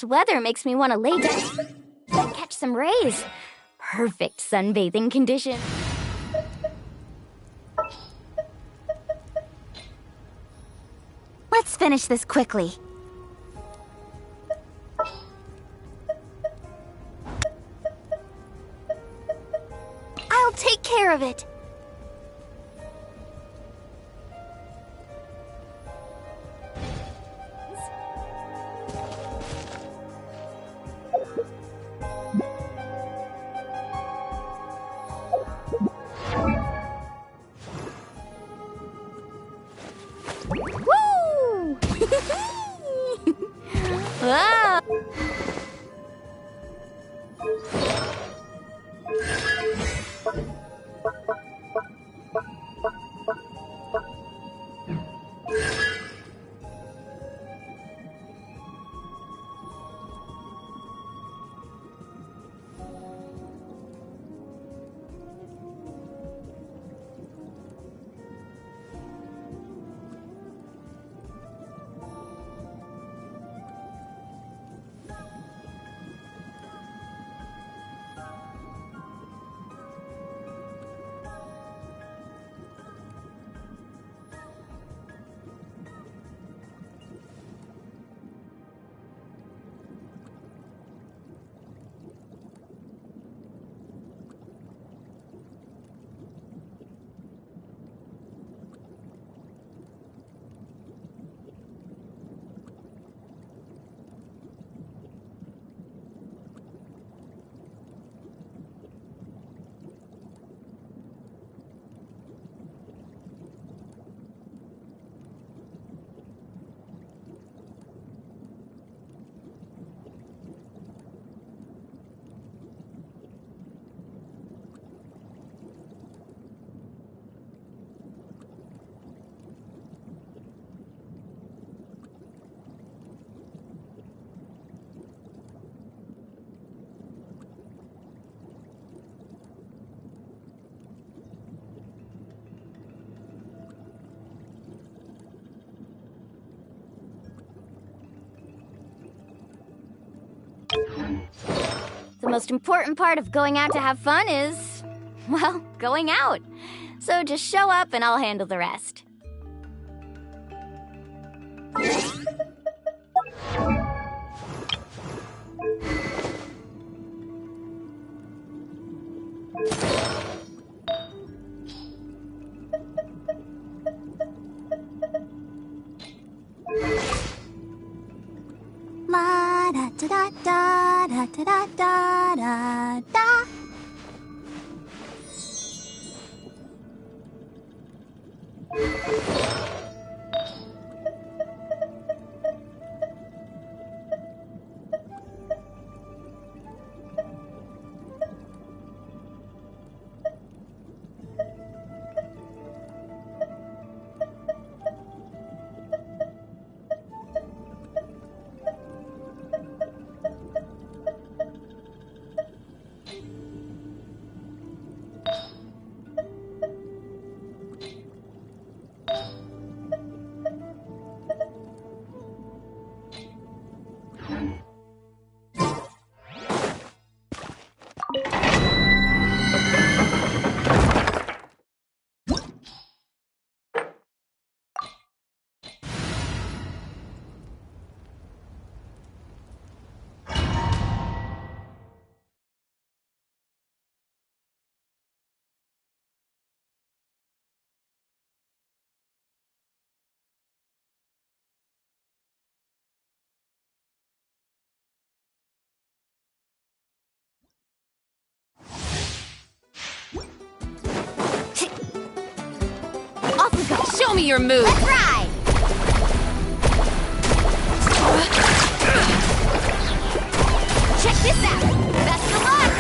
Speaker 11: This weather makes me want to lay down and catch some rays. Perfect sunbathing condition. Let's finish this quickly. I'll take care of it. Woo! Ah! The most important part of going out to have fun is, well, going out. So just show up and I'll handle the rest.
Speaker 1: La da da da da da da da da da.
Speaker 2: Off we go. Show me your move.
Speaker 11: Let's ride! Check this out! Best of luck!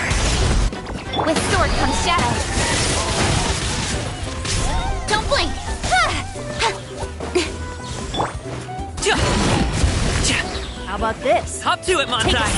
Speaker 11: With sword comes shadow. Don't blink!
Speaker 23: How about this?
Speaker 12: Hop to it, Montai!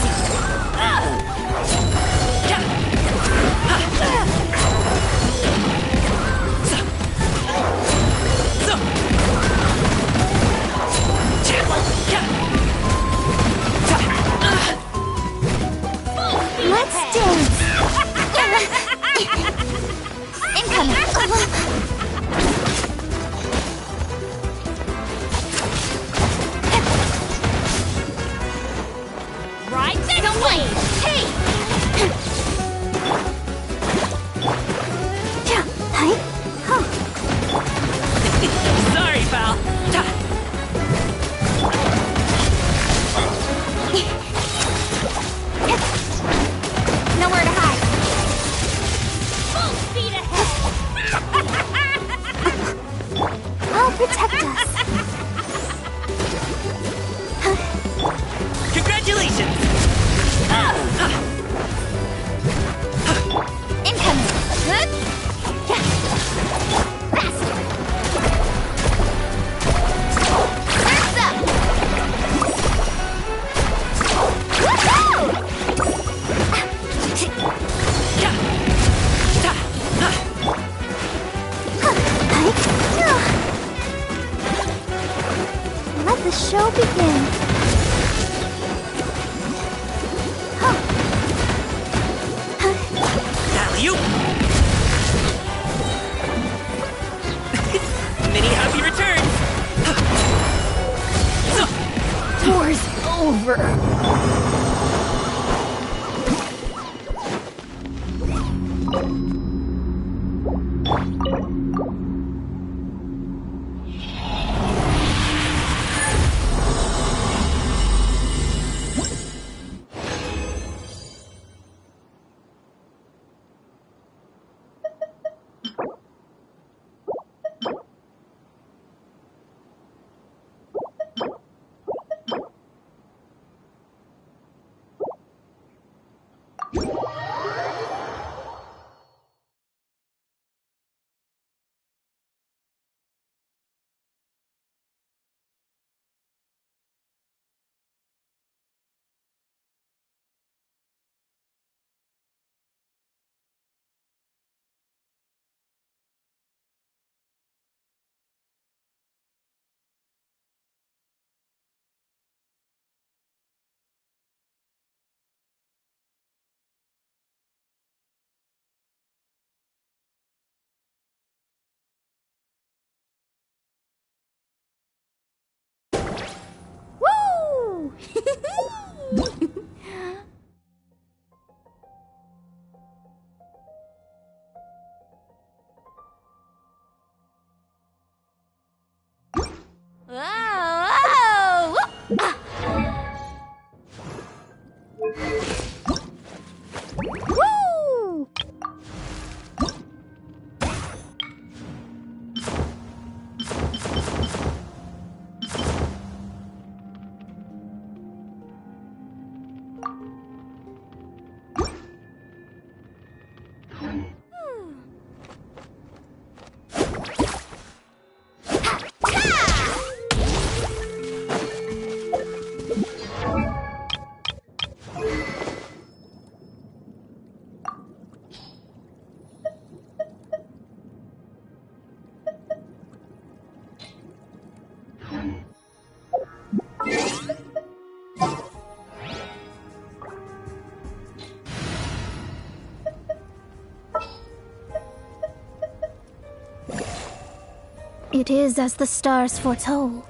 Speaker 1: It is as the stars foretold.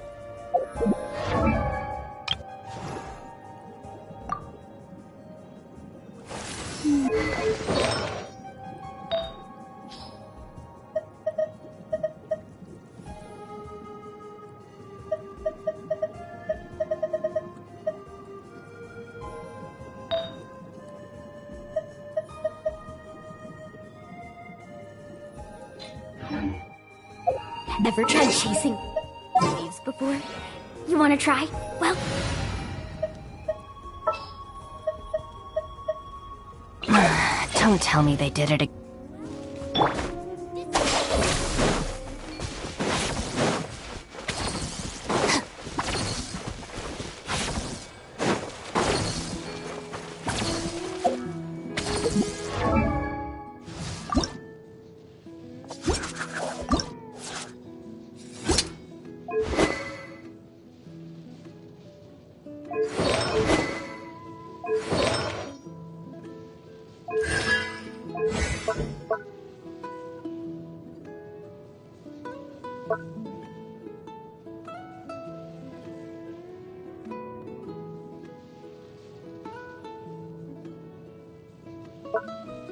Speaker 11: Ever tried chasing waves before? You wanna try? Well...
Speaker 14: Don't tell me they did it again.
Speaker 1: you